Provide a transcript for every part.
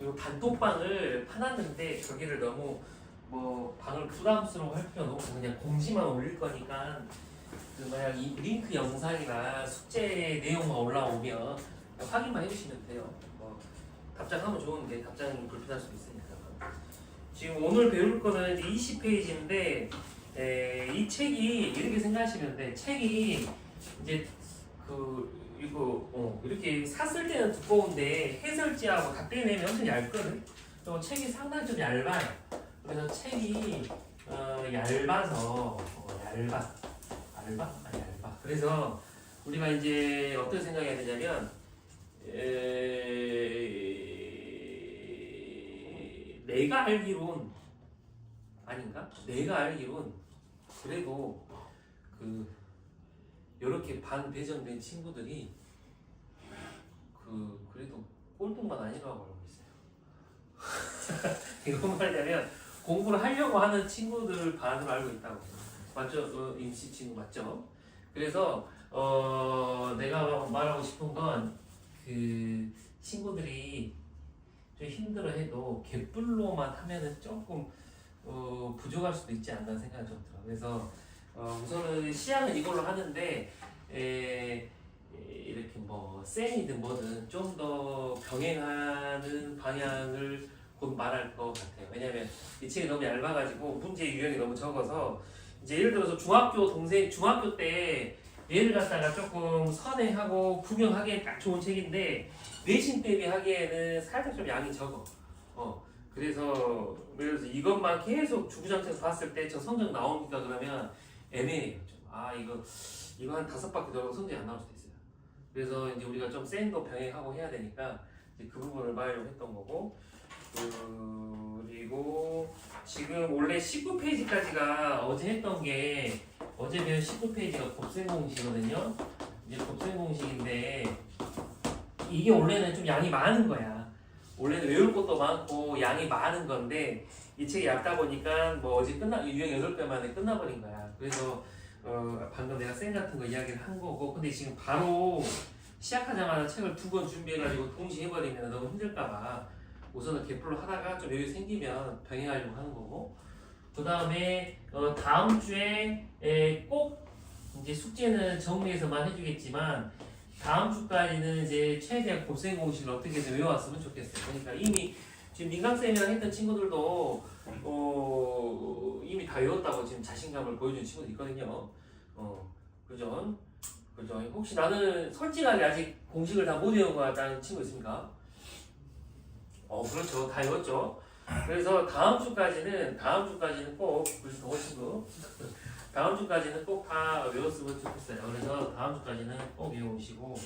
그리고 단톡방을 파놨는데 거기를 너무 뭐 방을 부담스러워 할 필요는 없고 그냥 공지만 올릴 거니까 그 만약 이 링크 영상이나 숙제 내용만 올라오면 확인만 해주시면 돼요. 뭐 답장하면 좋은데 답장이 불편할 수도 있으니까. 지금 오늘 배울 거는 이제 20페이지인데 이 책이 이렇게 생각하시면 돼. 책이 이제 이거 이렇게 샀을 때는 두꺼운데 해설지하고 답변 내면 엄청 얇거든. 또 책이 상당히 좀 얇아요. 그래서 책이 얇아서 얇아. 그래서 우리가 이제 어떻게 생각해야 되냐면 내가 알기론 아닌가? 내가 알기론 그래도 이렇게 반 배정된 친구들이 그래도 꼴등만 아니라고 알고 있어요. 이거 말하자면 공부를 하려고 하는 친구들 반으로 알고 있다고. 맞죠? 임시 친구 맞죠? 그래서 내가 말하고 싶은 건 친구들이 좀 힘들어해도 갯불로만 하면은 조금 부족할 수도 있지 않나 생각이 좀 들어. 그래서 우선은 시작은 이걸로 하는데 이렇게 뭐 쌩이든 뭐든 좀 더 병행하는 방향을 곧 말할 것 같아요. 왜냐면 이 책이 너무 얇아가지고 문제 유형이 너무 적어서 이제 예를 들어서 중학교 때 얘를 갖다가 조금 선회하고 구경하기에 딱 좋은 책인데 내신 대비하기에는 살짝 좀 양이 적어. 그래서 예를 들어서 이것만 계속 주구장창 봤을 때 저 성적 나옵니까 그러면 애매해요. 이거 한 5바퀴 돌아도 성적이 안 나올 수도 있어요. 그래서 이제 우리가 좀 센 거 병행하고 해야 되니까 이제 그 부분을 말하려고 했던 거고. 그리고 지금 원래 19페이지까지가 어제 했던 게 어제 배운 19페이지가 곱셈 공식이거든요. 이제 곱셈 공식인데 이게 원래는 좀 양이 많은 거야. 원래는 외울 것도 많고 양이 많은 건데 이 책이 얇다 보니까 뭐 어제 유형 8배 만에 끝나버린 거야. 그래서 방금 내가 쌤 같은 거 이야기를 한 거고 근데 지금 바로 시작하자마자 책을 2권 준비해가지고 동시에 해버리면 너무 힘들까봐 우선은 개풀로 하다가 좀 여유 생기면 병행하려고 하는 거고 그 다음에 다음 주에 꼭 이제 숙제는 정리해서만 해주겠지만 다음 주까지는 이제 최대한 곱셈 공식을 어떻게든 외워왔으면 좋겠어요. 그러니까 이미 지금 민강쌤이랑 했던 친구들도 이미 다 외웠다고 지금 자신감을 보여준 친구도 있거든요. 그죠? 혹시 나는 솔직하게 아직 공식을 다 못 외운 것 같다는 친구 있습니까? 그렇죠. 다 외웠죠. 그래서 다음 주까지는 꼭 우리 동호 친구 다음 주까지는 꼭 다 외웠으면 좋겠어요. 그래서 다음 주까지는 꼭 외우시고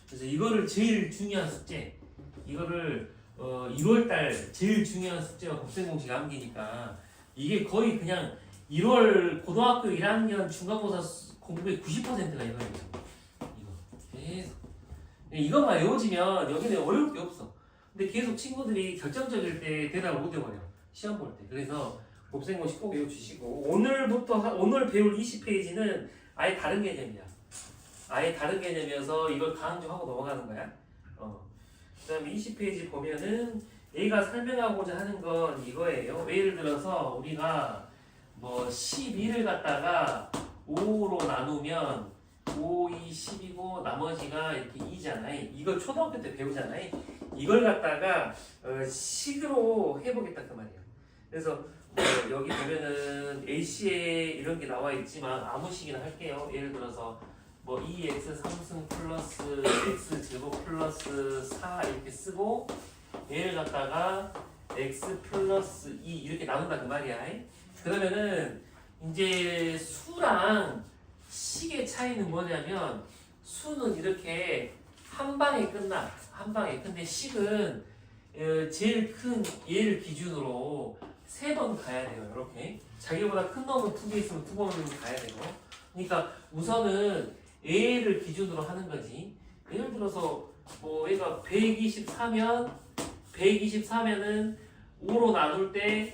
그래서 이거를 제일 중요한 숙제 이거를 2월달 제일 중요한 숙제가 곱셈 공식 암기니까 이게 거의 그냥 1월 고등학교 1학년 중간고사 공부의 90%가 이거예요. 계속 이것만 외워지면 여기는 어려울 게 없어. 근데 계속 친구들이 결정적일 때 대답을 못 해버려. 시험 볼 때. 그래서 곱셈 공식 꼭 외워주시고 오늘 배울 20페이지는 아예 다른 개념이야. 아예 다른 개념이어서 이걸 강조하고 넘어가는 거야. 그 다음에 20페이지 보면은 얘가 설명하고자 하는 건 이거예요. 예를 들어서 우리가 뭐 12를 갖다가 5로 나누면 5, 2, 10이고 나머지가 이렇게 2잖아요. 이걸 초등학교 때 배우잖아요. 이걸 갖다가 식으로 해보겠다 그 말이에요. 그래서 여기 보면은 AC에 이런 게 나와 있지만 아무 식이나 할게요. 예를 들어서 뭐 2x 3승 플러스 x제곱 플러스 4 이렇게 쓰고 얘를 갖다가 x 플러스 2 이렇게 나눈다 그 말이야. 그러면은 이제 수랑 식의 차이는 뭐냐면 수는 이렇게 한 방에 끝나. 한 방에. 근데 식은 제일 큰 얘를 기준으로 3번 가야 돼요. 이렇게. 자기보다 큰 놈은 2개 있으면 2번은 가야 되고. 그러니까 우선은 얘를 기준으로 하는 거지. 예를 들어서 뭐 얘가 124면은 5로 나눌 때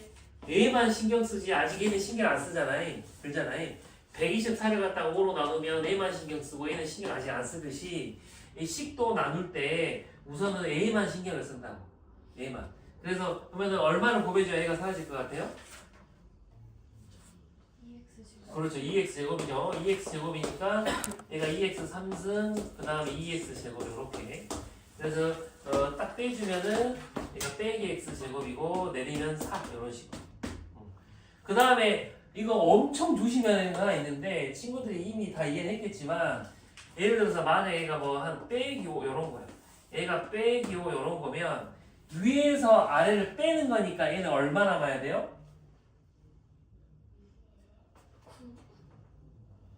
얘만 신경 쓰지 아직 얘는 신경 안 쓰잖아요. 그러잖아요. 124를 갖다가 5로 나누면 A만 신경 쓰고 A는 신경 아직 안 쓰듯이 이 식도 나눌 때 우선은 A만 신경을 쓴다고. A만. 그래서 그러면 얼마를 곱해줘야 얘가 사라질 것 같아요? 2x 제곱. 그렇죠. 2x 제곱이죠. 2x 제곱이니까 얘가 2x 3승 그 다음에 2x 제곱 이렇게. 그래서 딱 빼주면은 얘가 빼기 x 제곱이고 내리면 4 이런 식으로. 그 다음에 이거 엄청 조심해야 되는 거 하나 있는데 친구들이 이미 다 이해는 했겠지만 예를 들어서 만약에 얘가 뭐 한 빼기 5 이런 거야. 얘가 빼기 5 이런 거면 위에서 아래를 빼는 거니까 얘는 얼마 남아야 돼요?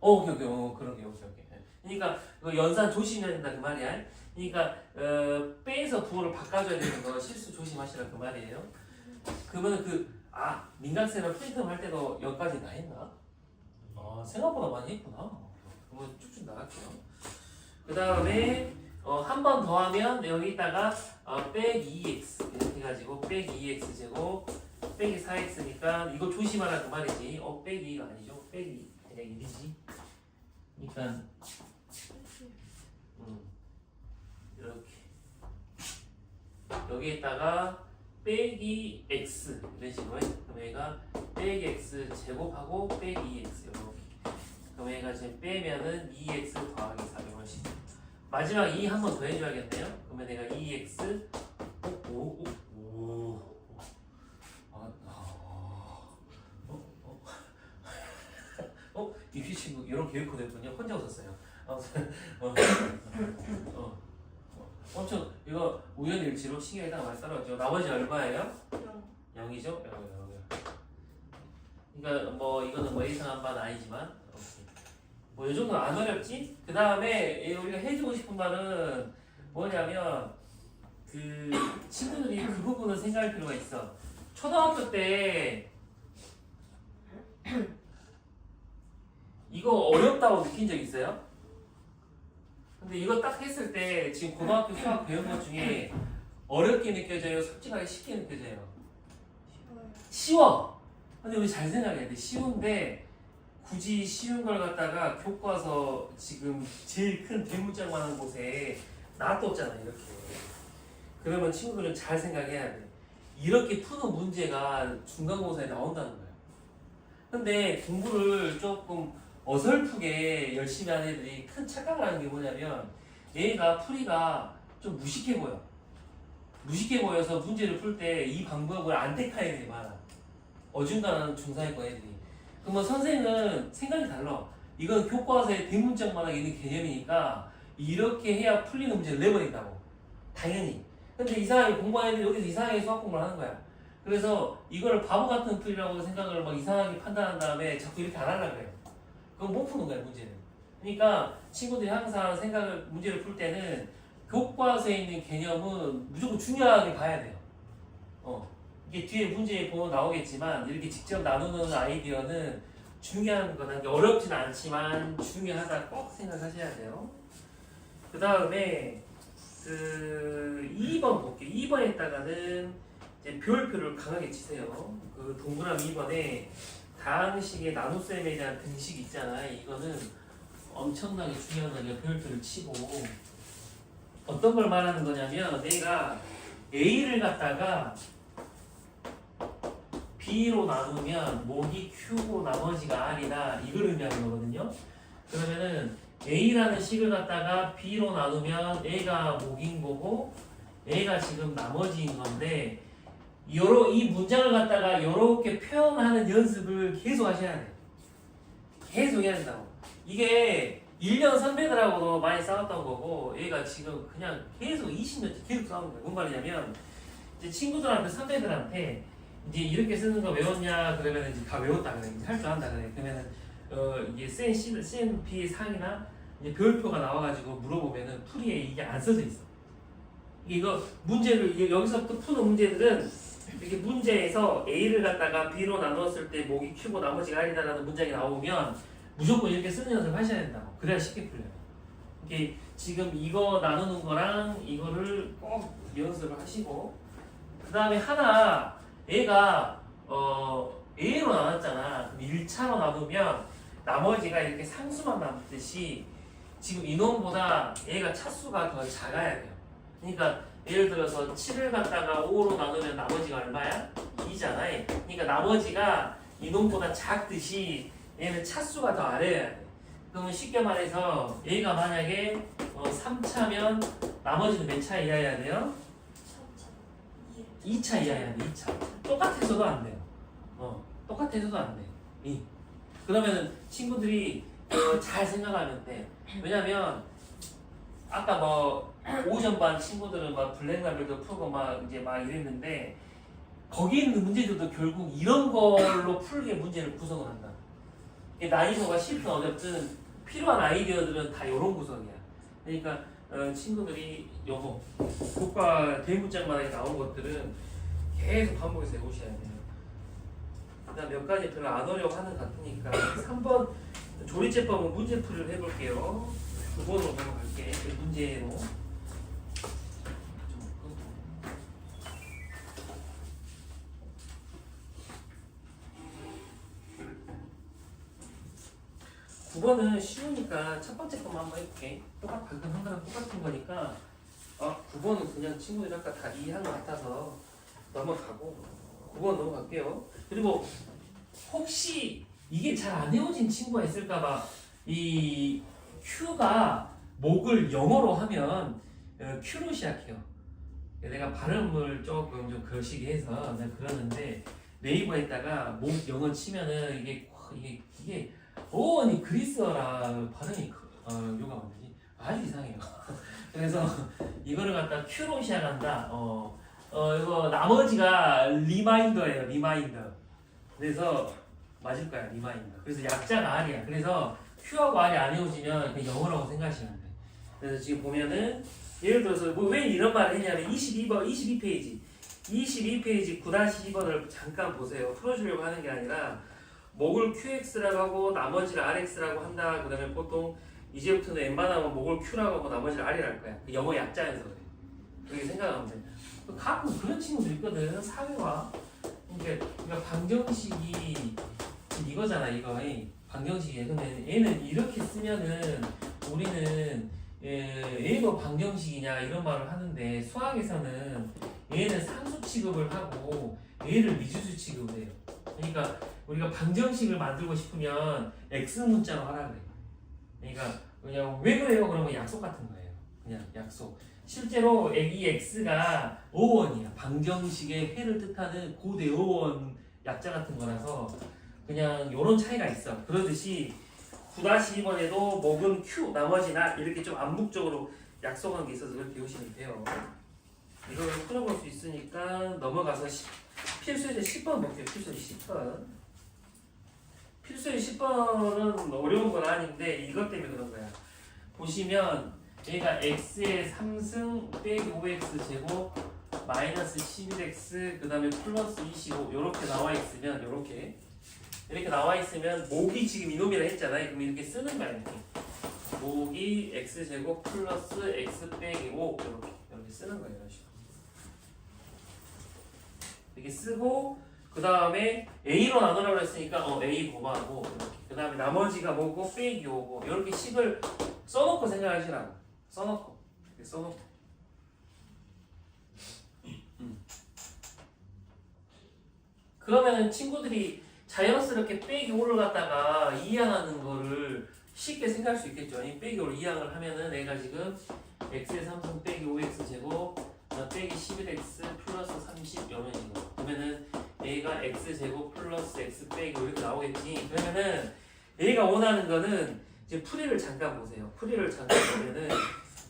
오케이. 그러게, 오케이. 그러니까 이거 연산 조심해야 된다 그 말이야. 그러니까 빼서 부호를 바꿔줘야 되는 거 실수 조심하시라 그 말이에요. 그러면 민간쌤은 프린트업 할 때도 여기까지 다 했나? 생각보다 많이 했구나. 그러면 쭉쭉 나갈게요. 그 다음에 한 번 더 하면 여기다가 빼기 2x 이렇게 해가지고 빼기 2x 제곱 빼기 4x니까 이거 조심하라 그 말이지. 빼기 2가 아니죠. 빼기 그냥 1이지. 그러니까 이렇게 여기에다가 빼기 x 이런 식으로 그럼 얘가 빼기 x 제곱하고 빼기 2x 이렇게 그럼 얘가 지금 빼면은 2x 더하기 4 이런 식으로 마지막 2 한 번 더 해줘야겠네요. 그러면 내가 2x 입시 친구 이런 교육 코드였군요. 혼자 웃었어요. 아무튼 엄청 이거 우연일치로 시계에다가 많이 따라왔죠. 나머지 얼마예요? 0이죠? 0. 그러니까 뭐 이거는 뭐 예상한 바는 아니지만 뭐 이 정도 안 어렵지? 그 다음에 우리가 해주고 싶은 말은 뭐냐면 그 친구들이 그 부분을 생각할 필요가 있어. 초등학교 때 이거 어렵다고 느낀 적 있어요? 근데 이거 딱 했을 때 지금 고등학교 수학 배운 것 중에 어렵게 느껴져요? 솔직하게 쉽게 느껴져요? 쉬워! 근데 우리 잘 생각해야 돼. 쉬운데 굳이 쉬운 걸 갖다가 교과서 지금 제일 큰 대문짝만한 곳에 놔뒀잖아 이렇게. 그러면 친구들은 잘 생각해야 돼. 이렇게 푸는 문제가 중간고사에 나온다는 거야. 근데 공부를 조금 어설프게 열심히 하는 애들이 큰 착각을 하는 게 뭐냐면 얘가 풀이가 좀 무식해 보여. 무식해 보여서 문제를 풀 때 이 방법을 안 택하는 애들이 많아. 어중간한 중상위권 애들이. 그러면 선생은 생각이 달라. 이건 교과서에 대문짝만하게 있는 개념이니까 이렇게 해야 풀리는 문제를 내버린다고. 당연히. 근데 이상하게 공부하는 애들이 여기서 이상하게 수학 공부를 하는 거야. 그래서 이거를 바보 같은 풀이라고 생각을 막 이상하게 판단한 다음에 자꾸 이렇게 안 하려고 해요. 그건 못 푸는 거야 문제는. 그러니까 친구들이 항상 문제를 풀 때는 교과서에 있는 개념은 무조건 중요하게 봐야 돼요. 이게 뒤에 문제에 보면 나오겠지만 이렇게 직접 나누는 아이디어는 중요한 거는 어렵진 않지만 중요하다 꼭 생각하셔야 돼요. 그 다음에 그 2번 볼게요. 2번에다가는 이제 별표를 강하게 치세요. 그 동그라미 2번에 다항식의 나눗셈에 대한 등식이 있잖아요. 이거는 엄청나게 중요하다니까 별표를 치고 어떤 걸 말하는 거냐면 내가 A를 갖다가 B로 나누면 목이 Q고 나머지가 R이다 이걸 의미하는 거거든요. 그러면은 A라는 식을 갖다가 B로 나누면 A가 목인 거고 A가 지금 나머지인 건데 이 문장을 갖다가 이렇게 표현하는 연습을 계속 하셔야 돼요. 계속 해야 된다고. 이게 1년 선배들하고도 많이 싸웠던 거고 얘가 지금 그냥 계속 20년째 계속 싸우는 거예요. 뭔 말이냐면 이제 친구들한테 선배들한테 이제 이렇게 쓰는 거 외웠냐 그러면 이제 다 외웠다 그래. 이제 할 줄 안다 그래. 그러면은 이게 CMP 상이나 이제 별표가 나와가지고 물어보면은 풀이에 이게 안 써져 있어. 이거 문제를 여기서부터 푸는 문제들은 이렇게 문제에서 A를 갖다가 B로 나누었을 때 목이 Q고 나머지가 R이다라는 문장이 나오면 무조건 이렇게 쓰는 연습을 하셔야 된다고. 그래야 쉽게 풀려요. 이게 지금 이거 나누는 거랑 이거를 꼭 연습을 하시고 그 다음에 하나 얘가 A로 나눴잖아. 그럼 1차로 나누면 나머지가 이렇게 상수만 남듯이 지금 이놈보다 얘가 차수가 더 작아야 돼요. 그러니까 예를 들어서 7을 갖다가 5로 나누면 나머지가 얼마야? 2잖아요. 그러니까 나머지가 이놈보다 작듯이 얘는 차수가 더 아래여야 돼. 그러면 쉽게 말해서 얘가 만약에 3차면 나머지는 몇 차 이하여야 돼요? 2차 이하여야 돼. 2차. 똑같아서도 안 돼요. 똑같아서도 안 돼. 그러면 친구들이 잘 생각하면 돼. 왜냐면 아까 뭐 오전반 친구들은 막 블랙라벨도 풀고 막 이제 막 이랬는데 거기에 있는 문제들도 결국 이런 걸로 풀게 문제를 구성을 한다. 난이도가 쉽든 어렵든 필요한 아이디어들은 다 이런 구성이야. 그러니까 친구들이 요거 교과 대문장마다 나온 것들은 계속 반복해서 해오셔야 돼요. 일단 몇 가지 별로 안 어려워하는 것 같으니까 3번 조리제법은 문제풀이를 해볼게요. 9번으로 넘어갈게. 문제로. 9번은 쉬우니까 첫 번째 것만 한번 해볼게. 방금 한 거랑 똑같은 거니까 9번은 그냥 친구들이 아까 다 이해한 것 같아서 넘어가고 9번 넘어갈게요. 그리고 혹시 이게 잘 안 외워진 친구가 있을까봐 이 Q가 목을 영어로 하면 Q로 시작해요. 내가 발음을 조금 좀 거시기 해서 내가 그러는데 네이버에다가 목 영어 치면은 이게 아니 그리스어라 발음이 요가 만들지 아주 이상해요. 그래서 이거를 갖다 Q로 시작한다. 이거 나머지가 리마인더예요. 리마인더. 그래서 맞을 거야 리마인더. 그래서 약자가 R이야. 그래서 Q하고 R이 안 외워지면 그냥 영어라고 생각하시면 돼. 그래서 지금 보면은 예를 들어서 왜 이런 말을 했냐면 22페이지 9-2번을 잠깐 보세요. 풀어주려고 하는 게 아니라 목을 QX라고 하고 나머지를 RX라고 한다. 그 다음에 보통 이제부터는 N반하면 목을 Q라고 하고 나머지를 R이라 할 거야. 영어 약자여서 그래. 그렇게 생각하면 돼. 가끔 그런 친구들 있거든. 사회화. 그러니까 방정식이 이거잖아. 이거 방정식이. 근데 얘는 이렇게 쓰면은 우리는 얘가 방정식이냐 이런 말을 하는데 수학에서는 얘는 상수 취급을 하고 얘를 미지수 취급을 해요. 그러니까 우리가 방정식을 만들고 싶으면 X 문자로 하라 그래. 그러니까 그냥 왜 그래요? 그러면 약속 같은 거예요. 그냥 약속. 실제로 이 X가 어원이야. 방정식의 해를 뜻하는 고대 어원 약자 같은 거라서 그냥 이런 차이가 있어. 그러듯이 9-2번에도 목은 Q, 나머지나 이렇게 좀 암묵적으로 약속한 게 있어서 그렇게 배우시면 돼요. 이걸 풀어볼 수 있으니까 넘어가서 필수의 10번 볼게요. 필수의 10번. 필수의 10번은 어려운 건 아닌데 이것 때문에 그런 거야. 보시면 얘가 x의 3승 빼기 5x 제곱 마이너스 11x 그 다음에 플러스 25 이렇게 나와 있으면 이렇게 나와 있으면 목이 지금 이놈이라 했잖아요. 그럼 이렇게 쓰는 거야. 이렇게. 목이 x 제곱 플러스 x 빼기 5 이렇게 쓰는 거예요. 이런 식으로. 이렇게 쓰고 그 다음에 a로 나누라고 했으니까 a 곱하고 이렇게. 그 다음에 나머지가 뭐고 빼기 5고 이렇게 식을 써놓고 생각하시라고. 써놓고 그러면은 친구들이 자연스럽게 빼기 5를 갖다가 이항하는 거를 쉽게 생각할 수 있겠죠. 이 빼기 5를 이항을 하면은 내가 지금 x의 3승 빼기 5x 제곱 빼기 11x 플러스 30 이런 식으로 그러면은 얘가 x 제곱 플러스 x 빼기 5 이렇게 나오겠지. 그러면은 얘가 원하는 거는 이제 풀이를 잠깐 보세요. 풀이를 잠깐 보면은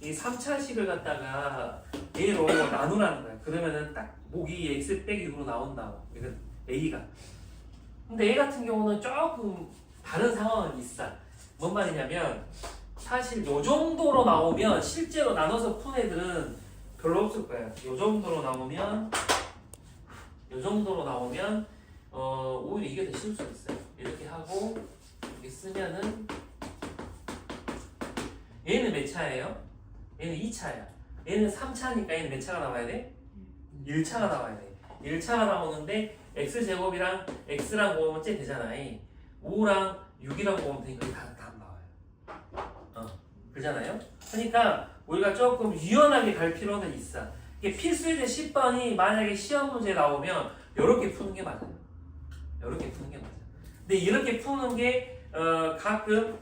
이 3차식을 갖다가 얘로 나누라는 거야. 그러면은 딱 목이 x 빼기 6으로 나온다고. 이건 a가. 근데 얘 같은 경우는 조금 다른 상황은 있어. 뭔 말이냐면 사실 요 정도로 나오면 실제로 나눠서 푼 애들은 별로 없을 거야. 요 정도로 나오면 오히려 이게 더 쉬울 수 있어요. 이렇게 하고 이렇게 쓰면은 얘는 몇 차예요? 얘는 2차야. 얘는 3차니까 얘는 몇 차가 나와야 돼? 1차가 나와야 돼. 1차가 나오는데 x제곱이랑 x랑 곱하면 쟤 되잖아. 5랑 6이랑 곱하면 되니까 다 나와요. 그러잖아요? 그러니까 우리가 조금 유연하게 갈 필요는 있어. 이게 필수의 10번이 만약에 시험 문제 나오면 이렇게 푸는 게 맞아요. 이렇게 푸는 게 맞아요. 근데 이렇게 푸는 게 가끔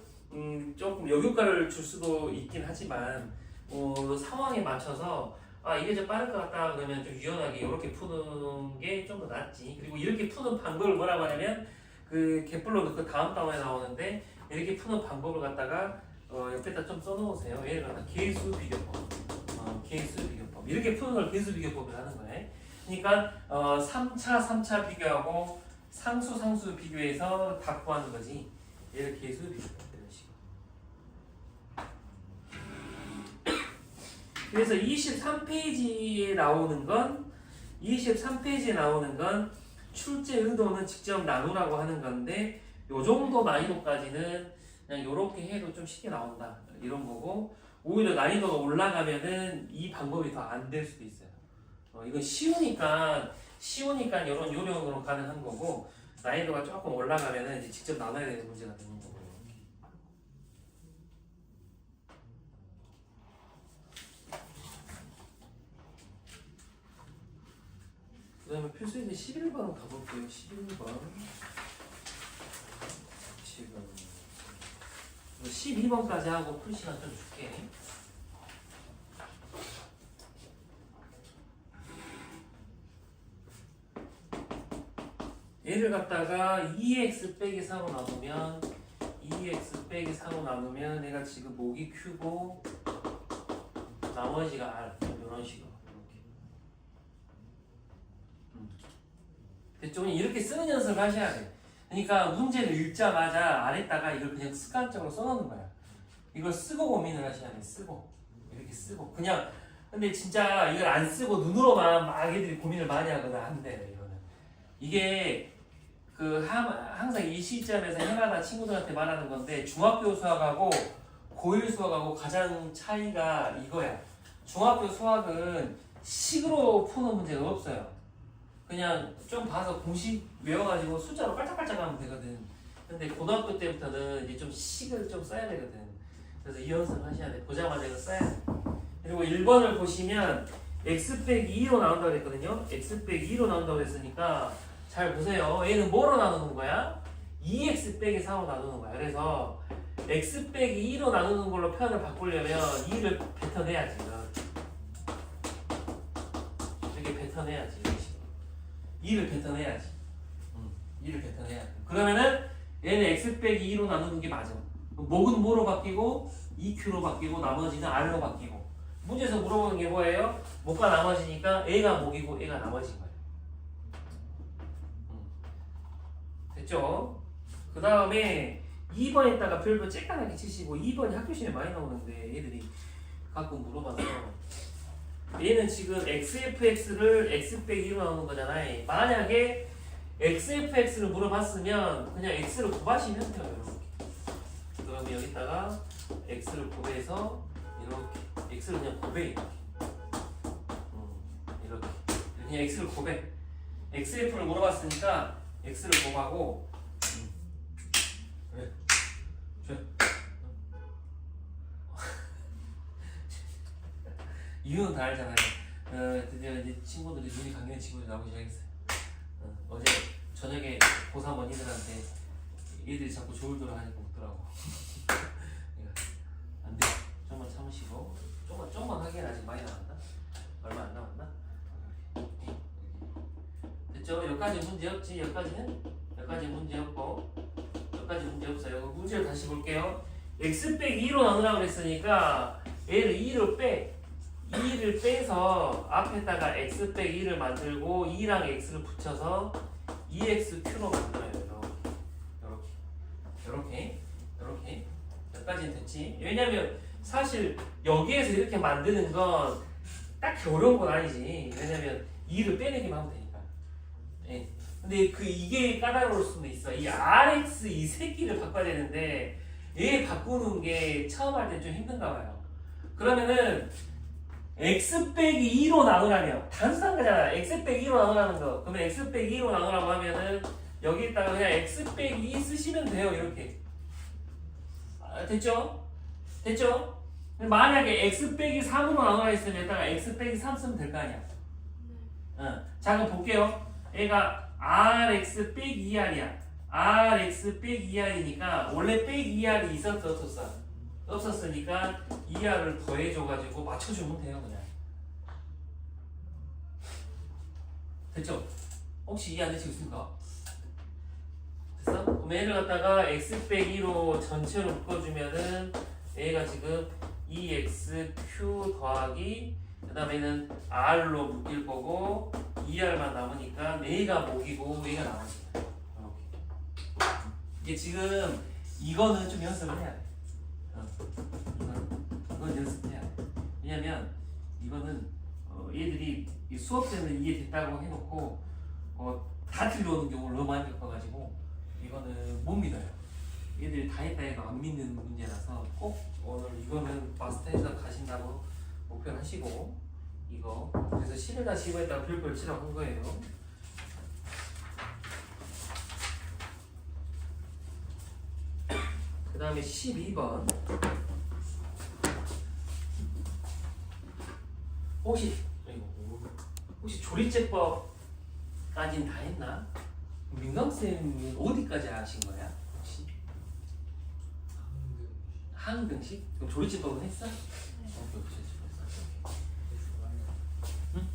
조금 여유가를 줄 수도 있긴 하지만 상황에 맞춰서 이게 좀 빠를 것 같다 그러면 좀 유연하게 이렇게 푸는 게 좀 더 낫지. 그리고 이렇게 푸는 방법을 뭐라고 하냐면 그 갯불로 그 다음 단원에 나오는데 이렇게 푸는 방법을 갖다가 옆에다 좀 써놓으세요. 예를 들어 계수 비교법, 계수 비교법 이렇게 푸는 걸 계수 비교법을 하는 거예요. 그러니까 3차 비교하고 상수 비교해서 답 구하는 거지. 얘를 계수 비교법 이런 식으로. 그래서 23페이지에 나오는 건 출제 의도는 직접 나누라고 하는 건데 요 정도 난이도까지는 그냥 요렇게 해도 좀 쉽게 나온다 이런 거고, 오히려 난이도가 올라가면은 이 방법이 더 안 될 수도 있어요. 이건 쉬우니까 이런 요령으로 가능한 거고, 난이도가 조금 올라가면은 이제 직접 나눠야 되는 문제가 되는 거고요. 그 다음에 필수인데 11번 가볼게요. 11번. 지금 12번까지 하고 풀 시간 좀 줄게. 얘를 갖다가 2x 빼기 4로 나누면 2x 빼기 4로 나누면 내가 지금 목이 Q고 나머지가 R 이런 식으로 됐죠? 이렇게 쓰는 연습을 하셔야 돼. 그러니까 문제를 읽자마자 아래다가 이걸 그냥 습관적으로 써놓는 거야. 이걸 쓰고 고민을 하셔야 돼. 쓰고 이렇게 쓰고 그냥. 근데 진짜 이걸 안 쓰고 눈으로만 막 애들이 고민을 많이 하거나 한대. 이거는 이게 항상 이 시점에서 해마다 친구들한테 말하는 건데, 중학교 수학하고 고1 수학하고 가장 차이가 이거야. 중학교 수학은 식으로 푸는 문제가 없어요. 그냥 좀 봐서 공식 외워가지고 숫자로 깔짝깔짝 하면 되거든. 근데 고등학교 때부터는 이제 좀 식을 좀 써야 되거든. 그래서 이 연습을 하셔야 돼. 보자마자 이거 써야 돼. 그리고 1번을 보시면 x 빼기 2로 나온다고 그랬거든요. x 빼기 2로 나온다고 그랬으니까 잘 보세요. 얘는 뭐로 나누는 거야? 2x 빼기 4로 나누는 거야. 그래서 x 빼기 2로 나누는 걸로 표현을 바꾸려면 2를 뱉어내야지. 이렇게 뱉어내야지. 2를 뱉어내야지. 2를 뱉어내야 돼. 그러면은 얘는 x 빼기 2로 나누는 게 맞아. 목은 뭐로 바뀌고 2q로 바뀌고 나머지는 r로 바뀌고. 문제에서 물어보는 게 뭐예요? 목과 나머지니까 a가 목이고 a가 나머지인 거예요. 됐죠? 그 다음에 2번에다가 별표 쬐깐하게 치시고, 2번이 학교 시험에 많이 나오는데 애들이 가끔 물어봐서, 얘는 지금 xfx를 x 빼기 2로 나오는 거잖아요. 만약에 xfx를 물어봤으면 그냥 x를 곱하시면 돼요. 이렇게. 그러면 여기다가 x를 곱해서 이렇게 x를 그냥 곱해 이렇게. 이렇게 그냥 x를 곱해. xf를 물어봤으니까 x를 곱하고 그래. 이유는 다 알잖아요. 드디어 이제 친구들이 눈이 감기는 친구들이 나오기 시작했어요. 어제 저녁에 고3 언니들한테 얘들이 자꾸 조울조울 하니까 웃더라고. 안 돼. 좀만 참으시고. 좀만 하기엔 아직 많이 남았나? 얼마 안 남았나? 됐죠? 여기까지 문제 없지? 여기까지 문제 없고, 여기까지 문제 없어요. 문제를 다시 볼게요. x 빼기 2로 나누라고 그랬으니까 얘를 2를 빼서 앞에다가 x 빼기 2를 만들고 2랑 x를 붙여서 2xq로 만들어요. 이렇게 여기까지는 됐지? 왜냐면 사실 여기에서 이렇게 만드는 건 딱히 어려운 건 아니지. 왜냐면 2를 빼내기만 하면 되니까. 예. 근데 이게 까다로울 수도 있어. 이 rx 이 새끼를 바꿔야 되는데 얘 바꾸는 게 처음 할 때 좀 힘든가 봐요. 그러면은 x 빼기 2로 나누라면 단순한 거잖아. x 빼기 2로 나누라는 거. 그러면 x 빼기 2로 나누라고 하면은 여기다가 그냥 x 빼기 2 쓰시면 돼요. 이렇게. 됐죠? 만약에 x 빼기 3으로 나눠 있으면 여기다가 x 빼기 3 쓰면 될 거 아니야. 자 그럼 볼게요. 얘가 rx 빼기 2r이야. rx 빼기 2r이니까 원래 빼기 2r이 있었어 없었어? 없었으니까 2r을 더해줘가지고 맞춰주면 돼요 그냥. 됐죠? 혹시 이해 안 되시고 있습니까? 됐어? 그럼 얘를 갖다가 x 빼기로 전체로 묶어주면은 얘가 지금 2xq 더하기 그 다음에는 r로 묶일 거고 2r만 남으니까 얘가 목이고 얘가 나머지. 이게 지금 이거는 좀 연습을 해야 돼. 이건 연습해야 돼. 왜냐면 이거는 얘들이 수업 때는 이해됐다고 해놓고 다 들려오는 경우를 너무 많이 겪어가지고 이거는 못 믿어요. 얘들이 다 했다 해도 안 믿는 문제라서 꼭 오늘 이거는 마스터해서 가신다고 목표를 하시고 이거 그래서 11-15에다가 별걸 치라고 한 거예요. 그 다음에 12번 혹시 조리제법까지는 다 했나? 민강쌤은 어디까지 하신 거야? 혹시? 한등식? 그럼 조리제법은 했어? 오케이, 조리제법 했어. 응?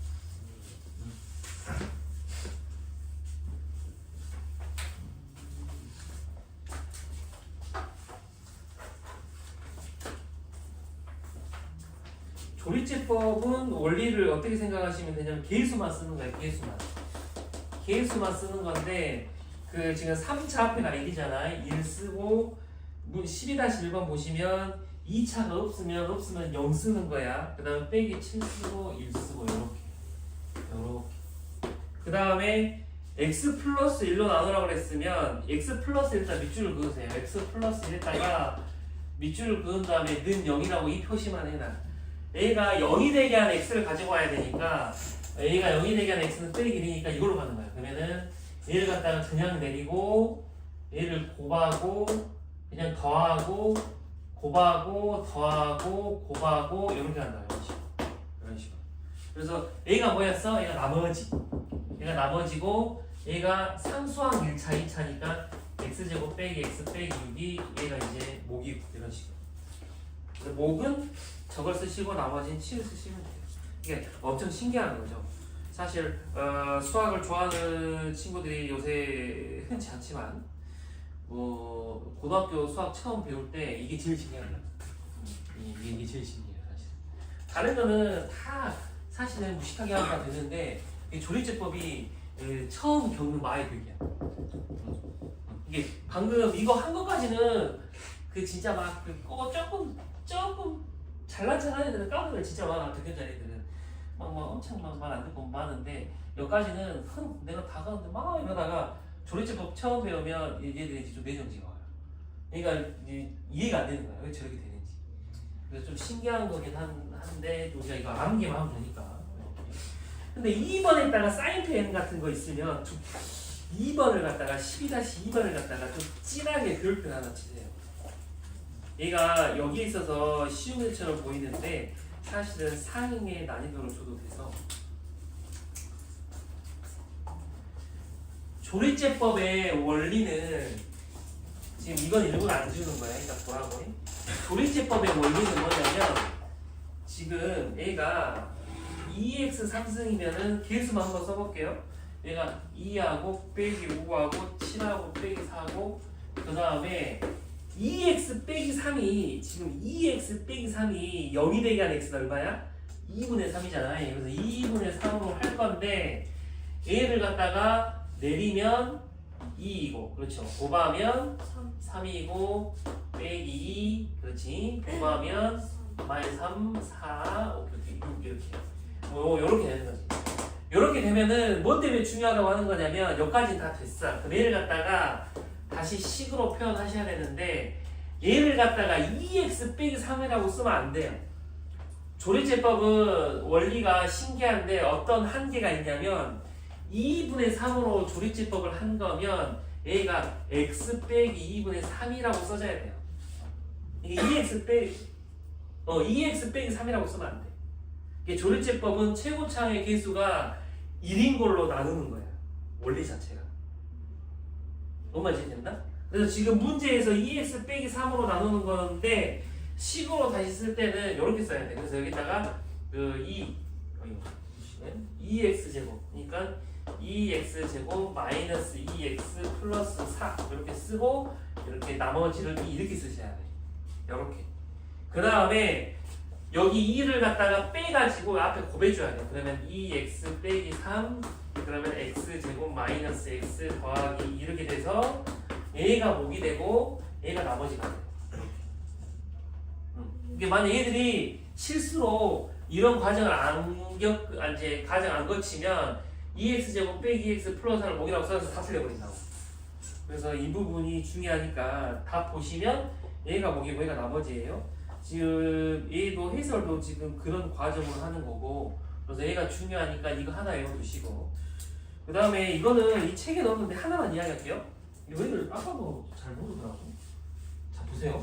조리제법은 원리를 어떻게 생각하시면 되냐면 계수만 쓰는 거예요. 계수만 쓰는 건데 그 지금 3차 앞에가 1이잖아. 1 쓰고 12-1번 보시면 2차가 없으면 0 쓰는 거야. 그 다음에 빼기 7 쓰고 1 쓰고 요렇게 그 다음에 x 플러스 1로 나누라고 그랬으면 x 플러스 1에다 밑줄을 그으세요. x 플러스 1에다가 밑줄을 그은 다음에 는 0이라고 이 표시만 해놔. A가 0이 되게 한 x를 가지고 와야 되니까 A가 0이 되게 한 x는 빼기 1이니까 이걸로 가는 거야. 그러면은 얘를 갖다가 그냥 내리고 얘를 곱하고 그냥 더하고 곱하고 더하고 곱하고 이렇게 한다. 이런 식으로. 그래서 A가 뭐였어? 얘가 나머지고 얘가 상수항 1차 2차니까 x제곱 빼기 x 빼기 6이 얘가 이제 목이고 이런 식으로. 그래서 목은 저걸 쓰시고 나머지는 치를 쓰시면 돼요. 이게 엄청 신기한 거죠. 사실 수학을 좋아하는 친구들이 요새 흔치 않지만 고등학교 수학 처음 배울 때 이게 제일 신기해요. 이게 제일 신기해요. 사실 다른 거는 다 사실은 무식하게 하면 되는데 이 조리제법이 처음 겪는 마의극이야. 이게 방금 이거 한 것까지는 그 진짜 막 조금 잘난 척 하는 애들은 까불을 진짜 많아. 듣는 애들은 막 엄청 막 말 안 듣고 많은데 여기까지는 내가 다 가는데 막 이러다가 조리제법 처음 배우면 얘들이 좀 내정지가 와요. 그러니까 이해가 안 되는 거야. 왜 저렇게 되는지. 그래서 좀 신기한 거긴 한데 우리가 이거 암기만 하면 되니까. 근데 2번에다가 사인펜 같은 거 있으면 좀 2번을 갖다가 12-2번을 갖다가 좀 진하게 별표 하나 치세요. 얘가 여기에 있어서 쉬운 애처럼 보이는데 사실은 상응의 난이도로 줘도 돼서 조리제법의 원리는 지금 이건 일부러 안 주는 거야. 그러니까 보라고 해. 조리제법의 원리는 뭐냐면 지금 얘가 2x 3승이면은 계수만 한번 써볼게요. 얘가 2하고 빼기 5하고 7하고 빼기 4하고 그 다음에 2x 빼기 3이 지금 2x 빼기 3이 0이 되게 한 x가 얼마야? 2분의 3이잖아요. 그래서 2분의 3으로 할 건데 얘를 갖다가 내리면 2이고 그렇죠. 곱하면 3이고 빼기 2 그렇지. 곱하면 마이너스 3, 4 오케이 6 이렇게 요렇게 되는 거지. 요렇게 되면은 뭐 때문에 중요하다고 하는 거냐면 여기까지는 다 됐어. 그럼 얘를 갖다가 다시 식으로 표현하셔야 되는데 얘를 갖다가 2x 빼기 3이라고 쓰면 안 돼요. 조리제법은 원리가 신기한데 어떤 한계가 있냐면 2분의 3으로 조리제법을 한 거면 얘가 x 빼기 2분의 3이라고 써줘야 돼요. 이게 2x 빼기 2x 빼기 3이라고 쓰면 안 돼. 이게 조리제법은 최고차의 개수가 1인 걸로 나누는 거야. 원리 자체가. 뭔 말인지 이해된다? 그래서 지금 문제에서 2x 빼기 3으로 나누는 건데 식으로 다시 쓸 때는 이렇게 써야 돼. 그래서 여기다가 그 2x 제곱, 그러니까 2x 제곱 마이너스 2x 플러스 4 이렇게 쓰고 이렇게 나머지를 이렇게 쓰셔야 돼. 이렇게. 그 다음에 여기 2를 갖다가 빼가지고 앞에 곱해줘야 돼. 그러면 2x 빼기 3 그러면 x 제곱 마이너스 x 더하기 이렇게 돼서 얘가 목이 되고 얘가 나머지가 돼. 이게 만약 얘들이 실수로 이런 과정을 이제 과정 안 거치면 2x 제곱 빼기 x 플러스 4를 목이라고 써서 다 틀려버린다고. 그래서 이 부분이 중요하니까 다 보시면 얘가 목이고 얘가 나머지예요. 지금 얘도 해설도 지금 그런 과정으로 하는 거고, 그래서 얘가 중요하니까 이거 하나 외워두시고, 그 다음에 이거는 이 책에 넣었는데 하나만 이야기할게요. 이거 얘들 아까도 잘 모르더라고. 자 보세요.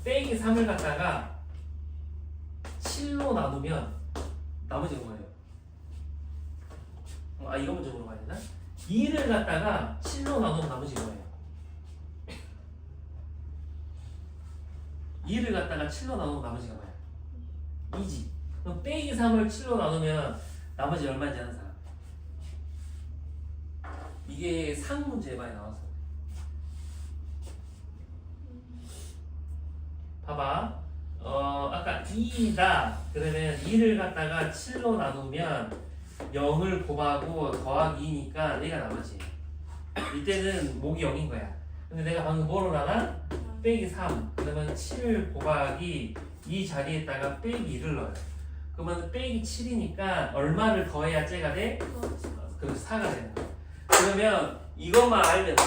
빼기 3을 갖다가 7로 나누면 나머지가 뭐예요? 이거 먼저 물어봐야 되나? 2를 갖다가 7로 나누면 나머지가 뭐예요? 2를 갖다가 7로 나누면 나머지가 뭐야? 2지. 그럼 빼기 3을 7로 나누면 나머지 얼마인지 아는 사람? 이게 상 문제에 많이 나와서. 봐봐. 아까 2다. 그러면 2를 갖다가 7로 나누면 0을 곱하고 더하기 2니까 얘가 나머지. 이때는 목이 0인 거야. 근데 내가 방금 뭐로 나가? 빼기 3 그러면 7 곱하기 이 자리에다가 빼기 2를 넣어요. 그러면 빼기 7이니까 얼마를 더해야 째가 돼? 그래서 4가 되는 거야. 그러면 이것만 알면 돼.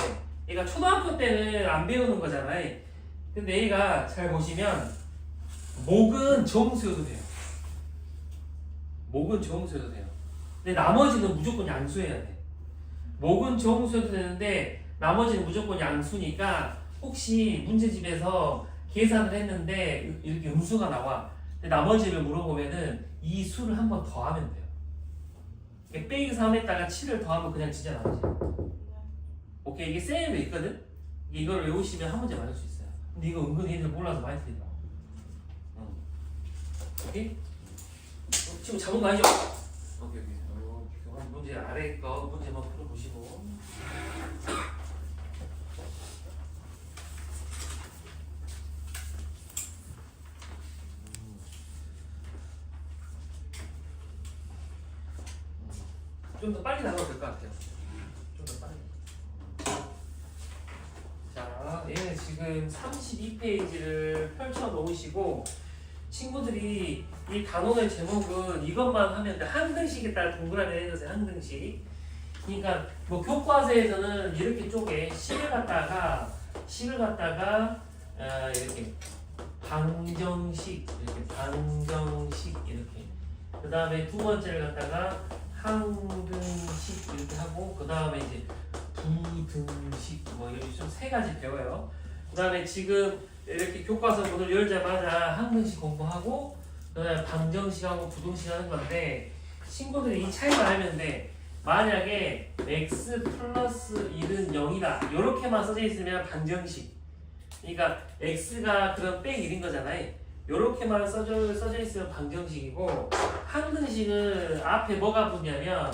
얘가 초등학교 때는 안 배우는 거잖아요. 근데 얘가 잘 보시면 목은 정수여도 돼요. 목은 정수여도 돼요. 근데 나머지는 무조건 양수해야 돼. 목은 정수여도 되는데 나머지는 무조건 양수니까 혹시 문제집에서 계산을 했는데 이렇게 음수가 나와. 근데 나머지를 물어보면은 이 수를 한 번 더하면 돼요. 빼기 3에다가 7을 더하면 그냥 진짜 나머지. 오케이, 이게 쌤에 있거든? 이걸 외우시면 한 문제 맞을 수 있어요. 근데 이거 은근히 얘들 몰라서 많이 틀리더라. 오케이? 지금 잡은 거 아니죠? 오케이. 문제 아래 거 문제만 풀어보시고. 좀 더 빨리 나가도 될 것 같아요. 좀 더 빨리. 자, 얘는 지금 32페이지를 펼쳐 놓으시고 친구들이 이 단원의 제목은 이것만 하면 돼. 한 등식에 따라 동그라미 해주세요. 한 등식. 그러니까 뭐 교과서에서는 이렇게 쪼개 식을 갖다가 이렇게 방정식 이렇게. 그 다음에 두 번째를 갖다가 항등식 이렇게 하고, 그 다음에 이제 부등식 뭐 이렇게 좀 세 가지 배워요. 그 다음에 지금 이렇게 교과서 문을 열자마자 항등식 공부하고, 그 다음에 방정식하고 부등식 하는 건데, 친구들이 이 차이만 알면 돼. 만약에 x 플러스 1은 0이다 이렇게만 써져 있으면 방정식. 그러니까 x가 그럼 빼 1인 거잖아요. 요렇게만 써져 있으면 방정식이고, 항등식은 앞에 뭐가 붙냐면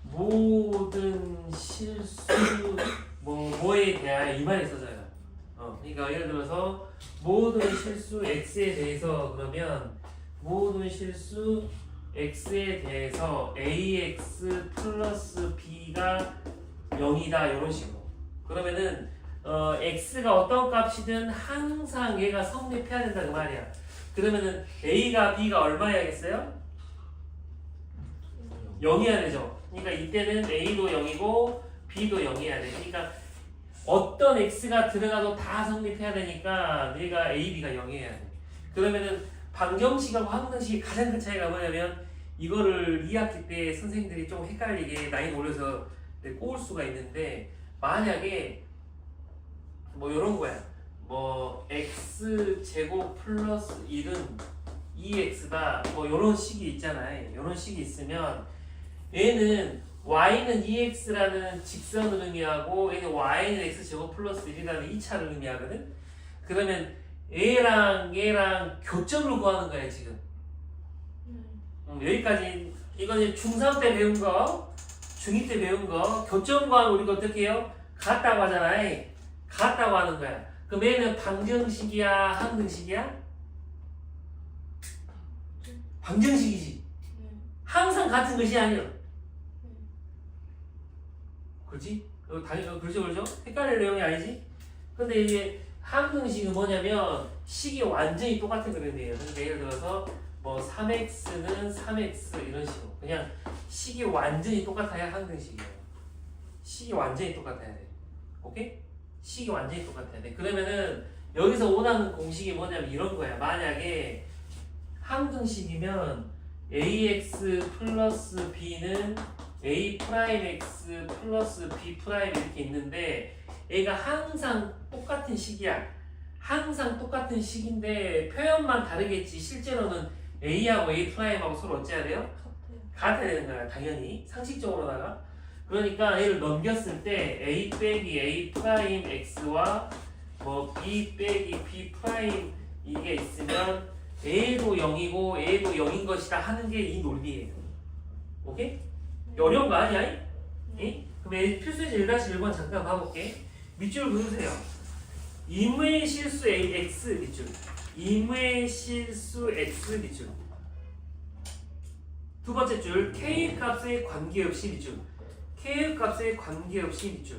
모든 실수 뭐에 대하여 이 말이 써져요. 그러니까 예를 들어서 모든 실수 x에 대해서 그러면 모든 실수 x에 대해서 ax 플러스 b가 0이다 이런 식으로. 그러면은 x가 어떤 값이든 항상 얘가 성립해야 된다 그 말이야. 그러면은 a가 b가 얼마야겠어요? 0이어야 되죠. 그러니까 이때는 a도 0이고 b도 0이어야 돼. 그러니까 어떤 x가 들어가도 다 성립해야 되니까 얘가 a, b가 0이어야 돼. 그러면은 방정식하고 항등식이 가장 큰 차이가 뭐냐면, 이거를 2학기 때 선생님들이 좀 헷갈리게 나이 올려서 꼬을 수가 있는데, 만약에 뭐 이런 거야. 뭐 x 제곱 플러스 1은 2x다 뭐 요런 식이 있잖아요. 요런 식이 있으면 얘는 y는 2x라는 직선을 의미하고 얘는 y는 x 제곱 플러스 1이라는 2차를 의미하거든. 그러면 얘랑 얘랑 교점을 구하는 거야 지금. 여기까지 이거는 중3 때 배운 거, 중2 때 배운 거 교점 구하면 우리가 어떻게 해요? 같다고 하잖아요. 같다고 하는 거야. 그럼 얘는 방정식이야 항등식이야? 방정식이지. 항상 같은 것이 아니야. 그렇지? 당연히 그렇죠. 헷갈릴 내용이 아니지. 근데 이게 항등식은 뭐냐면 식이 완전히 똑같은 그림이에요. 그러니까 예를 들어서 뭐 3x는 3x 이런 식으로 그냥 식이 완전히 똑같아야 항등식이에요. 식이 완전히 똑같아야 돼. 오케이? 식이 완전히 똑같아야 돼. 그러면은 여기서 원하는 공식이 뭐냐면 이런 거야. 만약에 항등식이면 ax 플러스 b는 a 프라임 x 플러스 b 프라임 이렇게 있는데 얘가 항상 똑같은 식이야. 항상 똑같은 식인데 표현만 다르겠지. 실제로는 a하고 a 프라임하고 서로 어찌해야 돼요? 같아야 되는 거야. 당연히 상식적으로다가. 그러니까 얘를 넘겼을 때 a 빼기 a 프라임 x와 뭐 b 빼기 b 프라임 이게 있으면 a도 0이고 a도 0인 것이다 하는 게 이 논리예요. 오케이? 어려운 거 아니야? 네. 그럼 필수의 1-1번 잠깐 봐볼게. 밑줄 그으세요. 임의 실수 x 밑줄. 임의 실수 x 밑줄. 두 번째 줄 k 값에 관계없이 밑줄. k 값에 관계없이 밑줄.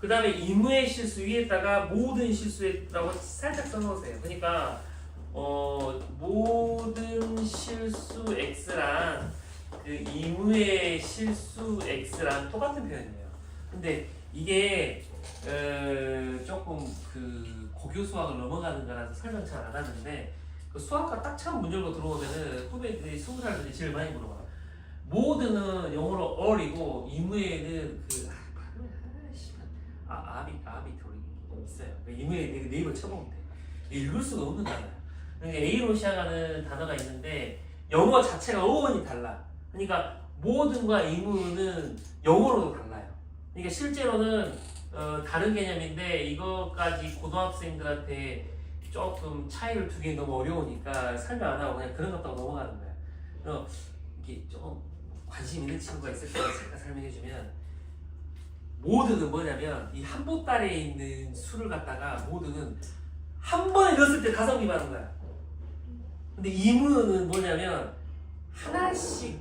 그 다음에 임의 실수 위에다가 모든 실수라고 살짝 써놓으세요. 그러니까 모든 실수 x랑 그 임의 실수 x랑 똑같은 표현이에요. 근데 이게 조금 그 고교 수학을 넘어가는 거라서 설명 잘 안 하는데 그 수학과 딱 처음 문제로 들어오면은 후배들이 20살들이 제일 많이 물어봐. 모든은 영어로 all이고 임의는 그 아비토리 있어요. 임의 네이버 쳐보면 돼. 읽을 수가 없는 단어야. 그러니까 A로 시작하는 단어가 있는데 영어 자체가 어원이 달라. 그러니까 모든과 임의는 영어로도 달라요. 그러니까 실제로는 다른 개념인데 이거까지 고등학생들한테 조금 차이를 두기 너무 어려우니까 설명 안 하고 그냥 그런 것도 넘어가는 거야. 그래서 이게 좀 관심 있는 친구가 있을 거라 잠깐 설명해주면 모든은 뭐냐면 이 한보따리에 있는 수를 갖다가 모든은 한 번에 넣었을 때 가성비 받는 거야. 근데 임의는 뭐냐면 하나씩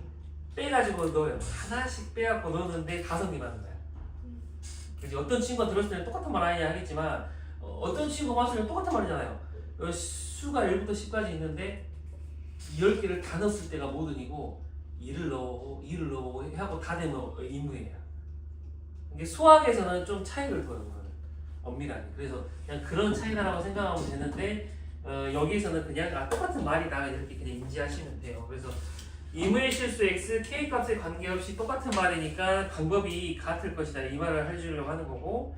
빼가지고 넣어요. 하나씩 빼갖고 넣었는데 가성비 받는 거야. 그래서 어떤 친구가 들었을 때는 똑같은 말 아니냐 하겠지만 어떤 친구가 봤을 때 똑같은 말이잖아요. 수가 1부터 10까지 있는데 10개를 다 넣었을 때가 모든이고 2를 넣어보고 하고 다 되면 임의예요. 이게 수학에서는 좀 차이를 둬요. 엄밀하게. 그래서 그냥 그런 차이다라고 생각하면 되는데 여기에서는 그냥 똑같은 말이다 이렇게 그냥 인지하시면 돼요. 그래서 임의 실수 x, k 값에 관계없이 똑같은 말이니까 방법이 같을 것이다 이 말을 해주려고 하는 거고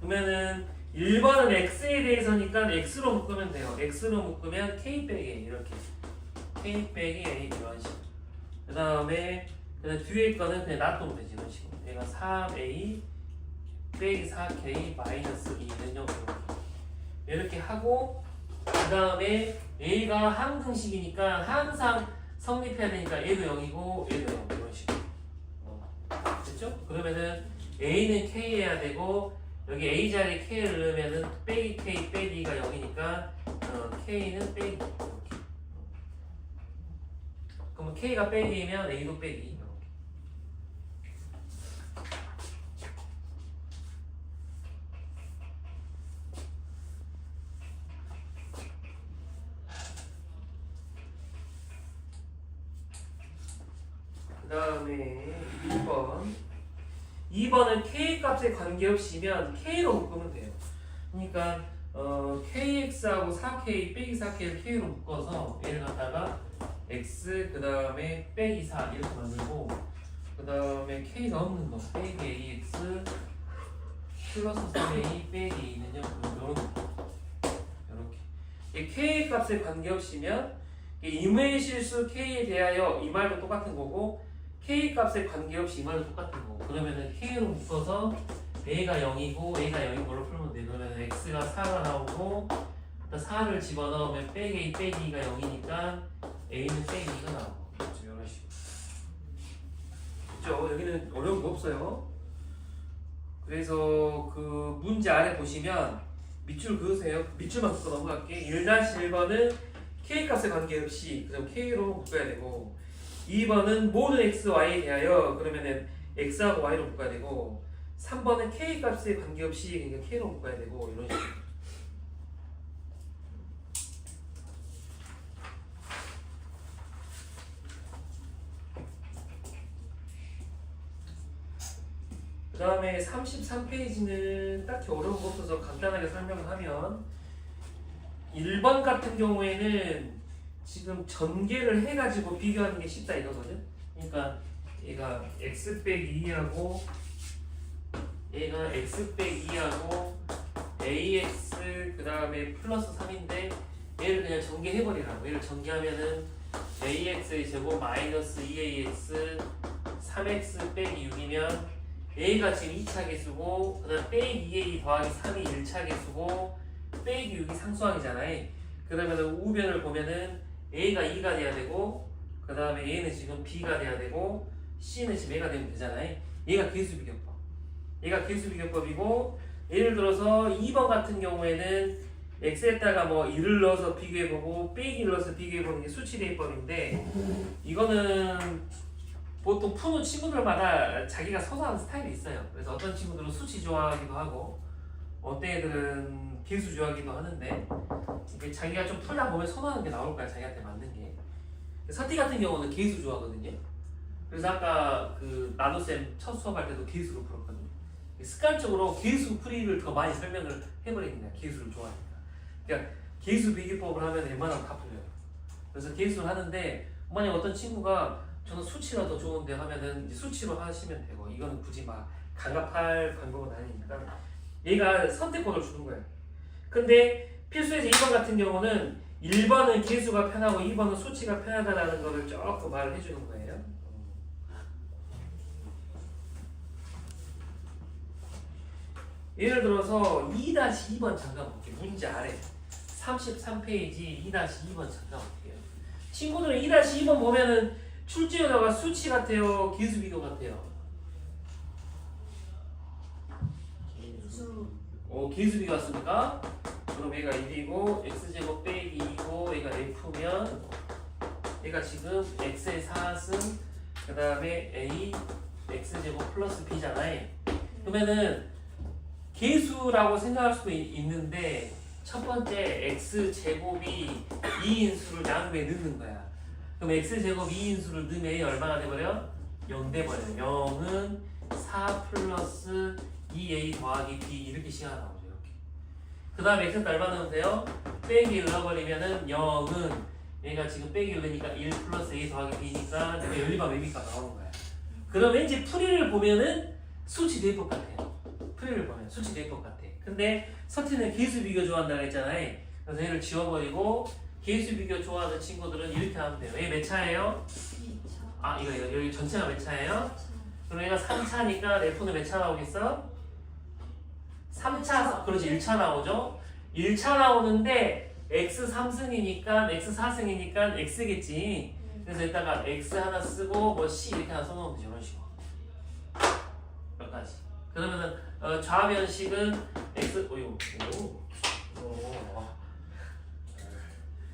그러면은 1번은 x에 대해서니까 x로 묶으면 돼요. x로 묶으면 k 빼기 a 이렇게 k 빼기 a 이런 식으로 그 다음에 뒤에 거는 그냥 놔두면 되지 이런 식으로 얘가 3a 빼기 4k 마이너스 2는 0 이렇게 하고 그 다음에 a가 항등식이니까 항상 성립해야 되니까 얘도 0이고 얘도 0 이런 식으로 됐죠? 그러면은 a는 k 해야 되고 여기 a 자리에 k를 넣으면은 빼기 k 빼기가 0이니까 k는 빼기 이렇게 그러면 k가 빼기면 a도 빼기 그 다음에 2번은 k 값에 관계없이면 k로 묶으면 돼요. 그러니까 kx하고 4k 빼기 4k를 k로 묶어서 얘를 갖다가 x 그 다음에 빼기 4 이렇게 만들고 그 다음에 k가 없는 거 빼기 ax 플러스 3a 빼기 a는요 이렇게 k 값에 관계없이면 임의 실수 k에 대하여 이 말도 똑같은 거고 k 값에 관계없이 이 말도 똑같은 거고 그러면은 k로 묶어서 a가 0이고 a가 0인 걸로 풀면 돼. 그러면 x가 4가 나오고 4를 집어넣으면 빼기 a 빼기 2가 0이니까 a는 빼기 2가 나오고 그렇죠. 이런 식으로 그렇죠. 여기는 어려운 거 없어요. 그래서 그 문제 아래 보시면 밑줄 그으세요. 밑줄만 긋고 넘어갈게. 1-1번은 k 값에 관계없이 그럼 k로 묶어야 되고 2번은 모든 x, y에 대하여 그러면은 x하고 y로 묶어야 되고 3번은 k 값에 관계없이 그러니까 k로 묶어야 되고 이런 식으로. 그 다음에 33페이지는 딱히 어려운 거 없어서 간단하게 설명을 하면 1번 같은 경우에는 지금 전개를 해가지고 비교하는 게 쉽다 이거거든. 그러니까 얘가 x 빼기 2하고 얘가 x 빼기 2하고 ax 그 다음에 플러스 3인데 얘를 그냥 전개해버리라고. 얘를 전개하면은 ax의 제곱 마이너스 2ax 3x 빼기 6이면 a가 지금 2차 계수고 그 다음 빼기 2a 더하기 3이 1차 계수고 빼기 6이 상수항이잖아요. 그러면 우변을 보면은 a가 2가 돼야 되고 그 다음에 a는 지금 b가 돼야 되고 c는 지금 a가 되면 되잖아요. 얘가 계수비교법. 얘가 계수비교법이고 예를 들어서 2번 같은 경우에는 x에다가 뭐 1을 넣어서 비교해보고 빼기를 넣어서 비교해보는 게 수치대입법인데 이거는 보통 푸는 친구들마다 자기가 선호하는 스타일이 있어요. 그래서 어떤 친구들은 수치 좋아하기도 하고 어떤 애들은 계수 좋아하기도 하는데 이게 자기가 좀 풀다 보면 선호하는 게 나올 거야. 자기한테 맞는 게. 서티 같은 경우는 계수 좋아하거든요. 그래서 아까 그 나도쌤 첫 수업할 때도 계수로 풀었거든요. 습관적으로 계수 풀이를 더 많이 설명을 해버리는 거야. 계수를 좋아하니까. 그러니까 계수 비교법을 하면 웬만하면 다 풀려요. 그래서 계수를 하는데 만약 어떤 친구가 저는 수치가 더 좋은데 하면은 이제 수치로 하시면 되고 이거는 굳이 막 강압할 방법은 아니니까 얘가 선택권을 주는 거예요. 근데 필수에서 2번 같은 경우는 1번은 계수가 편하고 2번은 수치가 편하다라는 거를 조금 말을 해주는 거예요. 예를 들어서 2-2번 잠깐 볼게요. 문제 아래 33페이지 2-2번 잠깐 볼게요. 친구들은 2-2번 보면은 출제료가 수치 같아요? 계수 비교 같아요? 계수 비교 같습니까? 그럼 얘가 1이고 x제곱 빼기 2고 얘가 f면 얘가 지금 x의 4승 그 다음에 a x제곱 플러스 b잖아요. 그러면은 계수라고 생각할 수도 있는데 첫 번째 x제곱이 2인 수를 나누에 넣는 거야. 그럼 x제곱 2인 수를 넣으면 a 얼마가 돼버려? 0 돼버려요. 0은 4 플러스 2a 더하기 b 이렇게 시가 나오죠. 이렇게. 그 다음에 x에다 얼마 넣으면 돼요? 빼기를 넣어버리면은 0은 얘가 지금 빼기를 넣으니까 1 플러스 a 더하기 b니까 연립합 ab값 나오는 거야. 그럼 왠지 풀이를 보면은 수치 대입법 같아요. 풀이를 보면 수치 대입법 같아. 근데 서티는 계수 비교 좋아한다고 했잖아요. 그래서 얘를 지워버리고 계수 비교 좋아하는 친구들은 이렇게 하면 돼요. 얘 몇 차예요? 2차. 아 이거 여기 전체가 몇 차예요? 그럼 얘가 3차니까 F는 몇 차 나오겠어? 3차, 그렇지 1차 나오죠? 1차 나오는데 X 3승이니까 X 4승이니까 X겠지. 그래서 여기다가 X 하나 쓰고 뭐 C 이렇게 하나 써놓으면 되죠. 이런 식으로 몇 가지. 그러면은 좌변식은 X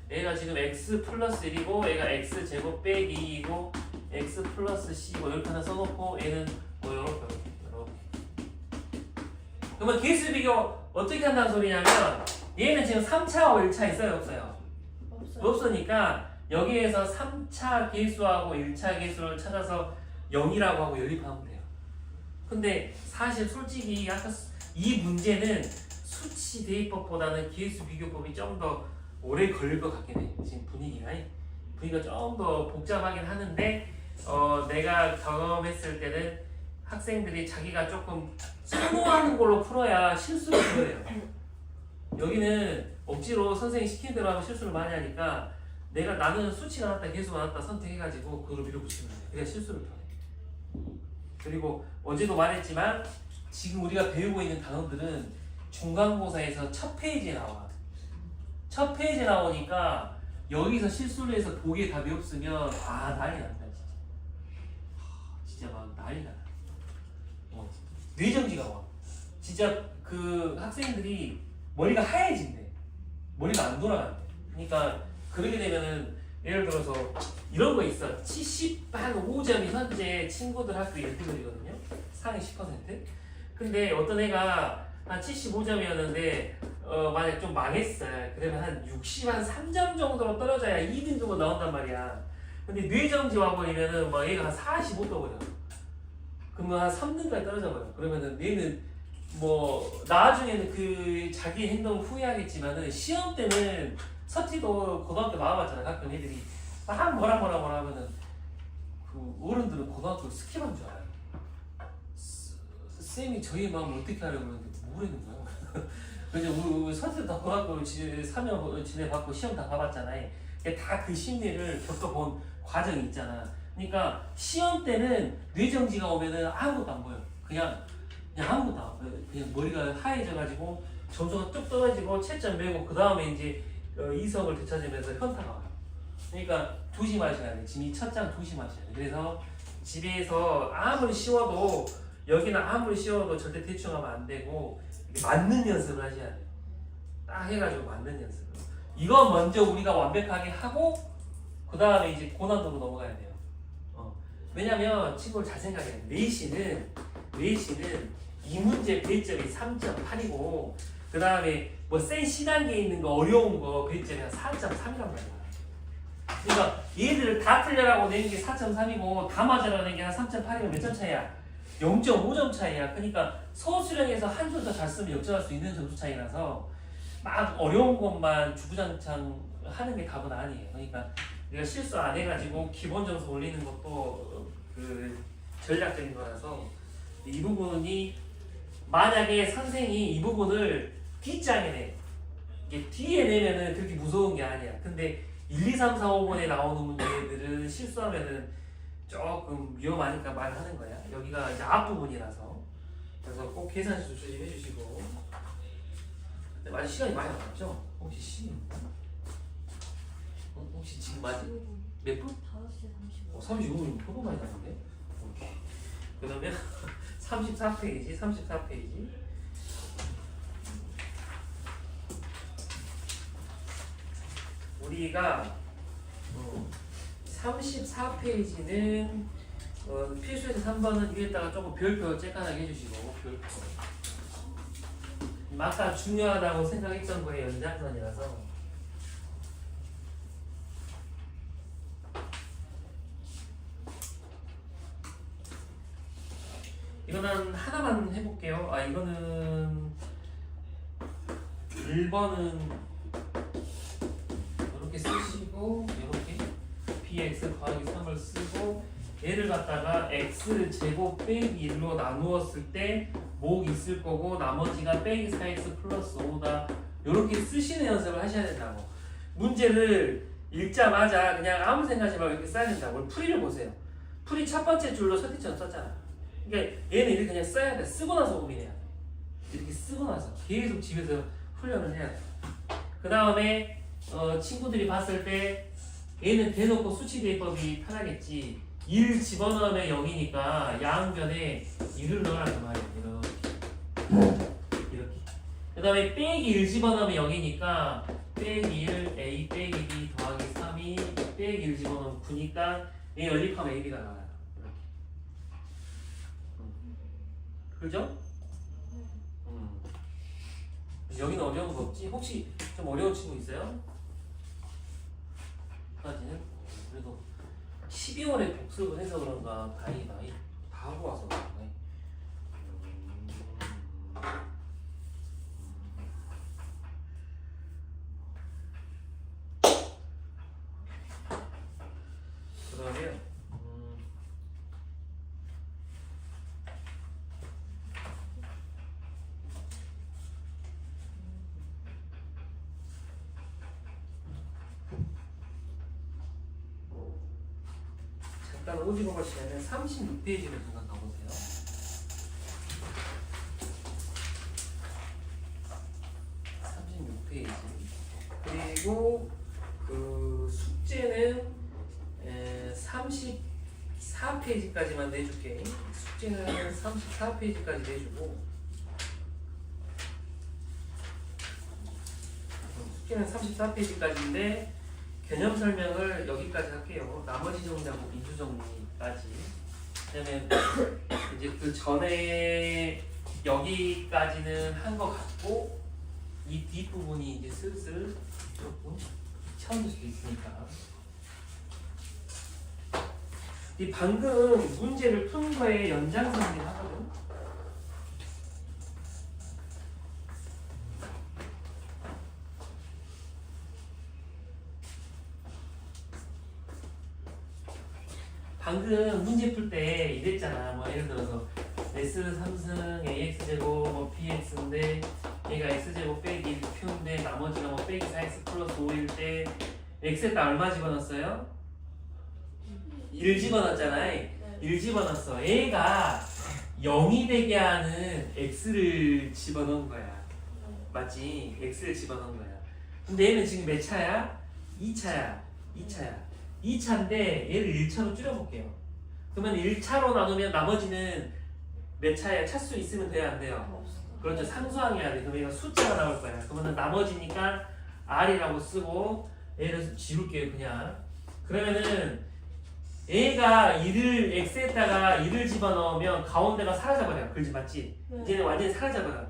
얘가 지금 X 플러스 1이고 얘가 X 제곱 빼기 2이고 X 플러스 C고 이렇게 하나 써놓고 얘는 뭐 이렇게 그러면 계수 비교 어떻게 한다는 소리냐면 얘는 지금 3차하고 1차 있어요 없어요? 없으니까 여기에서 3차 계수하고 1차 계수를 찾아서 0이라고 하고 연립하면 돼요. 근데 사실 솔직히 아까 이 문제는 수치 대입법보다는 계수 비교법이 좀 더 오래 걸릴 것 같긴 해. 지금 분위기가 좀 더 복잡하긴 하는데 내가 경험했을 때는 학생들이 자기가 조금 선호하는 걸로 풀어야 실수를 풀어요. 여기는 억지로 선생님이 시키는 대로 하면 실수를 많이 하니까 나는 수치가 낮다 계수가 낮다 선택해가지고 그걸 밀어붙이면 돼. 그래야 실수를 풀어요. 그리고 어제도 말했지만 지금 우리가 배우고 있는 단어들은 중간고사에서 첫 페이지에 나와. 첫 페이지에 나오니까 여기서 실수를 해서 보기에 답이 없으면 난리 난다 진짜 막 난리 나. 뇌정지가 와. 진짜 그 학생들이 머리가 하얘진대. 머리가 안 돌아간대. 그러니까 그렇게 되면은 예를 들어서 이런 거 있어. 75점이 현재 친구들 학교 1등급이거든요. 상위 10%. 근데 어떤 애가 한 75점이었는데 만약 좀 망했어요. 그러면 한 3점 정도로 떨어져야 2등급으로 나온단 말이야. 근데 뇌정지 와버리면은 막 얘가 한 45 떠버려. 그러면 한 3등까지 떨어져 버려. 그러면은 얘는 뭐 나중에는 그 자기 행동 후회하겠지만은 시험 때는 서티도 고등학교 나와봤잖아. 가끔 애들이 막 뭐라 하면은 그 어른들은 고등학교 스킵한 줄 알아요. 쌤이 저희 마음 어떻게 하려고 그러는데 뭐라는 거야? 그냥 우리 서티도 다 고등학교 3년 지내봤고 시험 다 봐봤잖아요. 다 그 심리를 겪어본 과정이 있잖아. 그러니까 시험 때는 뇌정지가 오면은 아무것도 안 보여. 그냥 아무것도 안 보여. 그냥 머리가 하얘져가지고 점수가 뚝 떨어지고 채점 매고 그 다음에 이제 이성을 되찾으면서 현타가 와요. 그러니까 조심하셔야 돼. 지금 이 첫 장 조심하셔야 돼. 그래서 집에서 아무리 쉬워도 여기는 아무리 쉬워도 절대 대충 하면 안 되고 맞는 연습을 하셔야 돼. 딱 해가지고 맞는 연습을. 이거 먼저 우리가 완벽하게 하고 그 다음에 이제 고난도로 넘어가야 돼요. 왜냐면 친구를 잘 생각해야 돼. 내신은 이 문제 배점이 3.8이고 그 다음에 뭐 센 C단계에 있는 거 어려운 거 배점이 한 4.3이란 말이야. 그러니까 얘들을 다 틀려라고 내는 게 4.3이고 다 맞으라고 내는 게 한 3.8이면 몇 점 차이야? 0.5점 차이야. 그러니까 소수령에서 한 줄 더 잘 쓰면 역전할 수 있는 점수 차이라서 막 어려운 것만 주구장창 하는 게 답은 아니에요. 그러니까 내가 실수 안 해가지고 기본 점수 올리는 것도 그 전략적인 거라서 이 부분이 만약에 선생이 이 부분을 뒷장에 내 이게 뒤에 내면은 그렇게 무서운 게 아니야. 근데 1, 2, 3, 4, 5번에 나오는 문제들은 실수하면은 조금 위험하니까 말하는 거야. 여기가 이제 앞부분이라서 그래서 꼭 계산식도 조심해 주시고. 근데 많이 시간이 많이 남았죠? 혹시 시간 혹시 지금 맞지? 몇 분? 5시 35분. 35분 표도 많이 나는데? 오케이. 그러면 34페이지 우리가 34페이지는 필수에서 3번은 위에다가 조금 별표 쬐깐하게 해주시고 별표 아까 중요하다고 생각했던 거의 연장선이라서 이거는 하나만 해볼게요. 이거는 1번은 이렇게 쓰시고 이렇게 bx 더하기 3을 쓰고 얘를 갖다가 x제곱 빼기 1로 나누었을 때 목 있을 거고 나머지가 빼기 4x 플러스 5다 이렇게 쓰시는 연습을 하셔야 된다고. 문제를 읽자마자 그냥 아무 생각하지 말고 이렇게 써야 된다고. 풀이를 보세요. 풀이 첫 번째 줄로 서티처럼 썼잖아. 그러니까 얘는 이렇게 그냥 써야 돼. 쓰고 나서 고민해야 돼. 이렇게 쓰고 나서 계속 집에서 훈련을 해야 돼. 그 다음에 친구들이 봤을 때 얘는 대놓고 수치 대입법이 편하겠지. 1 집어넣으면 0이니까 양변에 1을 넣으란 그 말이야. 이렇게. 그 다음에 빼기 1 집어넣으면 0이니까 빼기 1 a 빼기 b 더하기 3이 빼기 1 집어넣으면 9니까 얘 연립하면 ab가 나와요. 그죠? 여기는 어려운 거 없지? 혹시 좀 어려운 친구 있어요? 까지는 그래도 12월에 복습을 해서 그런가 다행이다. 다 하고 와서 그런가. 그러면 대한 오징어가 시간은 36페이지를 잠깐 가보세요. 36페이지. 그리고 그 숙제는 34페이지까지만 내줄게. 숙제는 34페이지까지 내주고 숙제는 34페이지까지인데 개념 설명을 여기까지 할게요. 나머지 정리하고 민수 정리까지. 그다음에 이제 그 전에 여기까지는 한 것 같고 이 뒷부분이 이제 슬슬 조금 귀찮을 수도 있으니까. 이 방금 문제를 푼 거에 연장선이긴 하거든. 방금 문제 풀 때 이랬잖아. 뭐 예를 들어서 S 3승 AX제곱 뭐 BX인데 얘가 X제곱 빼기 1Q인데 나머지가 뭐 빼기 4X 플러스 5일 때 X에다 얼마 집어넣었어요? 1 집어넣었잖아요. 1 집어넣었어. 얘가 0이 되게 하는 X를 집어넣은 거야. 맞지? X를 집어넣은 거야. 근데 얘는 지금 몇 차야? 2차야. 2차인데 얘를 1차로 줄여볼게요. 그러면 1차로 나누면 나머지는 몇 차야? 차수 있으면 돼야 안 돼요? 그렇죠. 상수항해야 돼. 그럼 얘가 숫자가 나올 거야. 그러면 나머지니까 R이라고 쓰고 얘를 지울게요. 그냥. 그러면은 얘가 1을 X에다가 1을 집어넣으면 가운데가 사라져버려요. 그렇지 맞지? 네. 이제는 완전히 사라져버려.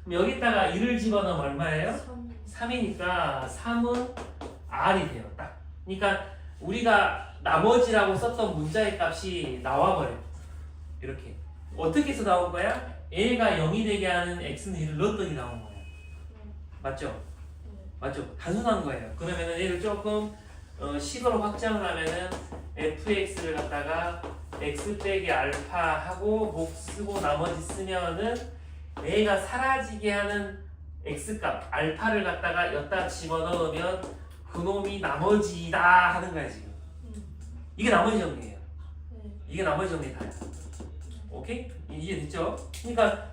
그럼 여기다가 1을 집어넣으면 얼마예요? 3. 3이니까 3은 R이 돼요. 딱. 그러니까 우리가 나머지라고 썼던 문자의 값이 나와버려요. 이렇게. 어떻게 해서 나온 거야? A가 0이 되게 하는 X는 1을 넣었더니 나온 거예요. 맞죠? 맞죠? 단순한 거예요. 그러면은 얘를 조금 식으로 확장을 하면은 fx를 갖다가 x 빼기 알파 하고 목 쓰고 나머지 쓰면은 A가 사라지게 하는 x값 알파를 갖다가 여기다 집어넣으면 그놈이 나머지다 하는 거야 지금. 이게 나머지 정리예요. 이게 나머지 정리 다야. 오케이? 이해됐죠? 그러니까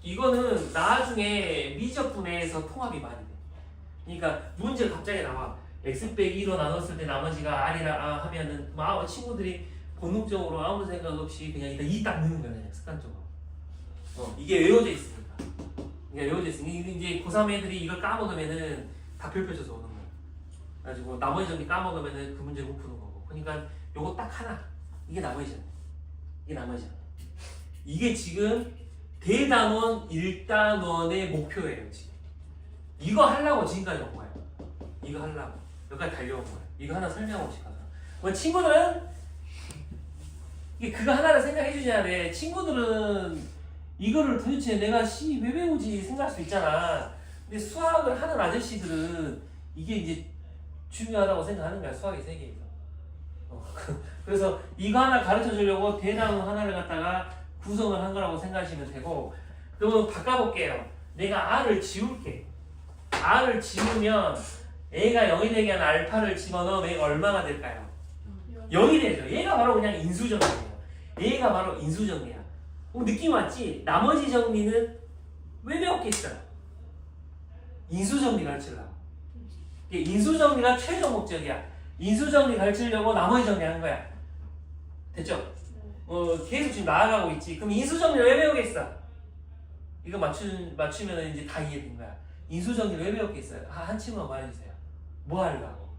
이거는 나중에 미적분해에서 통합이 많이 돼. 그러니까 문제가 갑자기 나와. x 빼기 2로 나눴을 때 나머지가 r이라 하면은 친구들이 본능적으로 아무 생각 없이 그냥 일단 2 딱 넣는 거야 그냥 습관적으로. 이게 외워져 있으니까. 이게 외워져 있으니까 이제 고3 애들이 이걸 까먹으면은 다 별표쳐서 오는 거야. 그래가지고 나머지 정리 까먹으면은 그 문제 못 푸는 거고. 그러니까 요거 딱 하나. 이게 나머지 정리. 이게 나머지 정리. 이게 지금 대단원 1단원의 목표예요 지금. 이거 하려고 지금까지 온 거예요. 이거 하려고 여기까지 달려온 거예요. 이거 하나 설명하고 싶어서. 뭐 친구들은 이게 그거 하나를 생각해 주셔야 돼. 친구들은 이거를 도대체 내가 왜 배우지 생각할 수 있잖아. 근데 수학을 하는 아저씨들은 이게 이제 중요하다고 생각하는 거야. 수학의 세계에서. 그래서 이거 하나 가르쳐 주려고 대단원 하나를 갖다가 구성을 한 거라고 생각하시면 되고. 그러면 바꿔볼게요. 내가 R을 지울게. R을 지우면 A가 0이 되게 한 알파를 집어넣으면 A가 얼마가 될까요? 0이 되죠. 얘가 바로 그냥 인수정리예요. 얘가 바로 인수정리야. 느낌 왔지? 나머지 정리는 왜 배웠겠어? 인수정리 가르치려고. 인수정리가 최종 목적이야. 인수정리 가르치려고 나머지 정리하는 거야. 됐죠? 계속 지금 나아가고 있지. 그럼 인수정리를 왜 배우겠어? 이거 맞추면 이제 다 이해된 거야. 인수정리를 왜 배웠겠어요? 한 친구만 말해주세요. 뭐 하려고?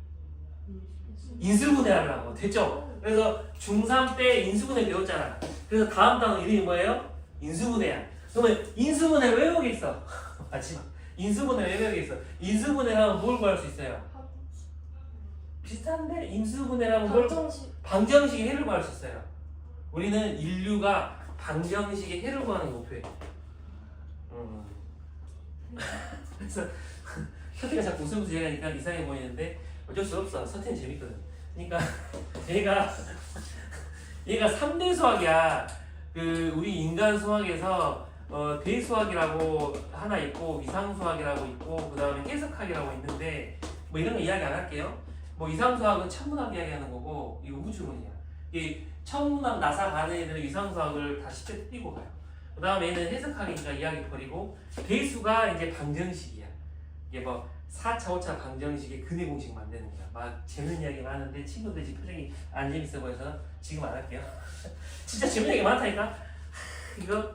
인수분해 하려고. 됐죠? 그래서 중3 때 인수분해 배웠잖아. 그래서 다음 단어 이름이 뭐예요? 인수분해야. 그러면 인수분해 왜 배우겠어? 마지막. 인수분해 왜 배우겠어? 인수분해라면 뭘 구할 수 있어요? 비슷한데? 인수분해라면 뭘? 방정식의 해를 구할 수 있어요. 우리는 인류가 방정식의 해를 구하는 게 목표예요. 그래서 서태가 자꾸 웃으면서 얘기하니까 이상해 보이는데 어쩔 수 없어. 서태는 재밌거든. 그러니까 얘가 3대 수학이야. 우리 인간 수학에서 대수학이라고 하나 있고 위상수학이라고 있고 그 다음에 해석학이라고 있는데 뭐 이런 거 이야기 안 할게요. 뭐 이상수학은 천문학 이야기하는 거고 이거 우주론이야. 이 천문학 나사 가는 애들은 이상수학을 다 쉽게 띄고 가요. 그 다음에 얘는 해석학이니까 이야기 버리고 배수가 이제 방정식이야. 이게 뭐 4차, 5차 방정식의 근해 공식 만드는 거야. 막 재밌는 이야기 많은데 친구들 지금 표정이 안 재밌어 보여서 지금 안 할게요. 진짜 재밌는 얘기 많다니까. 이거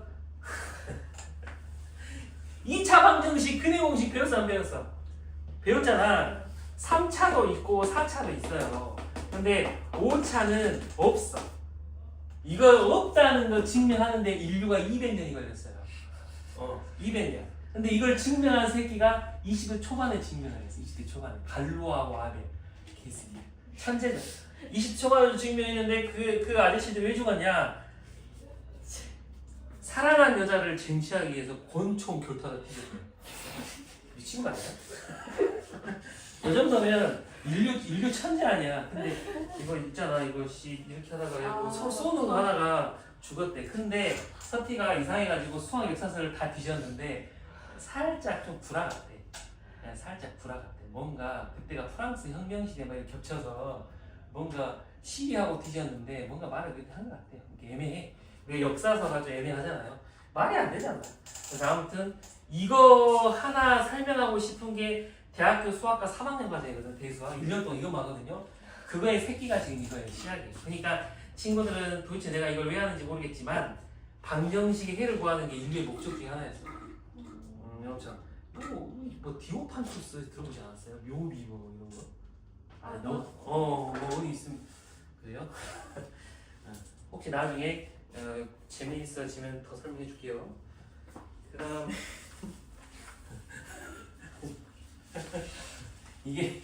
2차 방정식 근해 공식 배웠어 안 배웠어? 배웠잖아. 3차도 있고 4차도 있어요. 근데 5차는 없어. 이거 없다는 거 증명하는데 인류가 200년이 걸렸어요. 200년. 근데 이걸 증명한 새끼가 20대 초반에 증명을 했어. 20대 초반에. 갈로하고 아벨. 개새끼. 천재죠. 20대 초반에 증명했는데 그 아저씨들이 왜 죽었냐? 사랑한 여자를 쟁취하기 위해서 권총 교타를 피셨어요. 미친 거 아니야? 이 정도면 인류 천재 아니야. 근데 이거 있잖아. 이거 이렇게 하다가 서로 쏘는 거 하다가 죽었대. 근데 서티가 이상해가지고 수학 역사서를 다 뒤졌는데 살짝 좀 불화 같대. 그냥 살짝 불화 같대. 뭔가 그때가 프랑스 혁명 시대 막 이렇게 겹쳐서 뭔가 시비하고 뒤졌는데 뭔가 말을 그렇게 한 것 같아. 애매해. 우리 역사서가 좀 애매하잖아요. 말이 안 되잖아. 그래서 아무튼 이거 하나 설명하고 싶은 게 대학교 수학과 3학년 과정이거든. 대수학 1년 동안 이것만 하거든요. 그거의 새끼가 지금 이거예요. 시작이. 그러니까 친구들은 도대체 내가 이걸 왜 하는지 모르겠지만 방정식의 해를 구하는 게 인류의 목적 중에 하나였어. 엄청 뭐 디오판투스 들어보지 않았어요? 묘비 뭐 이런 거? 뭐 어디 있으면 그래요? 혹시 나중에 재미있어지면 더 설명해 줄게요. 그다음 이게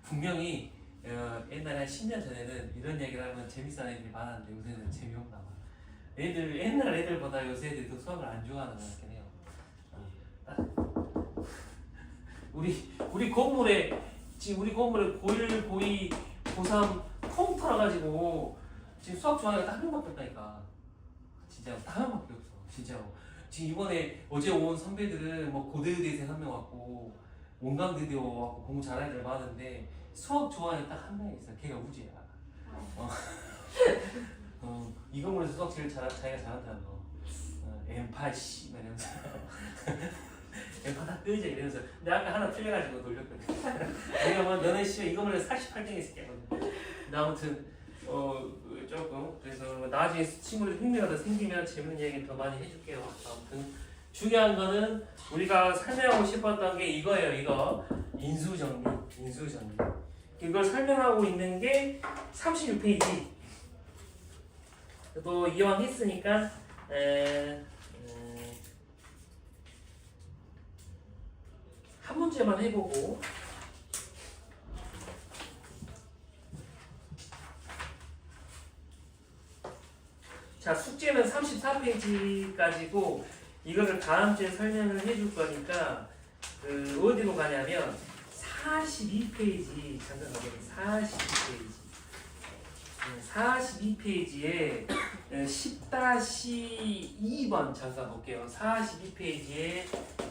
분명히 옛날에 한 10년 전에는 이런 얘기를 하면 재밌어하는 애들이 많았는데 요새는 재미없나 봐. 옛날 애들보다 요새 애들이 더 수학을 안 좋아하는 것 같긴 해요. 우리 건물에 지금 우리 건물에 고1, 고2, 고3 콩 털어가지고 지금 수학 좋아하는 애가 딱 한 명밖에 없다니까. 진짜 딱 한 명밖에 없어. 진짜로. 지금 이번에 어제 온 선배들은 뭐 고대의대생 한 명 왔고 원광대대 왔고 공부 잘하는 애들 많은데 수학 좋아하는 딱 한 명이 있어. 걔가 우지야. 이 건물에서 수학 제일 자기가 잘한다는 거. 엠파 씨 이러면서 엠파 다 끄자 이러면서. 근데 아까 하나 틀려가지고 놀렸거든. 내가 뭐 너네 씨 이 건물에 48등이 있을 거거든. 근데 아무튼 조금 그래서 나중에 친구들 흥미가 더 생기면 재밌는 얘기 더 많이 해줄게요. 아무튼 중요한 거는 우리가 설명하고 싶었던 게 이거예요. 이거 인수정리. 이걸 설명하고 있는 게 36페이지. 또 이왕 했으니까 한 문제만 해보고. 자, 숙제는 34페이지까지고 이거를 다음 주에 설명을 해줄 거니까 어디로 가냐면 42페이지 잠깐 가보세요. 42페이지에 10-2번 잠깐 볼게요. 42페이지에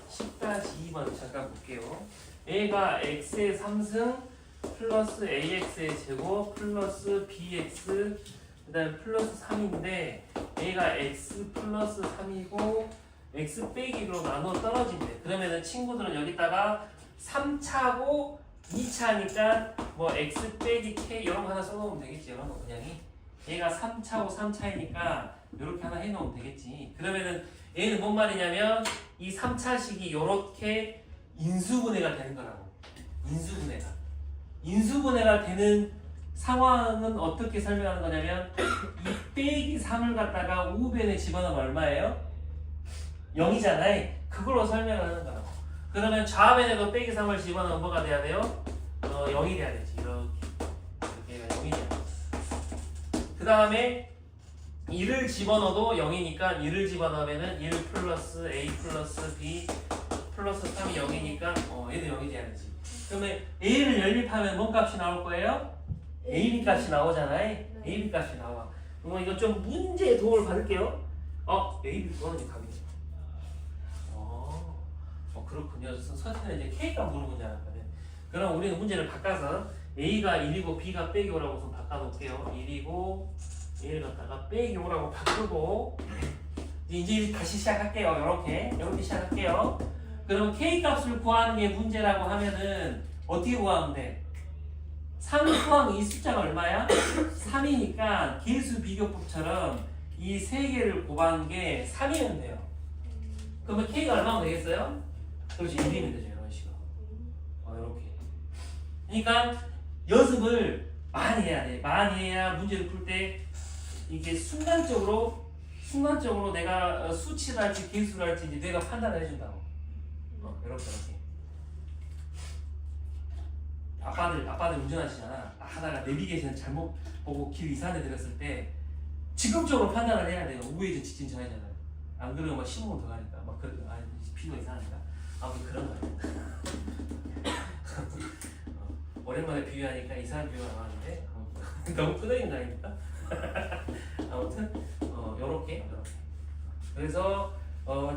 10-2번 잠깐 볼게요. A가 x의 3승 플러스 ax의 제곱 플러스 bx 그 다음에 플러스 3인데 A가 x 플러스 3이고 x 빼기로 나눠 떨어진대. 그러면은 친구들은 여기다가 3차고 2차니까 뭐 x 빼기 k 이런 거 하나 써놓으면 되겠지. 이런 거 그냥이. 얘가 3차고 3차이니까 이렇게 하나 해놓으면 되겠지. 그러면은 얘는 뭔 말이냐면 이 3차식이 이렇게 인수분해가 되는 거라고. 인수분해가 되는 상황은 어떻게 설명하는 거냐면 이 빼기 3을 갖다가 우변에 집어넣으면 얼마예요? 0이잖아요. 그걸로 설명하는 거라고. 그러면 좌변에도 빼기 3을 집어넣으면 뭐가 돼야 돼요? 0이 돼야 되지. 이렇게 0이 돼야 돼. 그 다음에 1을 집어넣어도 0이니까 1을 집어넣으면은 1 플러스 a 플러스 b 플러스 3이 0이니까 얘도 0이 돼야 되지. 그러면 a를 연립하면 뭔 값이 나올 거예요? AB 값이 나오잖아요. AB 값이 나와. 그러면 이거 좀 문제에 도움을 받을게요. AB 그거는 이제 답이네. 그렇군요. 선생님은 이제 K 값 물어본 줄 알았거든. 그럼 우리는 문제를 바꿔서 A가 1이고 B가 빼기 오라고 해서 바꿔놓을게요. 1이고 A를 갖다가 빼기 오라고 바꾸고 이제 다시 시작할게요. 이렇게 시작할게요. 그럼 K 값을 구하는 게 문제라고 하면은 어떻게 구하면 돼? 3 포함 이 숫자가 얼마야? 3이니까 계수 비교법처럼 이 세 개를 곱한 게 3이면 돼요. 그러면 K가 얼마나 되겠어요? 그렇지, 1이면 되죠. 이런 식으로. 이렇게. 그러니까 연습을 많이 해야 돼. 많이 해야 문제를 풀 때 이게 순간적으로 내가 수치를 할지 개수를 할지 이제 뇌가 판단을 해준다고. 이렇게. 아빠들 운전하시잖아. 하다가 내비게이션 잘못 보고 길 이상에 들었을 때 직업적으로 판단을 해야 돼요. 우회전 직진 전이잖아요. 안 그러면 막 15분 더 가니까 막 피부가 이상하니까. 아무튼 그런 거예요. 오랜만에 비유하니까 이상한 비유가 나왔는데 너무 끄덕이는 거 아닙니까? 아무튼 요렇게. 그래서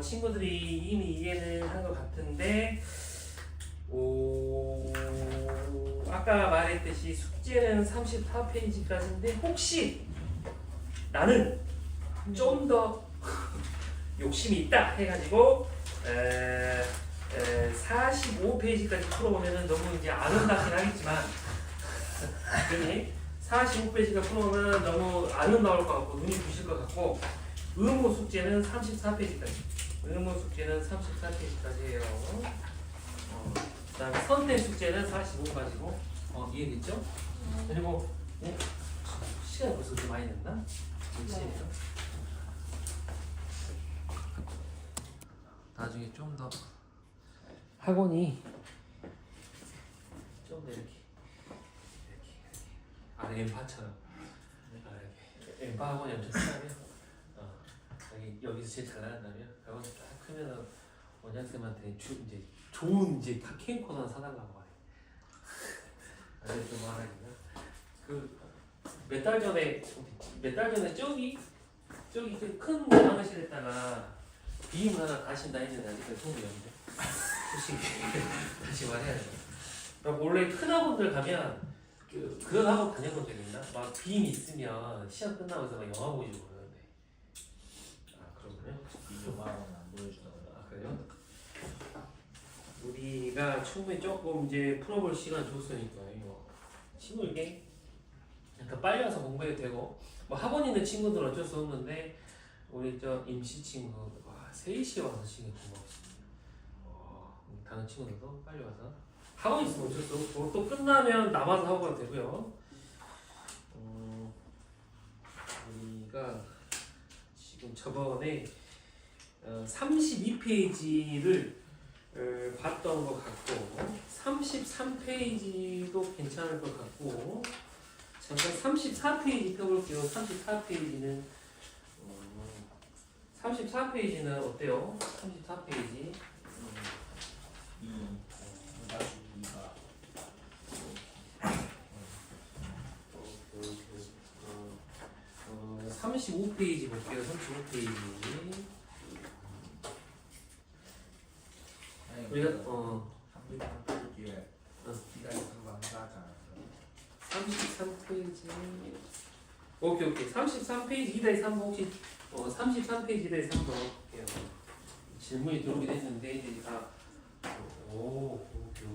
친구들이 이미 이해는 한 것 같은데 아까 말했듯이 숙제는 34페이지까지인데 혹시 나는 좀 더 욕심이 있다 해가지고 45페이지까지 풀어보면은 너무 이제 아름답긴 하겠지만 그니 45페이지가 풀어보면 너무 아름다울 것 같고 눈이 부실 것 같고 의무 숙제는 34페이지까지 해요. 그 다음에 선택 숙제는 45까지고 이해됐죠? 그리고 시간이 벌써 그렇게 많이 됐나? 그렇지? 나중에 좀 더 학원이 좀 더 이렇게 엠파처럼 이렇게 엠파 학원이 엄청 크다면 여기서 제일 잘 나간다면 학원이 딱 크면은 원장쌤한테 이제 좋은 이제 캠코더 사달라고 말해. 아니 좀 말하기가 몇 달 전에 저기 큰 사무실에다가 비임 하나 가신다 했는데 아직까지 소문이 없는데 솔직히 다시 말해야 돼. 그러니까 원래 큰 학원들 가면 그런 학원 다녀본 적 있나? 막 비임 있으면 시험 끝나면서 막 영화 보여주고 그러는데 그러면 영화 학원 안 보여주더라고요. 그래요? 우리가 충분히 조금 이제 풀어볼 시간 줬으니까 친구에게 약간 빨리 와서 공부해도 되고 뭐 학원 있는 친구들은 어쩔 수 없는데 우리 저 임시 친구 3시에 와서 시간 공부하고 있습니다. 다른 친구들도 빨리 와서 학원 있으면 어쩔 수 없고 또 끝나면 남아서 하고 가도 되고요. 우리가 지금 저번에 32페이지를 봤던 것 같고 33페이지도 괜찮을 것 같고 잠깐 34페이지 펴볼게요. 34페이지는 어때요? 34페이지 35페이지 볼게요. 35페이지 우리가 33페이지에 기다리는 강사잖아요. 33페이지 오케이 33페이지 2-3번 혹시 33페이지 2-3번 볼게요. 질문이 들어오긴 했는데 이제 오케이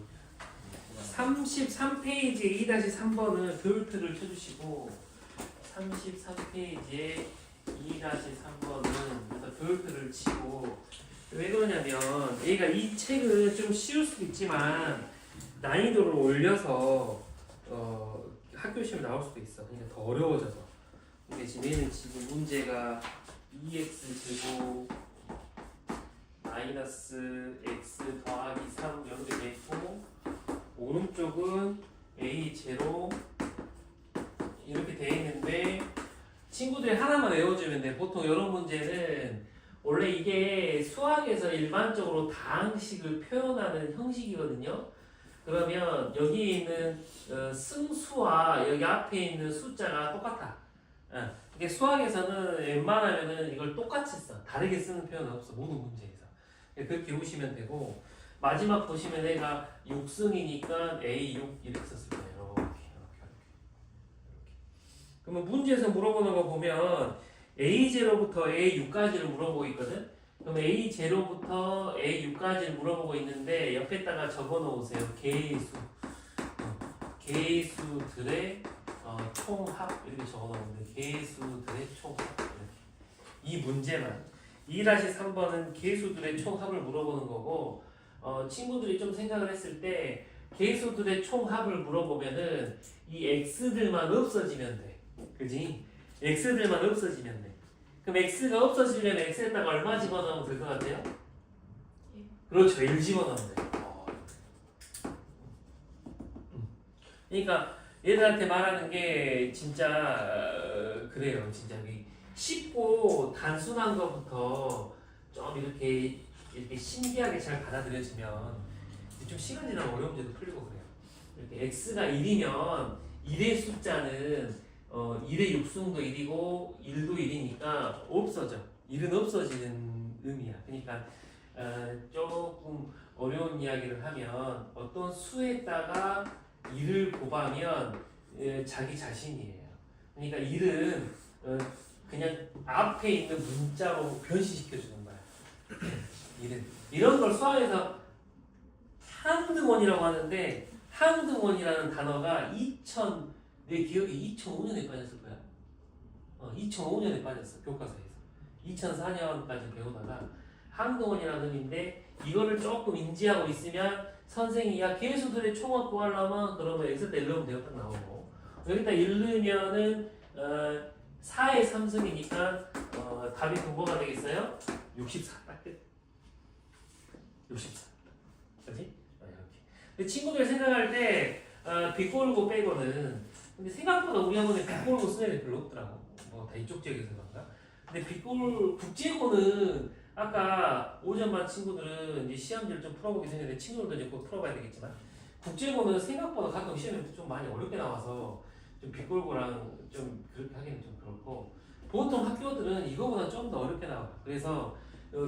33페이지 2-3번은 교육표를 쳐주시고 33페이지에 2-3번은 교육표를 치고 왜 그러냐면 얘가 이 책은 좀 쉬울 수도 있지만 난이도를 올려서 학교 시험에 나올 수도 있어. 그러니까 더 어려워져서. 근데 지금 얘는 지금 문제가 2x 제곱 x 더하기 3 이렇게 돼 있고 오른쪽은 a 제로 이렇게 돼 있는데 친구들이 하나만 외워주면 돼. 보통 이런 문제는 원래 이게 수학에서 일반적으로 다항식을 표현하는 형식이거든요. 그러면 여기 있는 승수와 여기 앞에 있는 숫자가 똑같아. 이게 수학에서는 웬만하면은 이걸 똑같이 써. 다르게 쓰는 표현은 없어. 모든 문제에서. 그렇게 보시면 되고 마지막 보시면 얘가 6승이니까 A6 이렇게 썼을 거예요. 이렇게. 그러면 문제에서 물어보는 거 보면 A0부터 A6까지를 물어보고 있거든. 그럼 A0부터 A6까지를 물어보고 있는데 옆에다가 적어 놓으세요. 개수들의 총합 이렇게 적어 놓으면 돼. 개수들의 총합 이렇게. 이 문제만 2-3번은 개수들의 총합을 물어보는 거고 친구들이 좀 생각을 했을 때 개수들의 총합을 물어보면은 이 x들만 없어지면 돼. 그지? x들만 없어지면 돼. 그럼 x가 없어지려면 x에다가 얼마 집어넣으면 될 것 같아요? 그렇죠. 1 집어넣으면 돼. 그러니까 얘들한테 말하는 게 진짜 그래요. 진짜 쉽고 단순한 것부터 좀 이렇게 신기하게 잘 받아들여지면 좀 시간 지나면 어려운 문제도 풀리고 그래요. 이렇게 x가 1이면 1의 숫자는 1의 육승도 1이고 1도 1이니까 없어져. 1은 없어지는 의미야. 그러니까 조금 어려운 이야기를 하면 어떤 수에다가 1을 곱하면 자기 자신이에요. 그러니까 1은 그냥 앞에 있는 문자로 변신시켜주는 거야. 1은. 이런 걸 수학에서 항등원이라고 하는데 항등원이라는 단어가 내 기억에 2005년에 빠졌을 거야. 2005년에 빠졌어. 교과서에서. 2004년까지 배우다가 항등원이라는 의미인데 이거를 조금 인지하고 있으면 선생이 야 개수들의 총합 구하려면 그러면 x때 1 넣으면 돼요. 딱 나오고 여기다 1 넣으면은 4의 3승이니까 답이 그럼 뭐가 되겠어요? 64 딱 끝. 64 그렇지? 이렇게. 근데 친구들 생각할 때 빗고르고 빼고는 근데 생각보다 우리 학원에 빗고르고 쓰는 애들 별로 없더라고. 뭐 다 이쪽 지역에서 그런가? 근데 국제고는 아까 5점반 친구들은 이제 시험지를 좀 풀어보게 생겼는데 친구들도 이제 곧 풀어봐야 되겠지만 국제고는 생각보다 가끔 시험이 좀 많이 어렵게 나와서 좀 빗골고랑 좀 그렇게 하기는 좀 그렇고 보통 학교들은 이거보다 좀 더 어렵게 나와요. 그래서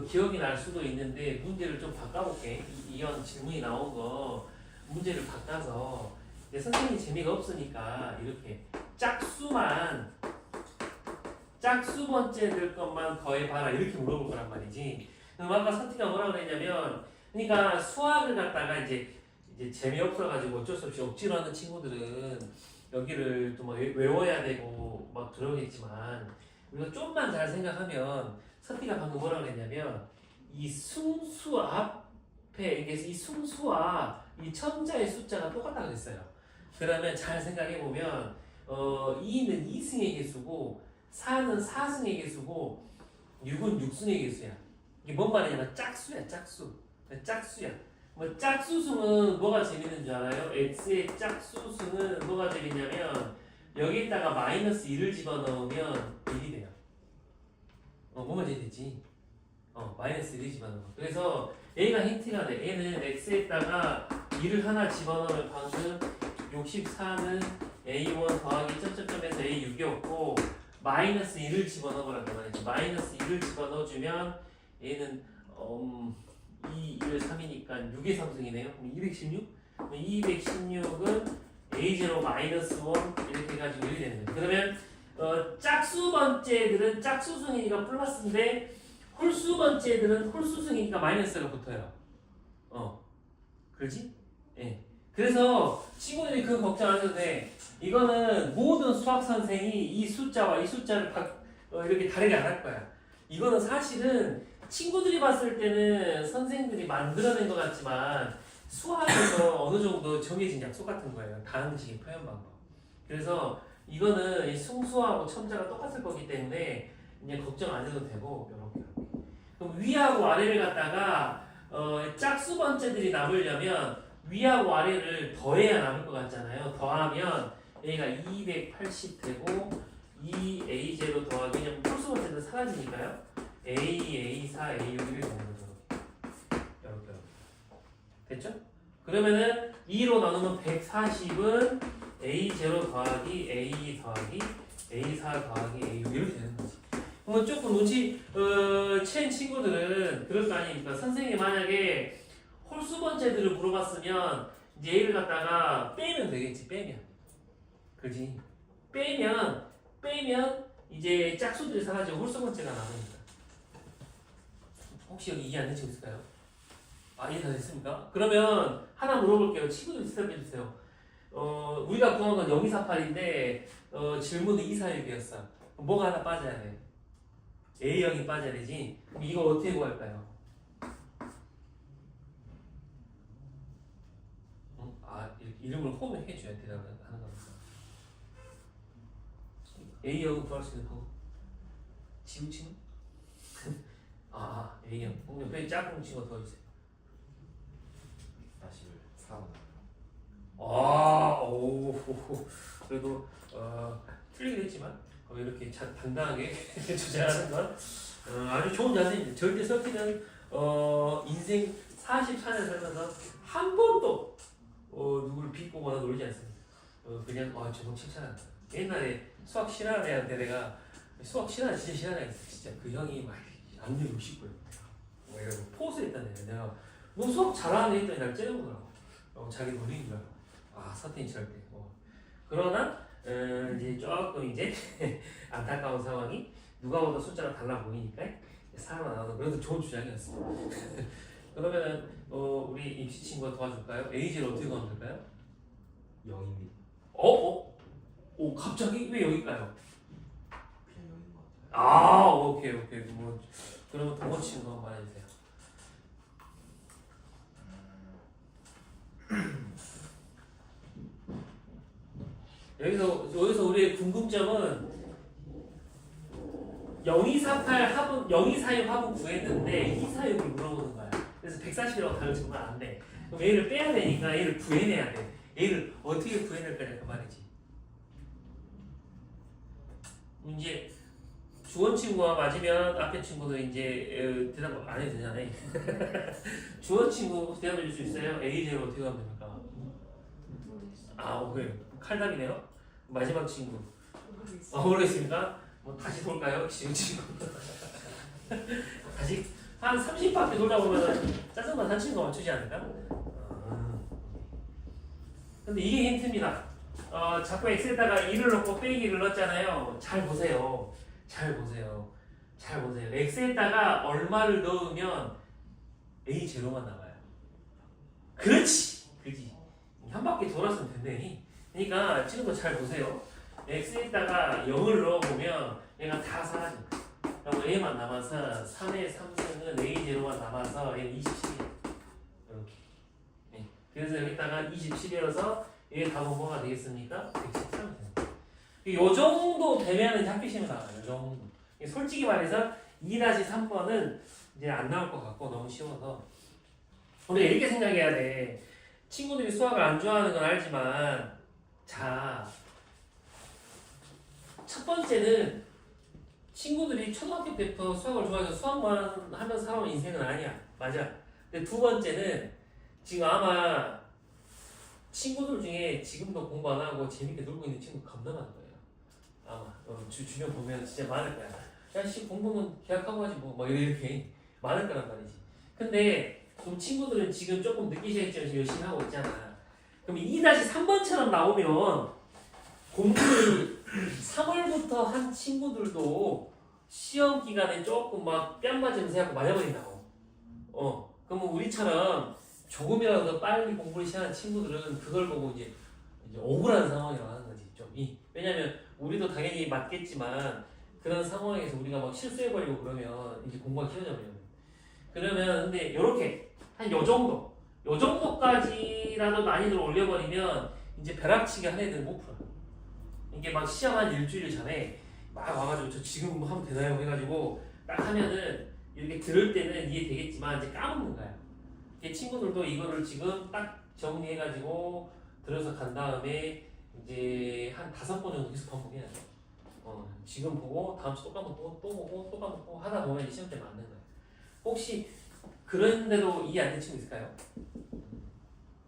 기억이 날 수도 있는데 문제를 좀 바꿔볼게. 이런 질문이 나온 거 문제를 바꿔서 선생님이 재미가 없으니까 이렇게 짝수 번째들 것만 더해봐라 이렇게 물어볼 거란 말이지. 그럼 아까 선티가 뭐라 그랬냐면 그러니까 수학을 갖다가 이제 재미없어가지고 어쩔 수 없이 억지로 하는 친구들은 여기를 또 막 외워야 되고 막 그러겠지만 우리가 좀만 잘 생각하면 선티가 방금 뭐라 그랬냐면 이 승수 앞에 이 승수와 이 첨자의 숫자가 똑같다 그랬어요. 그러면 잘 생각해 보면 2는 2승의 개수고 4는 4승의 개수고 6은 6승의 개수야. 이게 뭔 말이냐면 짝수야. 뭐 짝수수는 뭐가 재밌는 줄 알아요? x의 짝수수는 뭐가 재밌냐면 여기다가 마이너스 1을 집어넣으면 1이 돼요. 뭐만 재밌지? 마이너스 1을 집어넣어. 그래서 얘가 힌트가 돼. 얘는 x에다가 1을 하나 집어넣으면 방금 64는 a1 더하기 점점점에서 a6이었고 마이너스 1을 집어넣으라고 말이죠. 마이너스 1을 집어넣어주면 얘는 2, 1, 3이니까 6의 3승이네요. 그럼 216? 216은 a0 마이너스 1 이렇게 해가지고 1이 되는 거예요. 그러면 짝수 번째들은 짝수승이니까 플러스인데 홀수 번째들은 홀수승이니까 마이너스가 붙어요. 그러지? 예. 그래서 친구들이 그 걱정 안 해도 돼. 이거는 모든 수학 선생이 이 숫자와 이 숫자를 이렇게 다르게 안 할 거야. 이거는 사실은 친구들이 봤을 때는 선생님들이 만들어낸 것 같지만 수학에서 어느 정도 정해진 약속 같은 거예요. 다항식의 표현 방법. 그래서 이거는 이 승수하고 첨자가 똑같을 거기 때문에 그냥 걱정 안 해도 되고 이렇게. 그럼 위하고 아래를 갖다가 짝수 번째들이 남으려면 위하고 아래를 더해야 남을 것 같잖아요. 더하면 얘가 280 되고 2a0 더하기 왜냐면 홀수 번째는 사라지니까요. a, a4, a6 이렇게 되는 거죠. 이렇게. 됐죠? 그러면은 2로 나누면 140은 a0 더하기 a 더하기 a4 더하기 a6 이렇게 되는 거지. 그러면 조금 눈치 채인 친구들은 그럴 거 아닙니까? 선생님이 만약에 홀수 번째들을 물어봤으면 이제 얘를 갖다가 빼면 되겠지. 빼면. 그지? 빼면 이제 짝수들이 사라지고 홀수 번째가 남으니까. 혹시 여기 이해 안 되신 분 있을까요? 아, 이해 다 됐습니까? 그러면 하나 물어볼게요. 친구들 대답해 주세요. 우리가 구한 건 0248인데 질문은 246이었어. 뭐가 하나 빠져야 돼? A형이 빠져야 되지. 그럼 이거 어떻게 구할까요? 이름을 호명해 줘야 대답을 하는 겁니다. A형은 구할 수 있는 방법. 지우친? A형. 옆에 짝꿍 친구 더해주세요. 44번. 그래도 틀리긴 했지만 이렇게 당당하게 주장하는 건 아주 좋은 자세입니다. 절대 섞이는 인생 44년 살면서 한 번도 누구를 비꼬거나 놀지 않습니다. 그냥 저건 칭찬한다. 옛날에 수학 싫어하는 애한테 내가 수학 싫어하는 진짜 싫어하는 애 있어. 진짜 그 형이 막 악력 60고요. 이러고 포스했다는 애가 내가 너 수학 잘하는 애 했더니 날 째려보더라고. 자기 놀리는 거야. 사태인 절대. 그러나 이제 조금 이제 안타까운 상황이 누가 보다 숫자가 달라 보이니까 살아나는 그래도 좋은 주장이었어. 그러면은 우리 임시 친구가 도와줄까요? A제를 어떻게 구하면 될까요? 0입니다. 갑자기 왜 여기까요? 그냥 0인 것 같아요. 오케이. 그러면 동원 친구 한번 말해주세요. 여기서 우리의 궁금점은 0248 합은 0246 합은 구했는데 246을 물어보는 거야. 그래서 140이라고 다를 정말 안 돼. 그럼 얘를 빼야 되니까 얘를 구해내야 돼. 얘를 어떻게 구해낼 거냐 그 말이지. 이제 주원 친구가 맞으면 앞에 친구도 이제 대답 안 해도 되잖아요. 주원 친구 대답해 줄 수 있어요? A제로 어떻게 하면 됩니까? 오케이. 칼답이네요. 마지막 친구. 모르겠습니까? 다시 돌까요? 지금 친구. 다시 한 30바퀴 돌다 보면 짜증만 한 친구가 맞추지 않을까? 근데 이게 힌트입니다. 자꾸 X에다가 1을 넣고 빼기를 넣었잖아요. 잘 보세요. X에다가 얼마를 넣으면 A0만 남아요. 그렇지! 그지? 한 바퀴 돌았으면 된다니. 그러니까 지금도 잘 보세요. X에다가 0을 넣어보면 얘가 다 사라집니다. 그리고 A만 남아서 3의 3승은 A0만 남아서 얘는 27이에요. 이렇게. 네. 그래서 여기다가 27이어서 얘의 답은 뭐가 되겠습니까? 113이 됩니다. 이 정도 되면 합기심이 나와요. 이 정도. 솔직히 말해서 2-3번은 이제 안 나올 것 같고 너무 쉬워서 우리가 이렇게 생각해야 돼. 친구들이 수학을 안 좋아하는 건 알지만 첫 번째는 친구들이 초등학교 때부터 수학을 좋아해서 수학만 하면 살아온 인생은 아니야. 맞아. 근데 두 번째는 지금 아마 친구들 중에 지금도 공부 안 하고 재밌게 놀고 있는 친구 겁나 많을 거예요. 아마 주변 보면 진짜 많을 거야. 야씨 공부는 계약하고 하지 뭐 이렇게 많을 거란 말이지. 근데 좀 친구들은 지금 조금 느끼시겠지만 열심히 하고 있잖아. 그럼 2-3번처럼 나오면 공부를 3월부터 한 친구들도 시험 기간에 조금 막 뺨 맞으면서 해갖고 맞아버린다고. 그러면 우리처럼 조금이라도 더 빨리 공부를 시작하는 친구들은 그걸 보고 이제 억울한 상황이라고 하는 거지. 왜냐면 우리도 당연히 맞겠지만 그런 상황에서 우리가 막 실수해버리고 그러면 이제 공부가 힘들어져요. 그러면 근데 요렇게 한 요 정도까지라도 난이도를 올려버리면 이제 벼락치기 한 애들 못 풀어요. 이게 막 시험 한 일주일 전에 막 와가지고 저 지금 하면 되나요? 해가지고 딱 하면은 이렇게 들을 때는 이해되겠지만 이제 까먹는 거야. 친구들도 이거를 지금 딱 정리해가지고 들어서 간 다음에 이제 한 5번 정도 계속 반복해야 돼. 지금 보고 다음 주 또 까먹고 또 보고 또 까먹고 하다 보면 이제 시험 때 맞는 거야. 혹시 그런데도 이해 안 되는 친구 있을까요?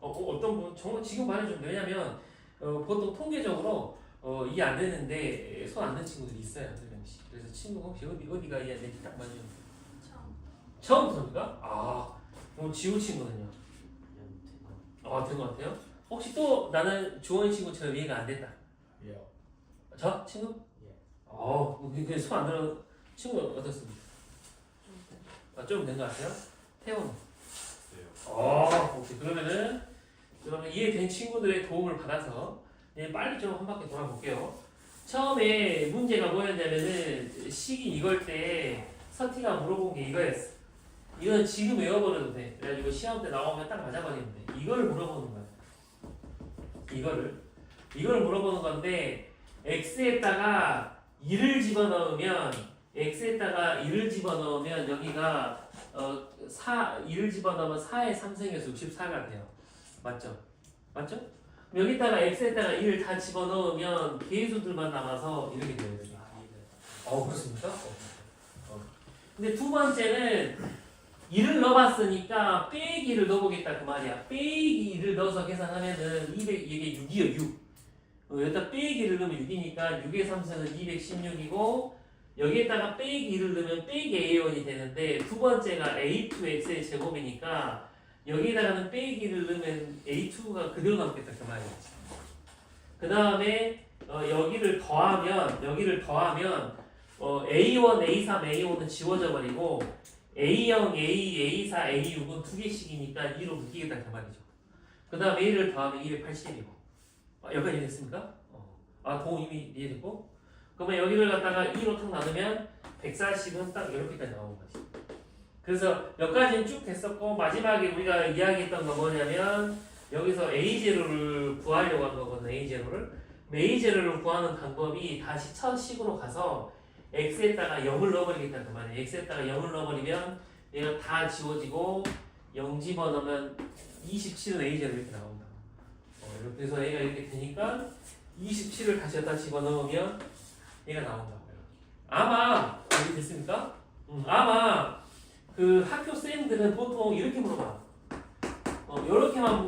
어떤 분 정말 지금 말해주면 왜냐면 보통 통계적으로 이해 안 되는데 손 안 든 친구들이 있어요. 한 명씩. 그래서 친구 혹시 어디가 이해 안 되는지 딱 말해주면 처음부터입니까? 그럼 지우 친구는요? 된 것 같아요. 혹시 또 나는 주원 친구처럼 이해가 안 됐다. 예. 저 친구? 예. 손안 들어. 친구 어떻습니까? 좀 된 것 같아요? 태훈. 네. 오케이. 그러면 이해된 친구들의 도움을 받아서 빨리 좀 한 바퀴 돌아볼게요. 처음에 문제가 뭐였냐면은 식이 이걸 때 서티가 물어본 게 이거였어. 이건 지금 외워버려도 돼. 그래가지고 시험 때 나오면 딱 맞아버리면 돼. 이걸 물어보는 거야. 이걸 물어보는 건데 x에다가 2를 집어넣으면 여기가 2를 집어넣으면 4의 3승에서 64가 돼요. 맞죠? 여기다가 x에다가 1을 다 집어넣으면 개수들만 남아서 이렇게 돼요. 그렇습니까? 근데 두 번째는 2를 넣어봤으니까 빼기 2를 넣어보겠다 그 말이야. 빼기 2를 넣어서 계산하면은 이게 6이요 6. 여기다 빼기 2를 넣으면 6이니까 6의 3승은 216이고 여기에다가 빼기 2를 넣으면 빼기 a1이 되는데 두 번째가 a2x의 제곱이니까 여기에다가는 빼기 2를 넣으면 a2가 그대로 남겠다 그 말이야. 그 다음에 여기를 더하면 a1, a3, a5는 지워져 버리고 a0, a2, a4, a6은 두 개씩이니까 2로 묶이겠다 그 말이죠. 그 다음에 1을 더하면 280이고 여기까지 이해됐습니까? 도움 이미 이해됐고 그러면 여기를 갖다가 2로 탁 나누면 140은 딱 이렇게까지 나오는 거지. 그래서 여기까지는 쭉 됐었고 마지막에 우리가 이야기했던 거 뭐냐면 여기서 a0를 구하려고 한 거거든. a0를 구하는 방법이 다시 첫 식으로 가서 x에다가 0을 넣어버리겠다 그 말이야. x에다가 0을 넣어버리면 얘가 다 지워지고 0 집어넣으면 27은 a0 이렇게 나온다. 이렇게 해서 얘가 이렇게 되니까 27을 다시 여기다 집어넣으면 얘가 나온다고요. 아마 여기 됐습니까? 아마 그 학교 쌤들은 보통 이렇게 물어봐.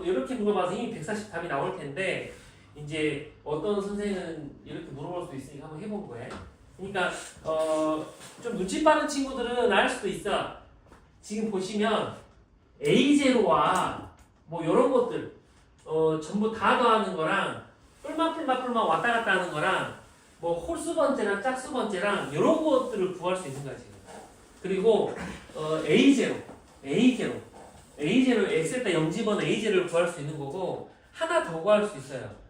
이렇게 물어봐서 이미 140 답이 나올 텐데 이제 어떤 선생은 이렇게 물어볼 수 있으니까 한번 해본 거예요. 그러니까 좀 눈치 빠른 친구들은 알 수도 있어. 지금 보시면 A0와 뭐 이런 것들 전부 다 더하는 거랑 뿔만 왔다 갔다 하는 거랑 뭐 홀수 번째랑 짝수 번째랑 이런 것들을 구할 수 있는 거야 지금. 그리고 A0 x에다 0 집어넣어 A0를 구할 수 있는 거고 하나 더 구할 수 있어요.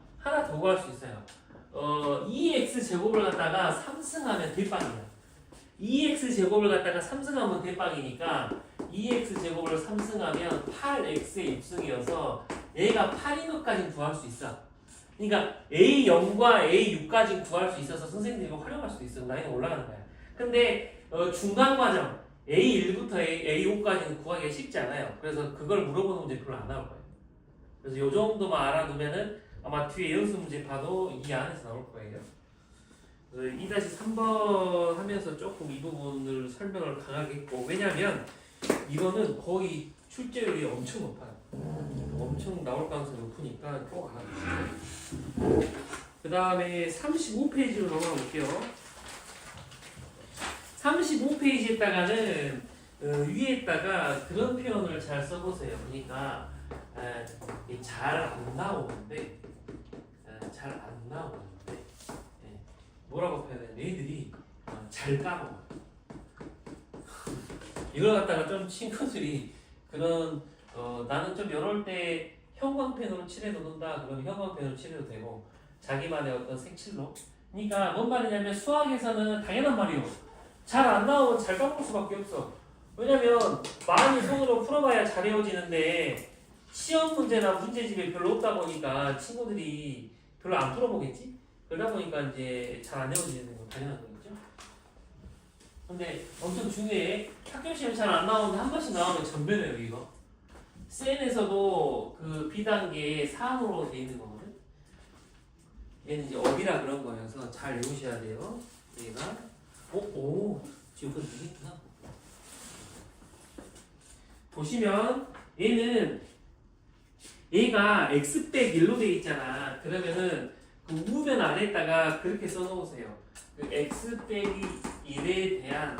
2x 제곱을 갖다가 3승하면 대빵이야. 2x 제곱을 갖다가 3승하면 대빵이니까 2x 제곱을 3승하면 8x의 6승이어서 얘가 8인 것까지 구할 수 있어. 그러니까 A0과 A6까지 구할 수 있어서 선생님들이 이거 활용할 수도 있어. 라인이 올라가는 거야. 근데 중간 과정 A1부터 A5까지는 구하기가 쉽지 않아요. 그래서 그걸 물어보는 문제 별로 안 나올 거예요. 그래서 요 정도만 알아두면은 아마 뒤에 연습 문제 봐도 이 안에서 나올 거예요. 2-3번 하면서 조금 이 부분을 설명을 강하게 했고 왜냐면 이거는 거의 출제율이 엄청 높아요. 엄청 나올 가능성이 높으니까 꼭 알아두세요. 그 다음에 35페이지로 넘어가 볼게요. 35페이지에다가는 위에다가 그런 표현을 잘 써보세요. 그러니까 잘 안 나오는데 뭐라고 표현해? 너희들이 잘 까먹어. 이걸 갖다가 좀 친구들이 그런 나는 좀 이럴 때 형광펜으로 칠해도 된다. 그러면 형광펜으로 칠해도 되고 자기만의 어떤 색칠로. 그러니까 뭔 말이냐면 수학에서는 당연한 말이요. 잘 안 나오면 잘 까먹을 수밖에 없어. 왜냐면 많이 손으로 풀어봐야 잘 외워지는데 시험 문제나 문제집에 별로 없다 보니까 친구들이 별로 안 풀어보겠지? 그러다 보니까 이제 잘 안 외워지는 건 당연한 거겠죠? 근데 엄청 중요해. 학교 시험 잘 안 나오는데 한 번씩 나오면 전변해요 이거. 센에서도 그 B단계 사항으로 돼 있는 거거든. 얘는 이제 업이라 그런 거여서 잘 외우셔야 돼요. 얘가 지금까지 되겠구나. 보시면 얘가 x-1로 돼 있잖아. 그러면은 그 우변 아래다가 그렇게 써놓으세요. 그 x-1에 대한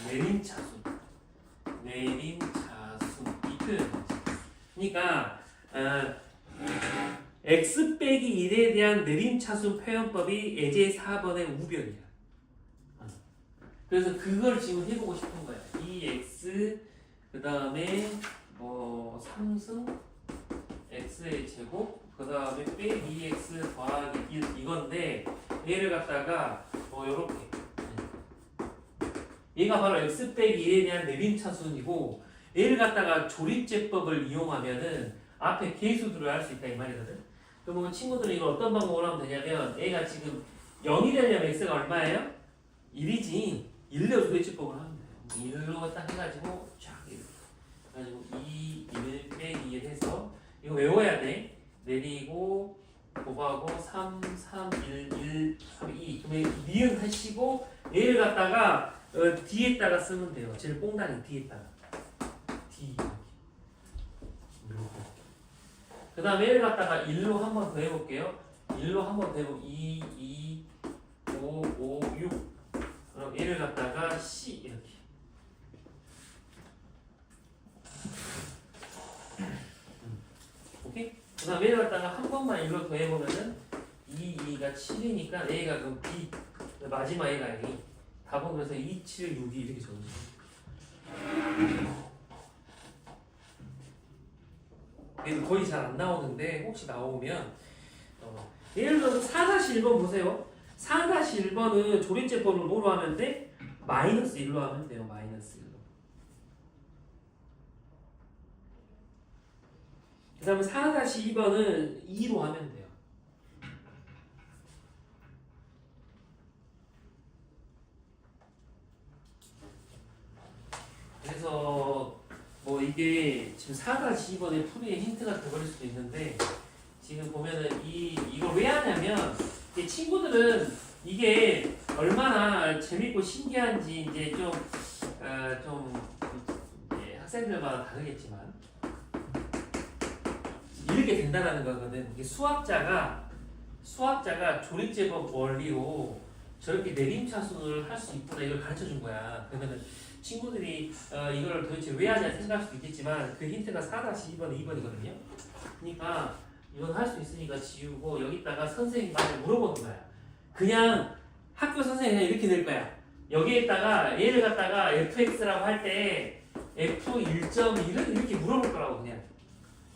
내림차순 이 표현. 그러니까 x 빼기 1에 대한 내림차순 표현법이 예제 4번의 우변이야. 그래서 그걸 지금 해보고 싶은 거야. 2x 그 다음에 뭐 3승 x의 제곱 그 다음에 빼기 2x 더하기 1 이건데 얘를 갖다가 뭐 요렇게 얘가 바로 x 빼기 1에 대한 내림차순이고 얘를 갖다가 조립제법을 이용하면은 앞에 계수들을 할 수 있다 이 말이거든. 그러면 친구들은 이걸 어떤 방법으로 하면 되냐면 얘가 지금 0이 되려면 x가 얼마예요? 1이지. 1로 조립제법을 하면 돼요. 1로 딱 해가지고 쫙 이렇게 해가지고 2, 1 빼기 1 해서 이거 외워야 돼. 내리고 곱하고 3, 3, 1, 1, 3, 2 그러면 니은 하시고 얘를 갖다가 뒤에다가 쓰면 돼요. 제일 뽕다니 뒤에다가 D 그 다음에 얘를 갖다가 1로 한 번 더 해볼게요. 1로 한 번 더 해보면 2, 2, 5, 5, 6 그럼 얘를 갖다가 C 이렇게 오케이? 그 다음에 얘를 갖다가 한 번만 1로 더 해보면은 2, 2가 7이니까 얘가 그럼 B 마지막 얘가 A 답은 그래서 2, 7, 6이 이렇게 적어요. 얘도 거의 잘 안 나오는데 혹시 나오면 예를 들어서 4-1번 보세요. 4-1번은 조립제법을 뭐로 하면 돼? 마이너스 1로 하면 돼요. 마이너스 1로. 그 다음에 4-2번은 2로 하면 돼요. 그래서 뭐 이게 지금 4-2번의 풀이의 힌트가 돼버릴 수도 있는데 지금 보면은 이걸 왜 하냐면 이 친구들은 이게 얼마나 재밌고 신기한지 이제 좀 학생들마다 다르겠지만 이렇게 된다라는 거거든. 이게 수학자가 조립제법 원리로 저렇게 내림차순을 할 수 있구나 이걸 가르쳐 준 거야. 그러면은 친구들이 이걸 도대체 왜 하냐 생각할 수도 있겠지만 그 힌트가 4-2번, 2번이거든요. 그러니까 이건 할 수 있으니까 지우고 여기다가 선생님한테 물어보는 거야. 그냥 학교 선생님이 이렇게 낼 거야. 여기에다가 얘를 갖다가 fx라고 할 때 f1.1을 이렇게 물어볼 거라고 그냥.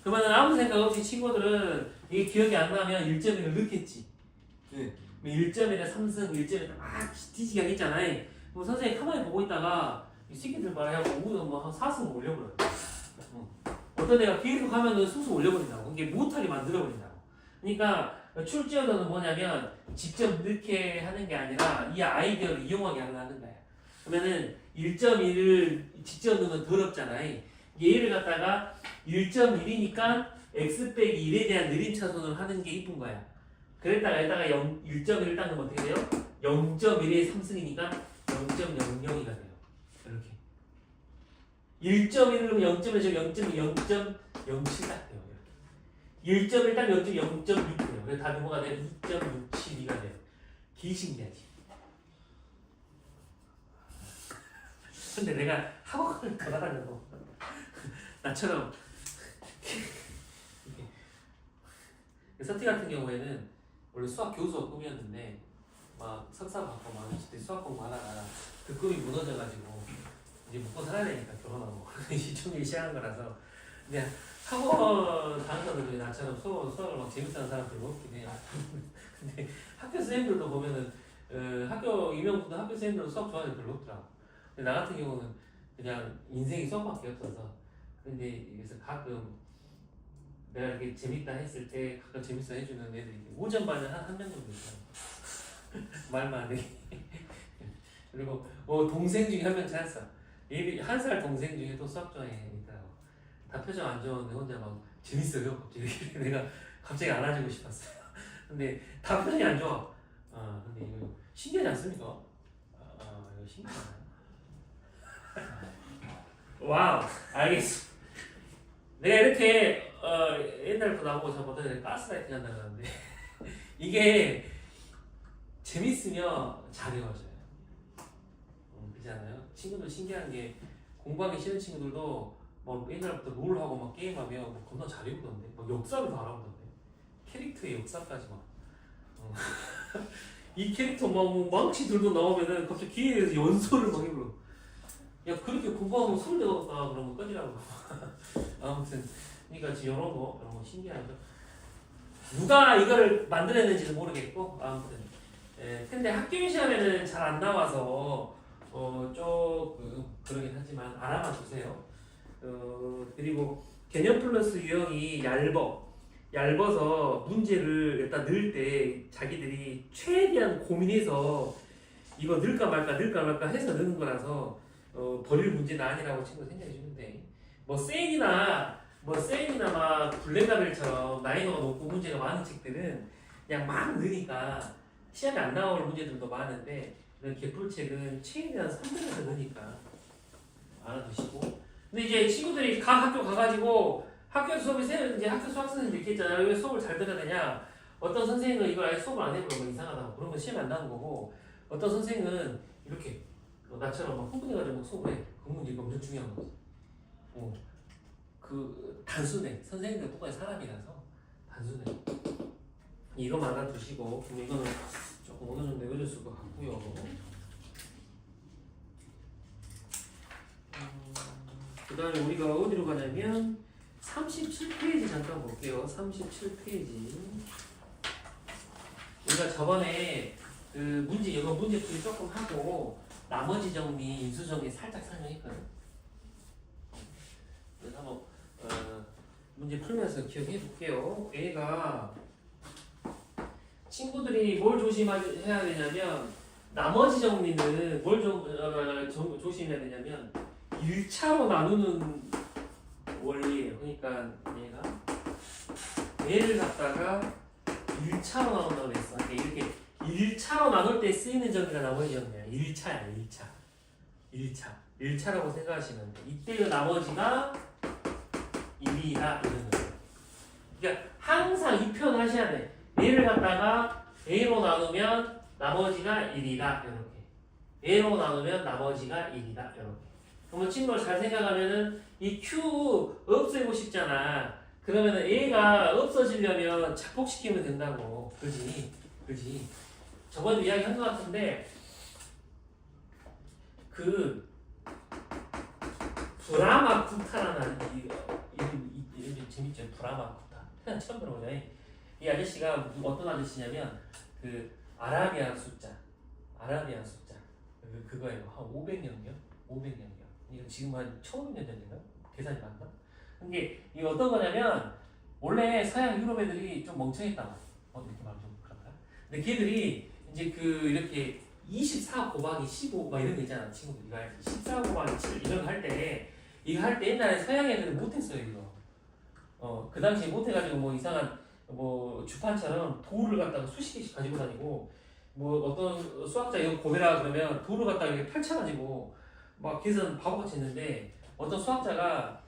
그러면 아무 생각 없이 친구들은 이게 기억이 안 나면 1.1을 넣겠지. 1.1에 3승, 1.1에 막 뒤지게 하겠잖아. 그럼 선생님이 가만히 보고 있다가 이 새끼들 말하고 오늘 뭐한 4승 올려버려. 어떤 애가 계속 하면은 승수 올려버린다고. 이게 못하게 만들어버린다고. 그러니까 출제어는 뭐냐면 직접 넣게 하는 게 아니라 이 아이디어를 이용하게 하는 거야. 그러면은 1.1을 직접 넣으면 더럽잖아. 얘를 갖다가 1.1이니까 x 빼기 1에 대한 느림차순을 하는 게 이쁜 거야. 그랬다가 여기다가 1.1을 딱 넣으면 어떻게 돼요? 0.1의 3승이니까 0.00이가 돼요. 이렇게 1.1을 넣으면 0.1에서 0.0.07 딱 돼요. 이렇게 1.1 딱 0.6 돼요. 그래서 답이 뭐가 돼요? 2.672가 돼요. 기신기하지. 근데 내가 학원을 가다가도 나처럼 서티 같은 경우에는 원래 수학 교수가 꿈이었는데 막 석사 받고 막 20대 수학 공부하다가 그 꿈이 무너져가지고 이제 먹고 살아야 되니까 결혼하고 시청률이 시작한 거라서 근데 학원 다니는 사람들이 나처럼 수학을 막 재밌어하는 사람들이 없긴 해요. 근데 학교 선생님들도 보면은 학교 유명분들 학교 선생님들도 수학 좋아하는 별로 없더라고. 근데 나 같은 경우는 그냥 인생이 수학밖에 없어서 근데 그래서 가끔 내가 이렇게 재밌다 했을 때 가끔 재밌어 해주는 애들이 5점 반에 한 명 정도 있어요. 말만 안 해. 그리고 동생 중에 한 명 찾았어. 한 살 동생 중에 또 수학 좋아해 있더라고. 다 표정 안 좋은데 혼자 막 재밌어요 갑자기. 내가 갑자기 안아주고 싶었어요. 근데 다 표정이 안 좋아. 근데 이거 신기하지 않습니까? 이거 신기하네. 와우, 알겠어. 내가 이렇게 옛날부터 나보고 저번에 가스라이팅 한다고 하는데 이게 재밌으면 잘 외워져요. 그렇지 않아요? 친구들 신기한 게 공부하기 싫은 친구들도 막 옛날부터 롤하고 막 게임하면 막 겁나 잘 외우던데. 막 역사를 다 알아보던데. 캐릭터의 역사까지 막. 이 캐릭터 막 망치 들고 나오면은 갑자기 기회에서 연설을 막 해불러. 야 그렇게 공부하면 소리 내겠다 그러면 꺼지라고. 아무튼 그러니까 지금 이런 거 신기하죠. 누가 이걸 만들었는지는 모르겠고 아무튼 근데 학교 시험에는 잘 안 나와서 조금 그러긴 하지만 알아만 두세요. 그리고 개념 플러스 유형이 얇아서 문제를 일단 넣을 때 자기들이 최대한 고민해서 이거 넣을까 말까 해서 넣는 거라서 버릴 문제는 아니라고 친구 생각해 주면 돼. 뭐 세인이나 막 블랙라벨처럼 난이도가 높고 문제가 많은 책들은 그냥 막 넣으니까 시험에 안 나올 문제들도 많은데 이런 개풀책은 최대한 3등에서 넣으니까 알아두시고. 근데 이제 친구들이 각 학교 가가지고 학교 수업이 이제 학교 수학 선생님들 있겠잖아요. 왜 수업을 잘 들어야 되냐? 어떤 선생님은 이걸 아예 수업을 안 해보면 이상하다고 그런 건 시험에 안 나오는 거고, 어떤 선생님은 이렇게 나처럼 막 흥분해가지고 수업을 해. 그러면 이거 엄청 중요한 거지. 그 단순해. 선생님들 똑같이 사람이라서 단순해. 이거만 알아두시고, 그럼 이거는 조금 어느 정도 외워졌을 것 같고요. 그 다음에 우리가 어디로 가냐면 37페이지 잠깐 볼게요. 37페이지. 우리가 저번에 그 이거 문제풀이 조금 하고 나머지 정리, 인수 정리 살짝 설명했거든. 그래서 한번 문제 풀면서 기억해 볼게요. A가 친구들이 뭘 조심해야 되냐면 나머지 정리는 뭘 조심해야 되냐면 1차로 나누는 원리예요. 그러니까 얘를 갖다가 1차로 나눈다고 했어. 이렇게 1차로 나눌 때 쓰이는 정리가 나머지 정리야. 1차야, 1차라고 생각하시면 돼. 이때의 나머지가 1이다 이런 거예요. 그러니까 항상 이 표현 하셔야 돼. 얘를 갖다가 A로 나누면 나머지가 1이다 이렇게. A로 나누면 나머지가 1이다 이렇게. 그러면 친구를 잘 생각하면은 이 Q 없애고 싶잖아. 그러면은 A가 없어지려면 작곡시키면 된다고. 그지? 저번에 이야기한 것 같은데 그 브라마쿠타라는 이름 재밌죠? 브라마쿠타. 그냥 처음 들어보죠. 이 아저씨가 어떤 아저씨냐면 그 아라비안 숫자 그거예요. 한 500년경. 이거 지금 한 1500년 전인가? 계산이 맞나? 근데 이게 어떤 거냐면 원래 서양 유럽 애들이 좀 멍청했다고. 이렇게 말하면 좀 그런가? 근데 걔들이 이제 그 이렇게 24 곱하기 15 막 이런 거 있잖아. 친구들 이거 알지? 14 곱하기 7 이런 거 할 때 옛날에 서양 애들은 못했어요 이거. 그 당시에 못해가지고 뭐 이상한 뭐 주판처럼 돌을 갖다가 수십 개씩 가지고 다니고, 뭐 어떤 수학자 이거 고해라 그러면 돌을 갖다가 이렇게 펼쳐가지고 막 계산 바보같이 했는데, 어떤 수학자가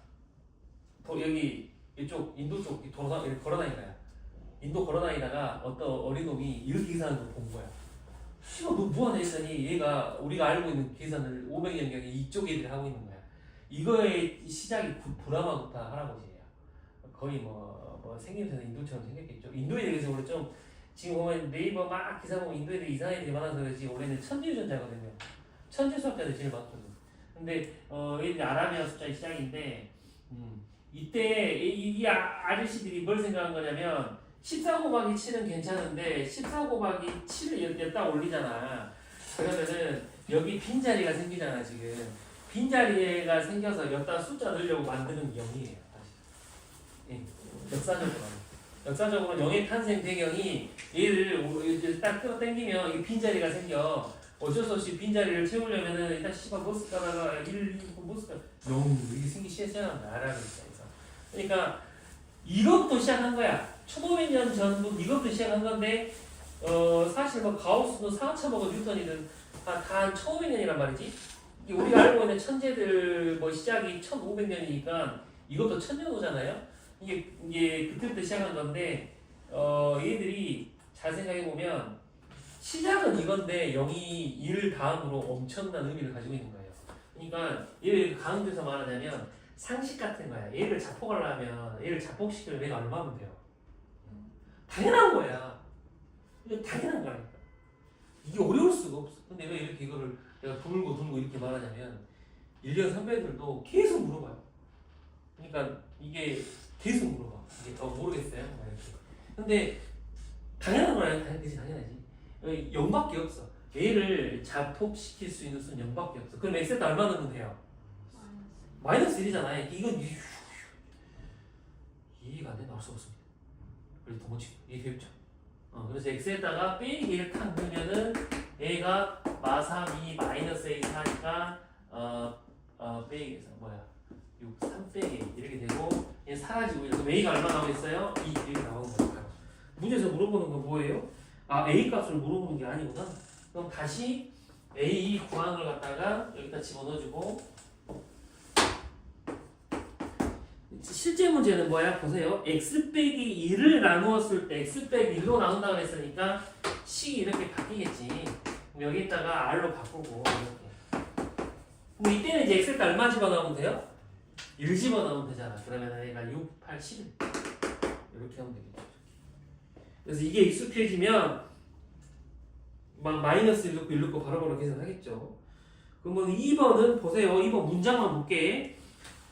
여기 이쪽 인도 쪽 걸어다니는 거야. 인도 걸어다니다가 어떤 어린놈이 이렇게 계산하는 걸 본 거야. 씨발 너 뭐하냐 했더니 얘가 우리가 알고 있는 계산을 500년경에 이쪽 애들이 하고 있는 거야. 이거의 시작이 브라마구타 할아버지예요. 거의 뭐 생김새는 인도처럼 생겼겠죠. 인도에 대해서 원래 좀 지금 보면 네이버 막 기사 보면 인도 애들이 이상한 애들이 많아서 그렇지 원래는 천재유전자거든요. 천재 수학자들 제일 많거든. 근데 얘들이 아라비아 숫자의 시작인데 이때 이 아저씨들이 뭘 생각한 거냐면 14 곱하기 7은 괜찮은데 14 곱하기 7을 여기다 올리잖아. 그러면은 여기 빈자리가 생기잖아. 지금 빈자리가 생겨서 여기다 숫자 넣으려고 만드는 게 0이에요. 역사적으로 0의 탄생 배경이 얘를 딱 끌어당기면 이 빈자리가 생겨. 어쩔 수 없이 빈자리를 채우려면은 일단 씨발 뭐 쓸까다가 1, 2, 뭐 쓸까 0 이게 생기 시작한다. 알아보니까. 그러니까 이것부터 시작한 거야. 1500년 전부터 이것부터 시작한 건데 사실 뭐 가우스도 상하차 먹은 뉴턴이든 다 1500년이란 말이지. 우리가 알고 있는 천재들 뭐 시작이 1500년이니까 이것도 천년호잖아요. 이게 그때부터 시작한 건데 얘들이 잘 생각해 보면 시작은 이건데 0이 1 다음으로 엄청난 의미를 가지고 있는 거예요. 그러니까 얘를 강조해서 말하자면 상식 같은 거야. 얘를 자폭하려면 얘를 자폭시키려면 얘가 얼마면 돼요? 당연한 거야. 이거 당연한 거라니까. 이게 어려울 수가 없어. 근데 왜 이렇게 이거를 내가 돌고 이렇게 말하냐면 1년 선배들도 계속 물어봐요. 그러니까 이게 계속 물어봐. 이게 모르겠어요. 막 이렇게. 근데 당연한 거야. 당연하지. 0밖에 없어. 얘를 자폭시킬 수 있는 수는 0밖에 없어. 그럼 x에다 얼마 넣으면 돼요? 마이너스 1이잖아요. 이건 이해가 안 돼. 나올 수 없습니다. 그래서 더 멋지고 이해되겠죠? 그래서 x에다가 빼기 1을 탁 넣으면은 얘가 마3 2 마이너스 a 4니까 빼기 6 3 빼기 이렇게 되고 얘 사라지고 그럼 a가 얼마 나오겠어요? 2 이렇게 나오는 거니까. 문제에서 물어보는 건 뭐예요? a 값을 물어보는 게 아니구나. 그럼 다시 a 구항을 갖다가 여기다 집어넣어주고 실제 문제는 뭐야? 보세요. x 빼기 2를 나누었을 때 x 빼기 1로 나눈다고 했으니까 식이 이렇게 바뀌겠지. 그럼 여기다가 r로 바꾸고 이렇게. 그럼 이때는 이제 x에다 얼마 집어넣으면 돼요? 1 집어넣으면 되잖아. 그러면 얘가 6, 8, 11 이렇게 하면 되겠죠. 그래서 이게 익숙해지면 막 마이너스 1 넣고 1 넣고 바로바로 계산하겠죠. 그러면 2번은 보세요. 2번 문장만 볼게.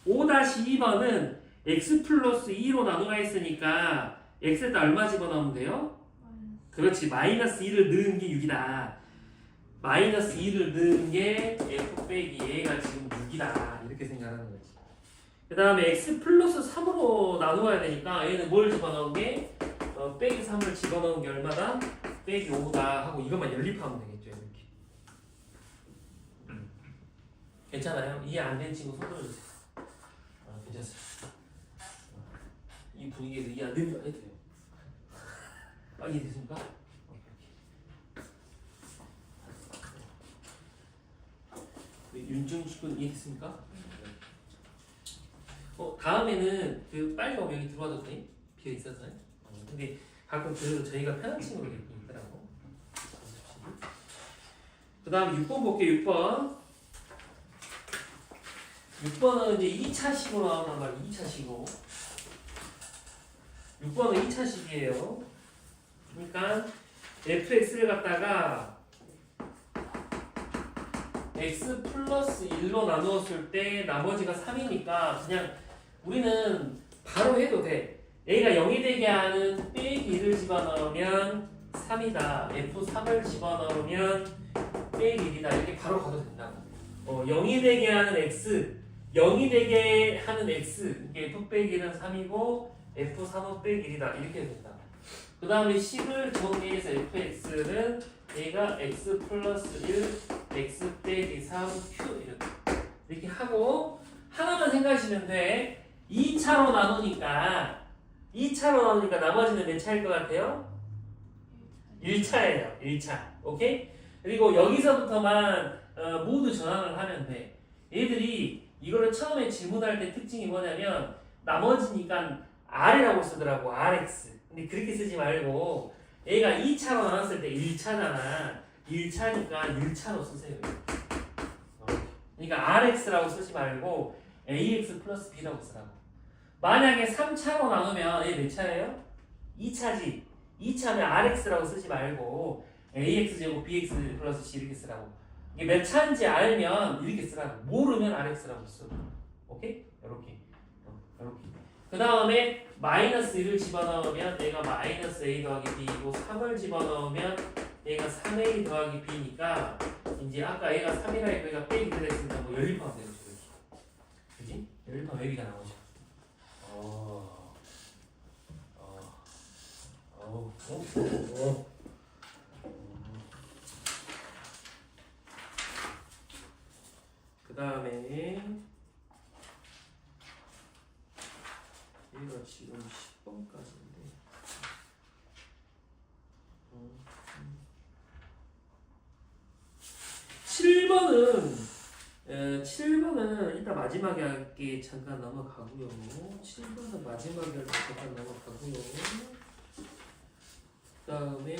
5-2번은 x 플러스 2로 나누가 있으니까 x에다 얼마 집어넣으면 돼요? 그렇지. 마이너스 2를 넣은 게 6이다. 마이너스 2를 넣은 게 f 빼기 얘가 지금 6이다. 이렇게 생각하는 거지. 그 다음에 x 플러스 3으로 나누어야 되니까 얘는 뭘 집어넣은 게 빼기 3을 집어넣은 게 얼마다? 빼기 5다 하고 이것만 연립하면 되겠죠. 이렇게. 괜찮아요? 이해 안 된 친구 손 들어주세요. 괜찮습니다. 이 분위기에서 이해 안 되는 거 해도 돼요. 이해됐습니까? 윤중식 군 이해됐습니까? 다음에는 그 빨리 오면 여기 들어와도 돼? 비어 있어서. 근데 가끔 그래도 저희가 편한 친구로 이렇게 있더라고. 그 다음에 6번 볼게요. 6번. 6번은 이제 2차식으로 나오는 말이에요. 2차식으로. 6번은 2차식이에요. 그러니까 fx를 갖다가 x 플러스 1로 나누었을 때 나머지가 3이니까 그냥 우리는 바로 해도 돼. a가 0이 되게 하는 빼기 1을 집어넣으면 3이다. f3을 집어넣으면 빼기 1이다. 이렇게 바로 가도 된다고. 0이 되게 하는 x 0이 되게 하는 x 이게 f 빼기 1은 3이고 f3은 빼기 1이다. 이렇게 된다. 그 다음에 식을 정리해서 fx는 얘가 x 플러스 1 x 빼기 3q 이렇게 하고 하나만 생각하시면 돼. 2차로 나누니까 나머지는 몇 차일 것 같아요? 1차예요. 1차. 오케이? 그리고 여기서부터만 모두 전환을 하면 돼. 얘들이 이거를 처음에 질문할 때 특징이 뭐냐면 나머지니까 R이라고 쓰더라고. RX. 근데 그렇게 쓰지 말고 얘가 2차로 나눴을 때 1차잖아. 1차니까 1차로 쓰세요. 그러니까 RX라고 쓰지 말고 AX 플러스 B라고 쓰라고. 만약에 3차로 나누면 얘 몇 차예요? 2차지. 2차면 RX라고 쓰지 말고 AX제곱 BX 플러스 C 이렇게 쓰라고. 이게 몇 차인지 알면 이렇게 쓰라고. 모르면 RX라고 써. 오케이? 이렇게. 그 다음에 마이너스 1을 집어넣으면 얘가 마이너스 A 더하기 B이고 3을 집어넣으면 얘가 3A 더하기 B니까 이제 아까 얘가 3이라 했고 얘가 빼기 됐으니까 뭐 연립하면 되겠죠. 그지? 연립하면 여기가 나오죠. 그 다음에 얘가 지금 10번까지인데 7번은 이따 마지막에 할게 잠깐 넘어가고요. 7번은 마지막에 할게 잠깐 넘어가고요. 그 다음에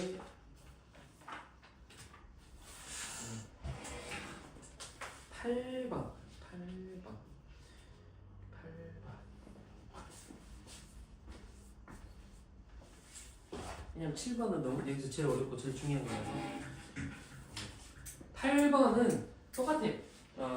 8번 7번은 너무 여기서 제일 어렵고 제일 중요한 거라서 8번은 똑같아.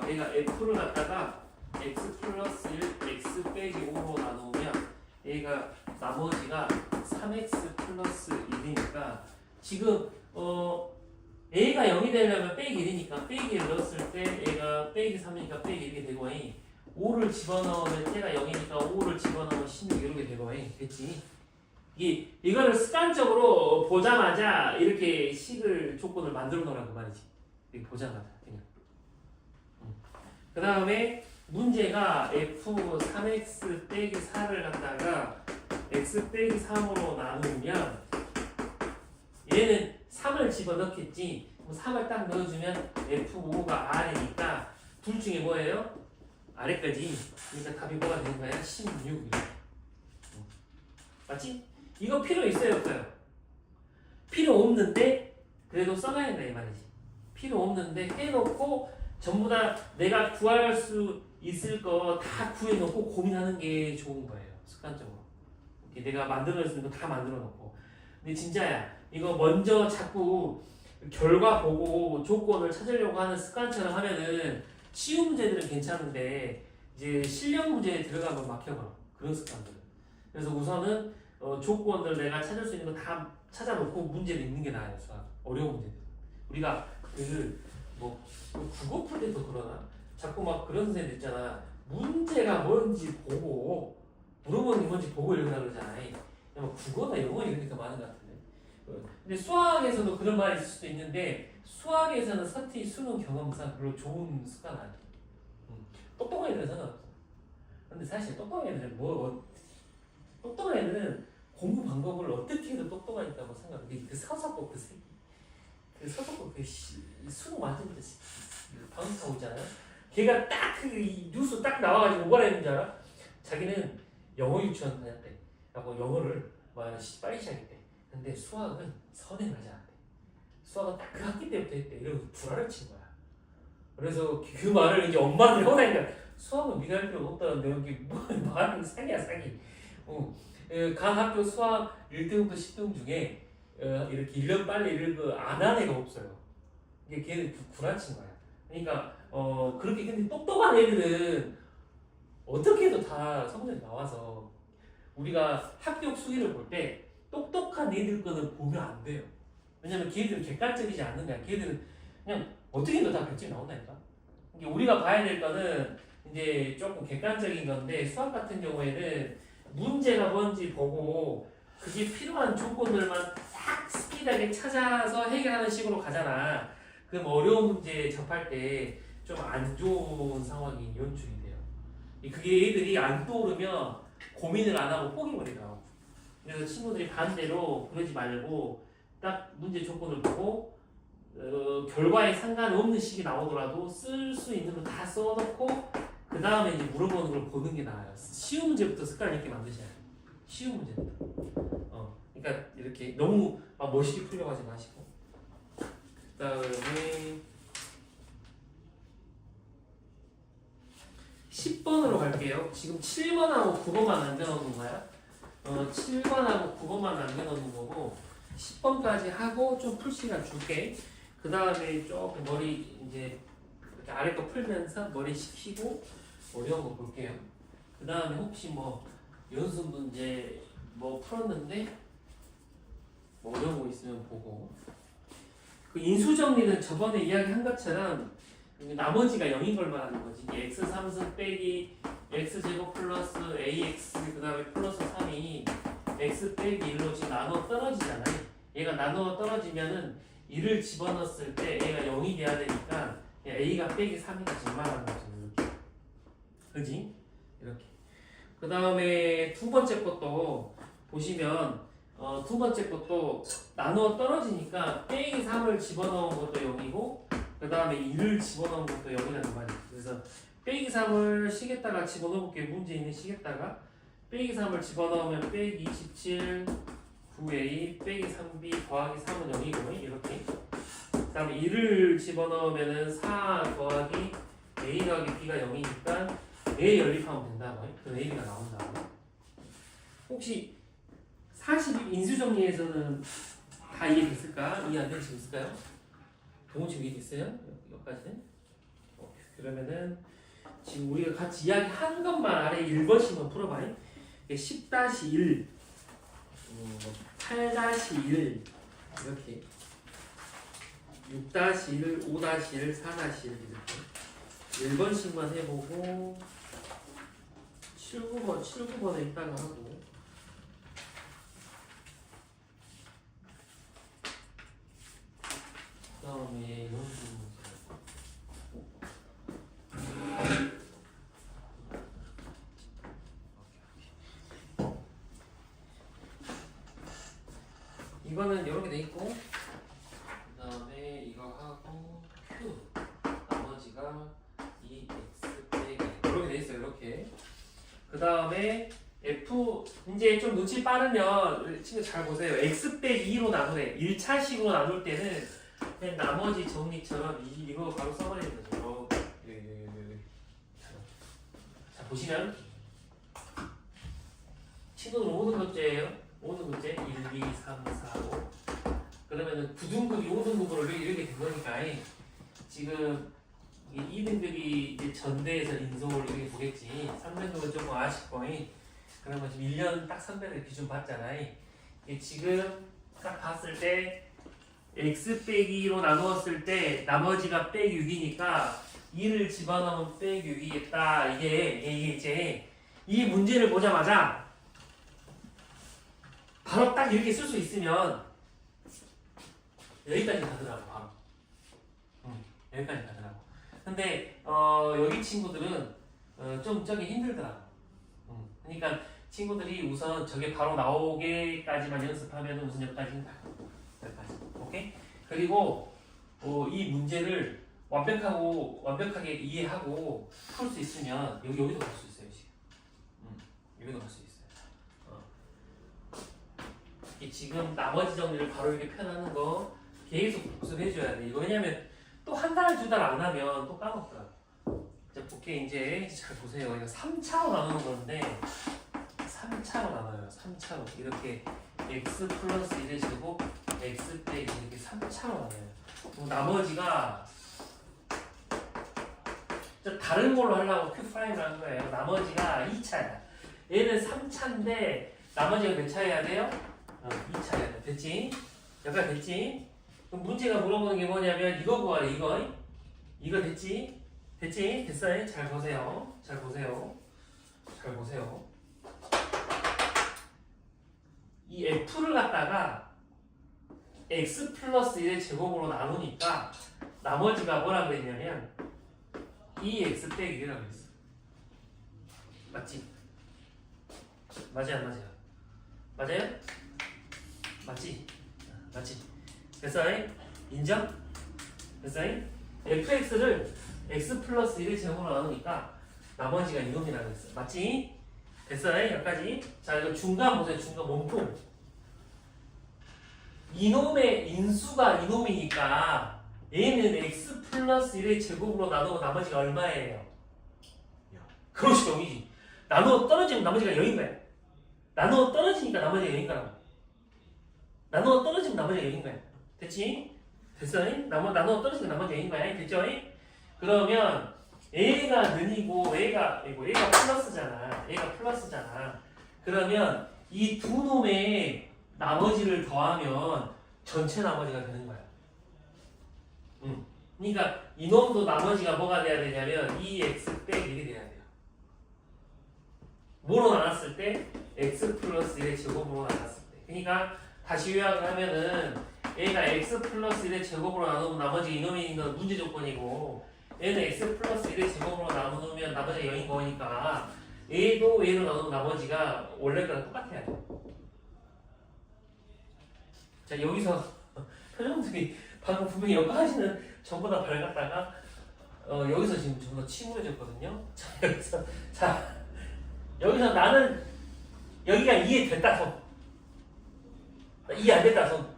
얘가 f를 갖다가 x 플러스 1, x 빼기 5로 나누면 얘가 나머지가 3x 플러스 1이니까 지금 a가 0이 되려면 빼기 1이니까 빼기 1을 넣었을 때 얘가 빼기 3이니까 빼기 1이 되고 5를 집어넣으면 얘가 0이니까 5를 집어넣으면 16 이렇게 되고 됐지? 이거를 습관적으로 보자마자 이렇게 식을 조건을 만들어 놓으라고 말이지. 이렇게 보자마자 그냥. 그 다음에 문제가 f 3x 빼기 4를 갖다가 x 빼기 3으로 나누면 얘는 3을 집어넣겠지. 3을 딱 넣어주면 f5가 r이니까 둘 중에 뭐예요? 아래까지. 그러니까 답이 뭐가 되는 거야? 16. 맞지? 이거 필요 있어요, 없어요? 필요 없는데 그래도 써놔야 된다 이 말이지. 필요 없는데 해놓고 전부 다 내가 구할 수 있을 거 다 구해놓고 고민하는 게 좋은 거예요. 습관적으로. 내가 만들어낼 수 있는 거 다 만들어놓고. 근데 진짜야. 이거 먼저 자꾸 결과 보고 조건을 찾으려고 하는 습관처럼 하면은 쉬운 문제들은 괜찮은데 이제 실력 문제에 들어가면 막혀버려. 그런 습관들은. 그래서 우선은 조건을 내가 찾을 수 있는 거 다 찾아놓고 문제를 읽는 게 나아요. 수학. 어려운 문제들. 우리가 국어 풀 때도 그러나? 자꾸 막 그런 선생님 있잖아. 문제가 뭔지 보고 물어보는 게 뭔지 보고 읽으라 그러잖아. 국어나 영어 이런 게 더 많은 것 같은데. 근데 수학에서도 그런 말이 있을 수도 있는데 수학에서는 서티 수능 경험상 별로 좋은 습관 아니야. 똑똑한 애들은 상관없어. 근데 사실 똑똑한 애들은 똑똑한 애들은 공부 방법을 어떻게 해도 똑똑하니까 생각해. 그 서석고 그 새끼. 그 서석고 그 수능 완전 방송하고 있잖아요. 걔가 딱 그 뉴스 딱 나와가지고 뭐라 했는지 알아? 자기는 영어 유치원 다녔대. 하고 영어를 빨리 시작했대. 근데 수학은 선행하지 않대. 수학은 딱 그 학기 때부터 했대. 이러면서 불화를 친 거야. 그래서 그 말을 이제 엄마한테 혼나니까 수학은 네가 할 필요가 없다는데 여기 뭐 말은 사기야 사기. 각 학교 수학 1등부터 10등 중에 이렇게 1년 빨리 이런 안 한 애가 없어요. 이게 걔는 구라친 거야. 그러니까 그렇게 근데 똑똑한 애들은 어떻게 해도 다 성적이 나와서 우리가 학교 수기를 볼 때 똑똑한 애들 거는 보면 안 돼요. 왜냐면 걔들은 객관적이지 않는 거야. 걔들은 그냥 어떻게 해도 다 100점 나온다니까. 그러니까 우리가 봐야 될 거는 이제 조금 객관적인 건데 수학 같은 경우에는 문제가 뭔지 보고 그게 필요한 조건들만 딱 스피드하게 찾아서 해결하는 식으로 가잖아. 그럼 어려운 문제 접할 때 좀 안 좋은 상황이 연출이 돼요. 그게 애들이 안 떠오르면 고민을 안 하고 포기해버리더라고. 그래서 친구들이 반대로 그러지 말고 딱 문제 조건을 보고 결과에 상관없는 식이 나오더라도 쓸 수 있는 거 다 써놓고 그 다음에 이제 물어보는 걸 보는 게 나아요. 쉬운 문제부터 습관 있게 만드셔야 돼요. 쉬운 문제부터. 그러니까 이렇게 너무 막 멋있게 풀려고 하지 마시고. 그 다음에 10번으로 갈게요. 지금 7번하고 9번만 남겨놓는 거야. 7번하고 9번만 남겨놓는 거고 10번까지 하고 좀 풀 시간 줄게. 그 다음에 조금 머리 이제 이렇게 아래 거 풀면서 머리 식히고 어려운 거 볼게요. 그 다음에 혹시 연습 문제 풀었는데 어려운 거 있으면 보고. 그 인수 정리는 저번에 이야기한 것처럼 나머지가 0인 걸 말하는 거지. x 3승 빼기 x제곱 플러스 ax 그 다음에 플러스 3이 x 빼기 1로 지금 나눠 떨어지잖아요. 얘가 나눠 떨어지면은 1을 집어넣었을 때 얘가 0이 돼야 되니까 a가 빼기 3이다 지금 말하는 거죠. 이렇게. 그지? 이렇게. 그 다음에 두 번째 것도 보시면 두 번째 것도 나누어 떨어지니까 빼기 3을 집어넣은 것도 0이고 그 다음에 1을 집어넣은 것도 0이라는 말이에요. 그래서 빼기 3을 식에다가 집어넣어볼게요. 문제 있는 식에다가 빼기 3을 집어넣으면 빼기 27 9a 빼기 3b 더하기 3은 0이고 이렇게. 그 다음에 1을 집어넣으면 4 더하기 a 더하기 b가 0이니까 a 연립하면 된다고. 그 a가 나온다고. 혹시 40 인수정리에서는 다 이해됐을까? 이해 안 되시고 있을까요? 동호치 이해됐어요? 여기까지는? 그러면은 지금 우리가 같이 이야기한 것만 아래 1번씩만 풀어봐. 10-1 8-1 이렇게 6-1, 5-1, 4-1 이렇게 1번씩만 해보고 7-9번에 있다가 하고 그 다음에 연수 이거는 이렇게 돼 있고 그 다음에 이거 하고 Q 나머지가 이 X 빼기 이렇게 돼 있어요. 이렇게 그 다음에 F 이제 좀 눈치 빠르면 친구 잘 보세요. X 빼기 2로 나누래. 1차식으로 나눌 때는 그냥 나머지 정리처럼 이거 바로 써버리는 거죠. 자 보시면 친구는 5등 문제예요. 5등 문제 1, 2, 3, 4, 5 그러면은 9등급이 5등급으로 이렇게 된 거니까 지금 2등급이 이제 전대에서 인솔 이렇게 보겠지 3등급은 조금 아쉽고 그러면 지금 1년 딱 선배들 기준 봤잖아. 지금 딱 봤을 때 x 빼기로 나누었을 때 나머지가 빼기 6이니까 2를 집어넣으면 빼기 6이겠다. 이게 이제 이 문제를 보자마자 바로 딱 이렇게 쓸 수 있으면 여기까지 가더라고. 바로 여기까지 가더라고. 근데 여기 친구들은 좀 저기 힘들더라고. 그러니까 친구들이 우선 저게 바로 나오게까지만 연습하면 우선 여기까지는 가. 여기까지. 오케이? 그리고 이 문제를 완벽하게 이해하고 풀 수 있으면 여기도 갈 수 있어요. 지금. 여기도 갈 수 있어요. 지금 나머지 정리를 바로 이렇게 펴나는 거 계속 복습해줘야 돼. 이거 왜냐면 또 한 달, 두 달 안 하면 또 까먹더라고. 자, 볼게 이제 잘 보세요. 이거 3차로 나누는 건데 3차로 나눠요. 3차로 이렇게 x 플러스 1의 제곱 x 빼기 이렇게 3차로 나눠요. 그럼 나머지가 다른 걸로 하려고 Q5를 한 거예요. 나머지가 2차야. 얘는 3차인데 나머지가 몇 차여야 돼요? 2차여야 돼. 됐지? 여기까지 됐지? 그럼 문제가 물어보는 게 뭐냐면 이거 구하래. 이거 됐지? 됐지? 됐어요? 잘 보세요. 잘 보세요. 잘 보세요. 이 F를 갖다가 X 플러스 1의 제곱으로 나누니까 나머지가 뭐라 그랬냐면 2X 빼기 1이라고 그랬어. 맞지? 맞아요? 안 맞아요? 맞아요? 맞지? 맞지? 됐어? 인정? 됐어? fx를 x 플러스 1의 제곱으로 나누니까 나머지가 이놈이라고 했어. 맞지? 됐어? 여기까지. 자, 이거 중간 보세요. 중간 몸통. 이놈의 인수가 이놈이니까 얘는 x 플러스 1의 제곱으로 나누고 나머지가 얼마예요? 그렇지, 0이지. 나누어 떨어지면 나머지가 0인 거야. 나누어 떨어지니까 나머지가 0인 거라고. 나누어 떨어지면 나머지가 0인 거야. 됐지? 됐어? 나누어 떨어지니까 나머지가 0인 거야. 됐죠? 그러면 A가 는이고 A가 플러스잖아. A가 플러스잖아. 그러면 이 두 놈의 나머지를 더하면 전체 나머지가 되는 거야. 그러니까 이놈도 나머지가 뭐가 돼야 되냐면 2x 빼기 1이 돼야 돼요. 뭐로 나눴을 때? x 플러스 1의 제곱으로 나눴을 때. 그러니까 다시 요약을 하면은 얘가 x 플러스 1의 제곱으로 나누면 나머지 이놈이 있는 건 문제 조건이고 얘는 x 플러스 1의 제곱으로 나누면 나머지가 0인 거니까 얘도 얘로 나누면 나머지가 원래 거랑 똑같아야 돼. 자, 여기서 표정들이 방금 분명히 역하시는 전부 다 밝았다가 여기서 지금 전부 다 침울해졌거든요. 여기서 나는 여기가 이해됐다 손. 이해 안 됐다 손.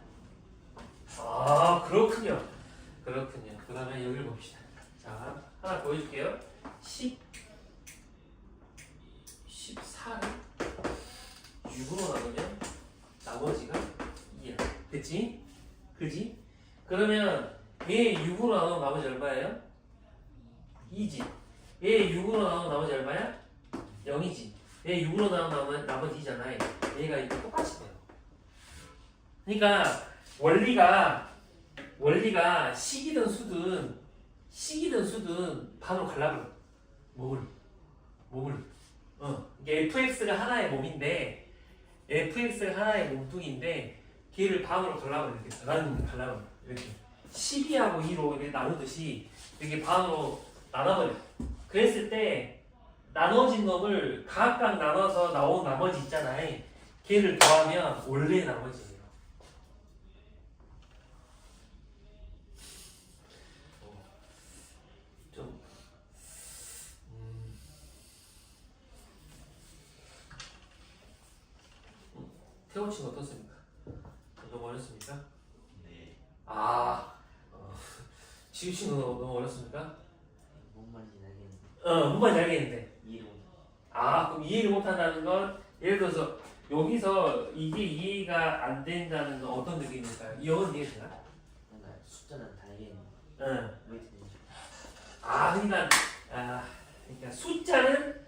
아, 그렇군요. 그 다음에 여기를 봅시다. 자, 하나 보여줄게요. 14를 6으로 나누면 그지? 그러면 얘 6으로 나누면 나머지 얼마예요? 2지. 얘 6으로 나누면 나머지 얼마야? 0이지. 얘 6으로 나누면 나머지 2잖아. 얘가 이거 똑같이 돼요. 그러니까 원리가 식이든 수든 반으로 갈라버려. 몸을. 이게 fx가 하나의 몸인데 fx가 하나의 몸뚱인데 걔를 반으로 갈라버려. 이렇게 갈라버려. 이렇게 12하고 2로 이렇게 나누듯이 이렇게 반으로 나눠버려. 그랬을 때 나눠진 놈을 각각 나눠서 나온 나머지 있잖아요. 걔를 더하면 원래 나머지예요. 좀 태호칭 어떻습니까? 너무 어렵습니까? 네. 지우친 거 너무 어렵습니까? 뭔 말인지 알겠는데 뭔 말인지 알겠는데. 이해를 못. 그럼 이해를 못한다는 건 예를 들어서 여기서 이게 이해가 안 된다는 건 어떤 느낌일까요? 이건 이해되나? 뭔가 숫자는 다 알겠는데 응. 왜 되는지. 그러니까 숫자는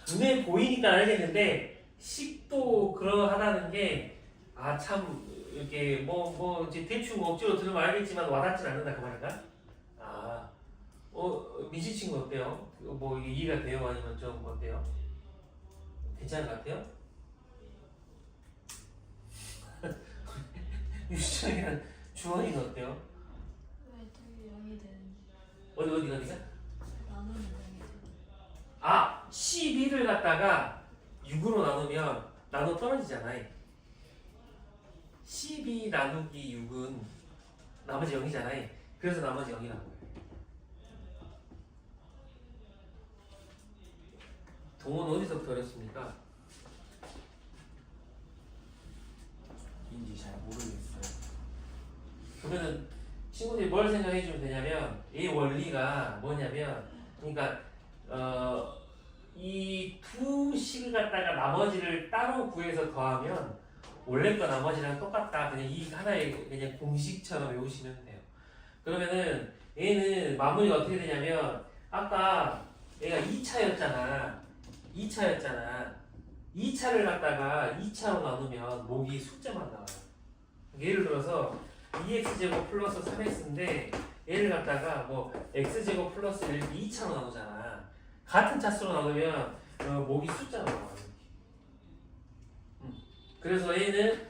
눈에 보이니까 알겠는데 식도 그러하다는 게 참 이렇게 뭐 이제 대충 억지로 들으면 알겠지만 와닿진 않는다 그 말인가? 미지 친구 어때요? 뭐 이게 이해가 돼요? 아니면 좀 어때요? 괜찮은 것 같아요? 유시장이랑 주원이는 어때요? 왜 둘이 0이 되는지 어디가? 나누면 0이 되는지 12를 갖다가 6으로 나누면 나눠 떨어지잖아요. 12 나누기 6은 나머지 0이잖아요. 그래서 나머지 0이라는 거예요. 동원 어디서부터 어렵습니까? 인지 잘 모르겠어요. 그러면은 친구들이 뭘 생각해 주면 되냐면 이 원리가 뭐냐면 그러니까 이 두 식을 갖다가 나머지를 따로 구해서 더하면 원래 거 나머지랑 똑같다. 그냥 이 하나의 그냥 공식처럼 외우시면 돼요. 그러면은 얘는 마무리가 어떻게 되냐면 아까 얘가 2차였잖아. 2차를 갖다가 2차로 나누면 목이 숫자만 나와요. 예를 들어서 2x제곱 플러스 3x인데 얘를 갖다가 뭐 x제곱 플러스 1 2차로 나누잖아. 같은 차수로 나누면 목이 숫자가 나와요. 그래서 얘는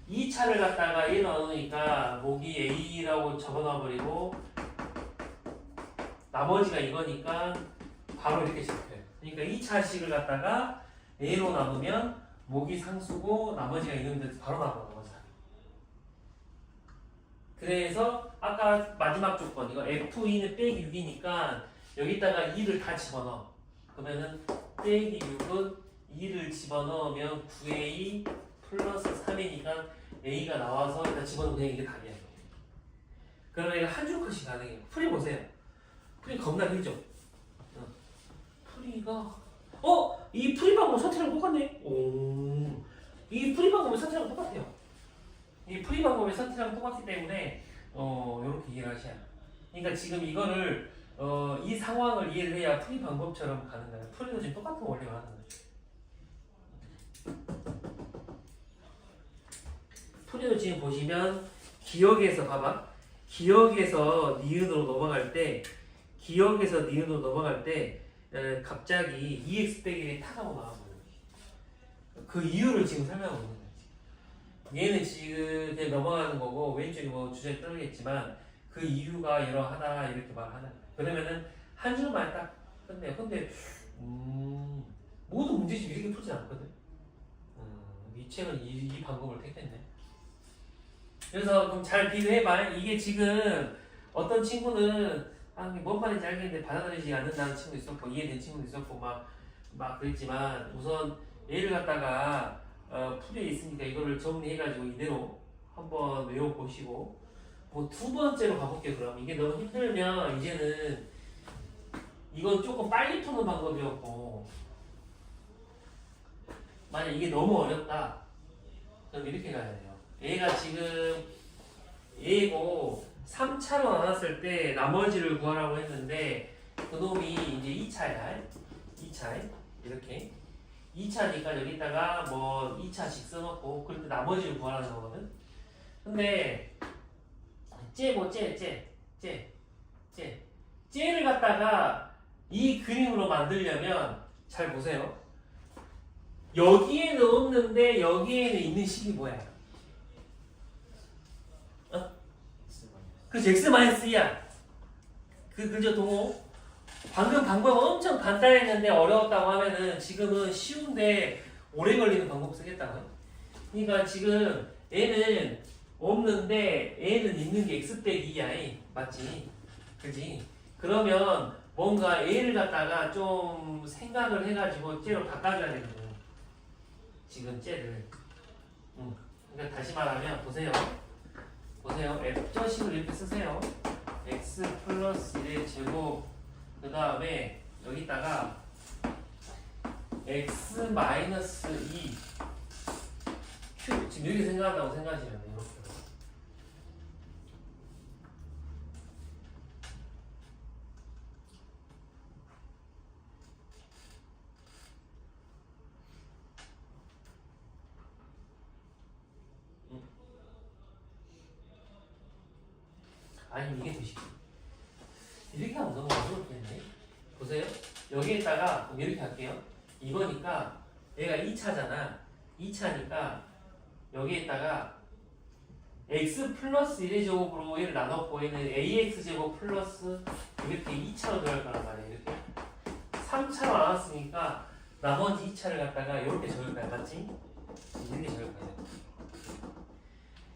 2차를 갖다가 1 나누니까 목이 a라고 적어놔버리고 나머지가 이거니까 바로 이렇게 시작해요. 그러니까 2차식을 갖다가 a로 나누면 목이 상수고 나머지가 있는데 바로 나와요. 그래서 아까 마지막 조건 이거 F2는 빼기 6이니까 여기다가 2를 다 집어넣어. 그러면은 빼기 6은 2를 집어넣으면 9a 플러스 3이니까 a가 나와서 일단 집어넣으면 그냥 이게 답이야. 그러면 이거 한 줄 컷이 가능해요. 풀이 보세요. 풀이 겁나 길죠? 풀이가 이 풀이 방법 선택이랑 똑같네. 이 풀이 방법이 선택이랑 똑같아요. 이 풀이 방법이 선택이랑 똑같기 때문에 이렇게 이해를 하셔야 돼요. 그러니까 지금 이거를 이 상황을 이해를 해야 풀이 방법처럼 가는 거예요. 풀이도 지금 똑같은 원리가 하는 거죠. 풀이도 지금 보시면 기억에서 봐봐. 기억에서 니은으로 넘어갈 때 갑자기 2x 빼기 1이 탁 하고 나와버려요. 그 이유를 지금 설명하고 있는 거예요. 얘는 지금 그냥 넘어가는 거고 왼쪽이 뭐 주제에 떨어지겠지만 그 이유가 이러하다 이렇게 말하는 거예요. 그러면은 한 줄만 딱 끝내요. 근데 모든 문제집 이렇게 풀지 않거든. 이 책은 이 방법을 택했네. 그래서 그럼 잘 비교해봐. 이게 지금 어떤 친구는 뭔 말인지 알겠는데 받아들이지 않는다는 친구도 있었고 이해된 친구도 있었고 막 그랬지만 우선 얘를 갖다가 풀이에 있으니까 이거를 정리해가지고 이대로 한번 외워보시고 뭐 두 번째로 가볼게요. 그럼 이게 너무 힘들면 이제는 이건 조금 빨리 푸는 방법이었고 만약 이게 너무 어렵다 그럼 이렇게 가야 돼요. 얘가 지금 3차로 나눴을 때 나머지를 구하라고 했는데 그놈이 이제 2차야. 2차 이렇게 2차니까 여기다가 뭐 2차씩 써놓고 그런데 나머지를 구하라는 거거든. 근데 쟤를 갖다가 이 그림으로 만들려면 잘 보세요. 여기에는 없는데 여기에는 있는 식이 뭐야? 그렇지, x-2야. 그죠, 동호? 방금 방법은 엄청 간단했는데 어려웠다고 하면은 지금은 쉬운데 오래 걸리는 방법 쓰겠다고요? 그러니까 지금 얘는 없는데 얘는 있는 게 x 빼기 2야. 맞지? 그지? 그러면 뭔가 얘를 갖다가 좀 생각을 해가지고 쟤로 바꿔줘야 되거든. 지금 쟤를. 그러니까 다시 말하면 보세요. F저식을 이렇게 쓰세요. x 플러스 1의 제곱 그 다음에 여기다가 x 마이너스 2 q 지금 이렇게 생각한다고 생각하시면 돼요. 이렇게. 아니 이게 되시죠. 이렇게 하면 너무 어렵겠네. 보세요. 여기에다가 그럼 이렇게 할게요. 이거니까 얘가 2차잖아. 2차니까 여기에다가 x 플러스 1의 제곱으로 얘를 나눴고 얘는 ax 제곱 플러스 이렇게 2차로 들어갈 거란 말이에요. 이렇게 3차로 나눴으니까 나머지 2차를 갖다가 이렇게 적을 거야. 맞지? 이렇게 적을 거야.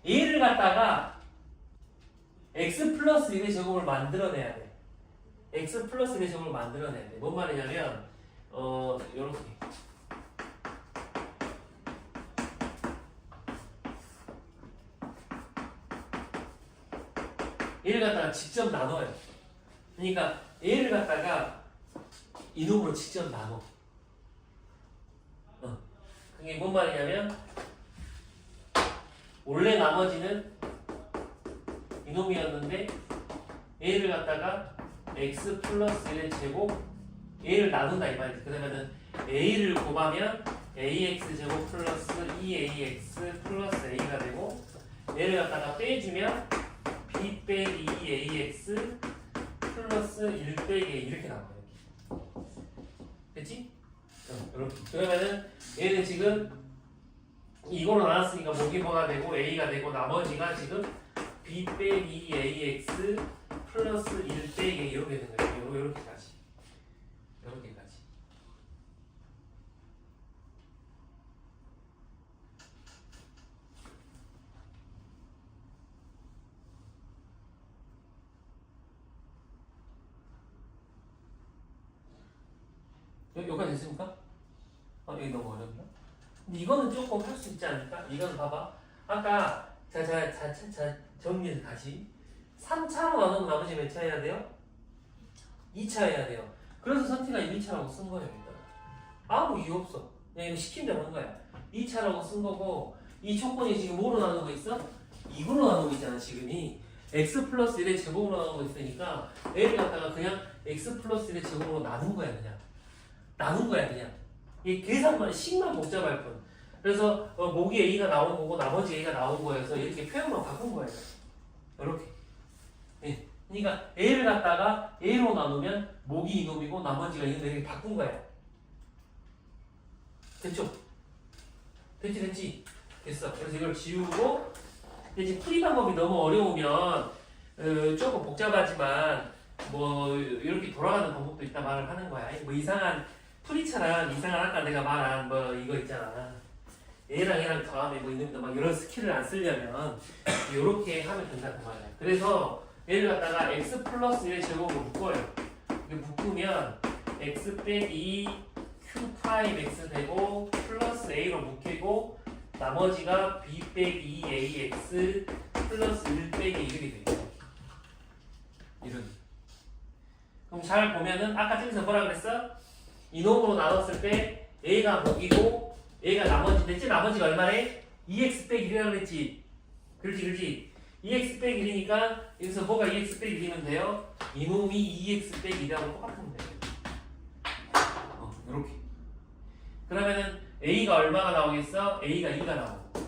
얘를 갖다가 x 플러스 1의 제곱을 만들어내야 돼. x 플러스 1의 제곱을 만들어내야 돼. 뭔 말이냐면 요렇게 얘를 갖다가 직접 나눠요. 그러니까 얘를 갖다가 이놈으로 직접 나눠. 그게 뭔 말이냐면 원래 나머지는 이놈이었는데 얘를 갖다가 x 플러스 1의 제곱 얘를 나눈다 이 말이지. 그러면은 a를 곱하면 ax 제곱 플러스 2ax 플러스 a가 되고 얘를 갖다가 빼주면 b 빼기 2ax 플러스 1 빼기 a 이렇게 나와요. 됐지? 이렇게. 그러면은 얘는 지금 이거로 나눴으니까 목이 뭐가 되고 a가 되고 나머지가 지금 b 빼기 ax 플러스 1 빼기 a 이렇게 되는 거예요. 요렇게까지. 여기까지 됐습니까? 여기 너무 어렵나? 근데 이거는 조금 할 수 있지 않을까? 이거는 봐봐. 아까 자 정리해서 다시 3차로 나누면 나머지 몇 차 해야 돼요? 2차 해야 돼요. 그래서 선택가 1차라고 쓴 거예요. 일단. 아무 이유 없어. 그냥 이거 시킨 대로 한 거야. 2차라고 쓴 거고 이 조건이 지금 뭐로 나누고 있어? 이걸로 나누고 있잖아 지금이. x 플러스 1의 제곱으로 나누고 있으니까 얘를 갖다가 그냥 x 플러스 1의 제곱으로 나눈 거야 그냥. 나눈 거야 그냥. 이 계산만 식만 복잡할 뿐. 그래서 목이 a가 나온 거고 나머지 a가 나온 거여서 이렇게 표현만 바꾼 거예요. 이렇게. 예. 그러니까 a를 갖다가 a로 나누면 목이 이놈이고 나머지가 이놈인데 이렇게 바꾼 거야. 됐죠? 됐지? 됐어. 그래서 이걸 지우고 이제 풀이 방법이 너무 어려우면 조금 복잡하지만 뭐 이렇게 돌아가는 방법도 있다 말을 하는 거야. 뭐 이상한 풀이처럼 이상한 아까 내가 말한 뭐 이거 있잖아. 얘랑 더하면 뭐 있는데 막 이런 스킬을 안 쓰려면 이렇게 하면 된다고 말이야. 그래서 얘를 갖다가 x 플러스 1의 제곱으로 묶어요. 이게 묶으면 x 빼기 q 프라임 x 되고 플러스 a로 묶이고 나머지가 b 빼기 2ax 플러스 1 빼기 이렇게 돼요. 이런. 그럼 잘 보면은 아까 저기서 뭐라 그랬어? 이놈으로 나눴을 때 a가 목이고 얘가 나머지 됐지? 나머지가 얼마래? 2x 빼기 1이라고 그랬지? 그렇지? 2x 빼기 1이니까 여기서 뭐가 2x 빼기 1이면 돼요? 이놈이 2x 빼기 1하고 똑같은 거예요. 이렇게. 그러면은 a가 얼마가 나오겠어? a가 2가 나오고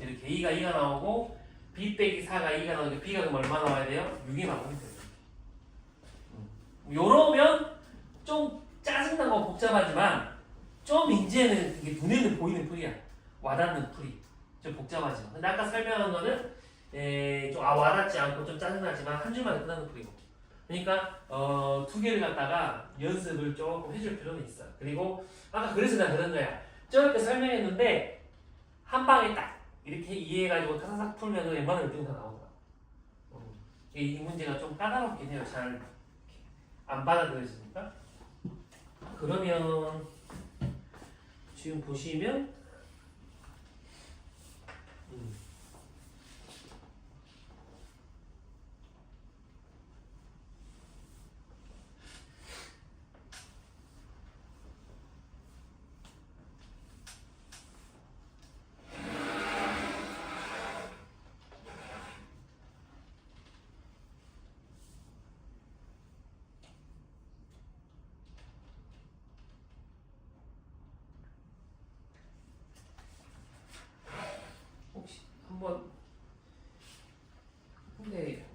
이렇게 a가 2가 나오고 b 빼기 4가 2가 나오니까 b가 그럼 얼마 나와야 돼요? 6이 나오면 돼요. 요러면 좀 짜증나고 복잡하지만 좀 이제는 이게 눈에는 보이는 풀이야. 와닿는 풀이. 좀 복잡하죠. 근데 아까 설명한 거는 좀 와닿지 않고 좀 짜증나지만 한 줄만에 끝나는 풀이고. 그러니까 두 개를 갖다가 연습을 조금 해줄 필요는 있어. 그리고 아까 그래서 내가 그런 거야. 저렇게 설명했는데 한 방에 딱 이렇게 이해해가지고 타사삭 풀면 웬만하면 1등 다 나오더라. 이 문제가 좀 까다롭긴 해요. 잘 안 받아들여지니까. 그러면 지금 보시면 혹시 한번 근데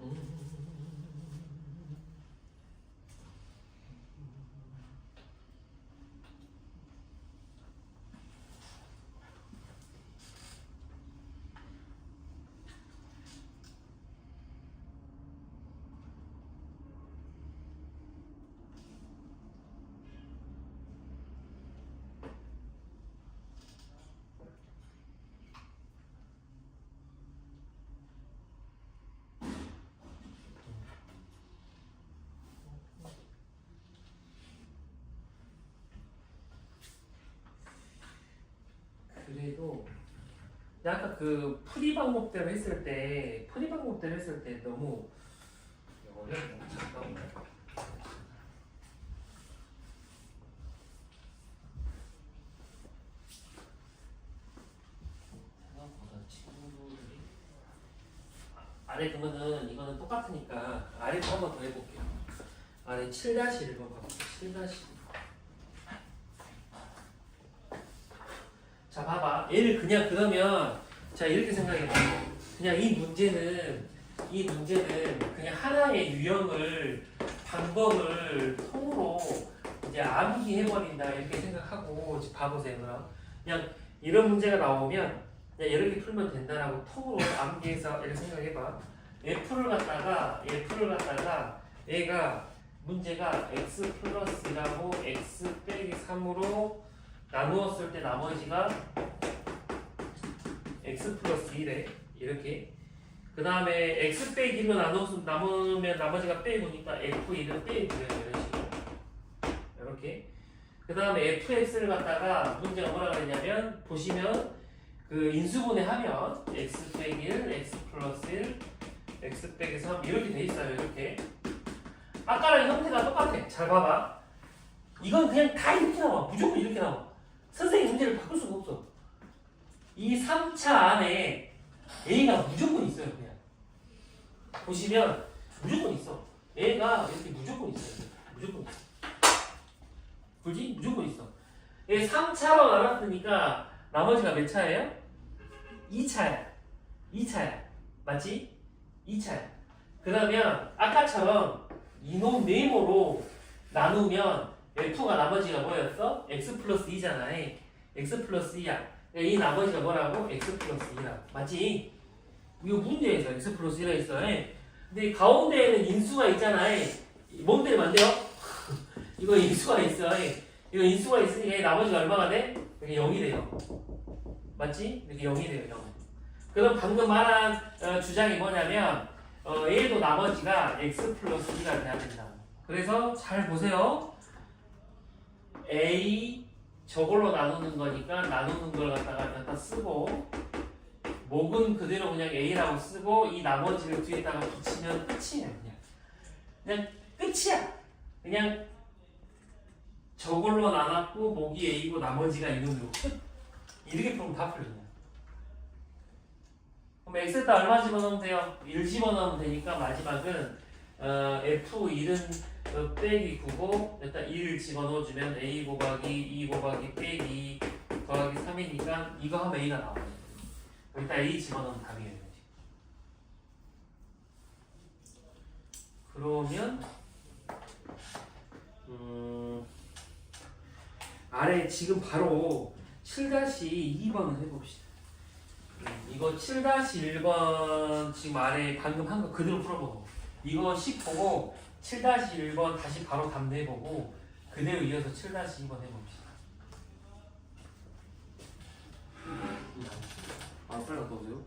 그래도 아까 그 풀이 방법대로 했을 때 너무 어려운 거 잠깐만. 생각보다 친구들이 아래 그러면은 이거는 똑같으니까 아래도 한 번 더 해볼게요. 아래 7-1번 가볼게요. 7-1. 자 봐봐 얘를 그냥 그러면 자 이렇게 생각해봐. 그냥 이 문제는 그냥 하나의 유형을 방법을 통으로 이제 암기해버린다 이렇게 생각하고 봐보세요. 그냥 이런 문제가 나오면 그냥 이렇게 풀면 된다라고 통으로 암기해서 이렇게 생각해봐. f를 갖다가 얘가 문제가 x 플러스 2라고 x 빼기 3으로 나누었을 때 나머지가 x 플러스 1에 이렇게 그 다음에 x 빼기 1로 남으면 나머지가 빼고니까 f1은 빼고요 이런 식으로 이렇게 그 다음에 fx를 갖다가 문제가 뭐라 그랬냐면 보시면 그 인수분해 하면 x 빼기 1, x 플러스 1, x 빼기 3 이렇게 돼 있어요. 이렇게 아까랑 형태가 똑같아. 잘 봐봐. 이건 그냥 다 이렇게 나와. 무조건 이렇게 나와. 선생님 문제를 바꿀 수가 없어. 이 3차 안에 A가 무조건 있어요. 그냥 보시면 무조건 있어. A가 이렇게 무조건 있어요. 무조건 있어. 그지? 무조건 있어. 3차로 나눴으니까 나머지가 몇 차예요? 2차야. 2차야. 맞지? 2차야. 그러면 아까처럼 이놈 네모로 나누면 F가 나머지가 뭐였어? X 플러스 2잖아. X 플러스 2야. 이 나머지가 뭐라고? X 플러스 2라. 맞지? 이거 문제에서 X 플러스 1라 있어. 근데 가운데에는 인수가 있잖아. 뭔 때문에 안 돼요? 이거 인수가 있어. 이거 인수가 있으니까 나머지가 얼마가 돼? 이게 0이 돼요. 맞지? 이렇게 0이 돼요. 0. 그럼 방금 말한 주장이 뭐냐면 얘도 나머지가 X 플러스 2가 돼야 된다. 그래서 잘 보세요. A 저걸로 나누는 거니까 나누는 걸 갖다 쓰고 목은 그대로 그냥 A라고 쓰고 이 나머지를 뒤에다가 붙이면 끝이에요. 그냥 끝이야. 그냥 저걸로 나눴고 목이 A고 나머지가 이놈이고 끝. 이렇게 풀면 다 풀리냐. 그럼 x에다 얼마 집어넣으면 돼요? 1 집어넣으면 되니까 마지막은 F1은 빼기 9고 일단 1 집어넣어주면 a 곱하기 2 곱하기 빼기 더하기 3이니까 이거 하면 a가 나와요. 일단 a 집어넣으면 답이에요. 그러면 아래 지금 바로 7-2번을 해봅시다. 이거 7-1번 지금 아래 방금 한 거 그대로 풀어보고 이거 10 보고 7-1번 다시 바로 답 내보고 그대로 이어서 7-2번 해봅시다. 아 빨리 갔다 오세요.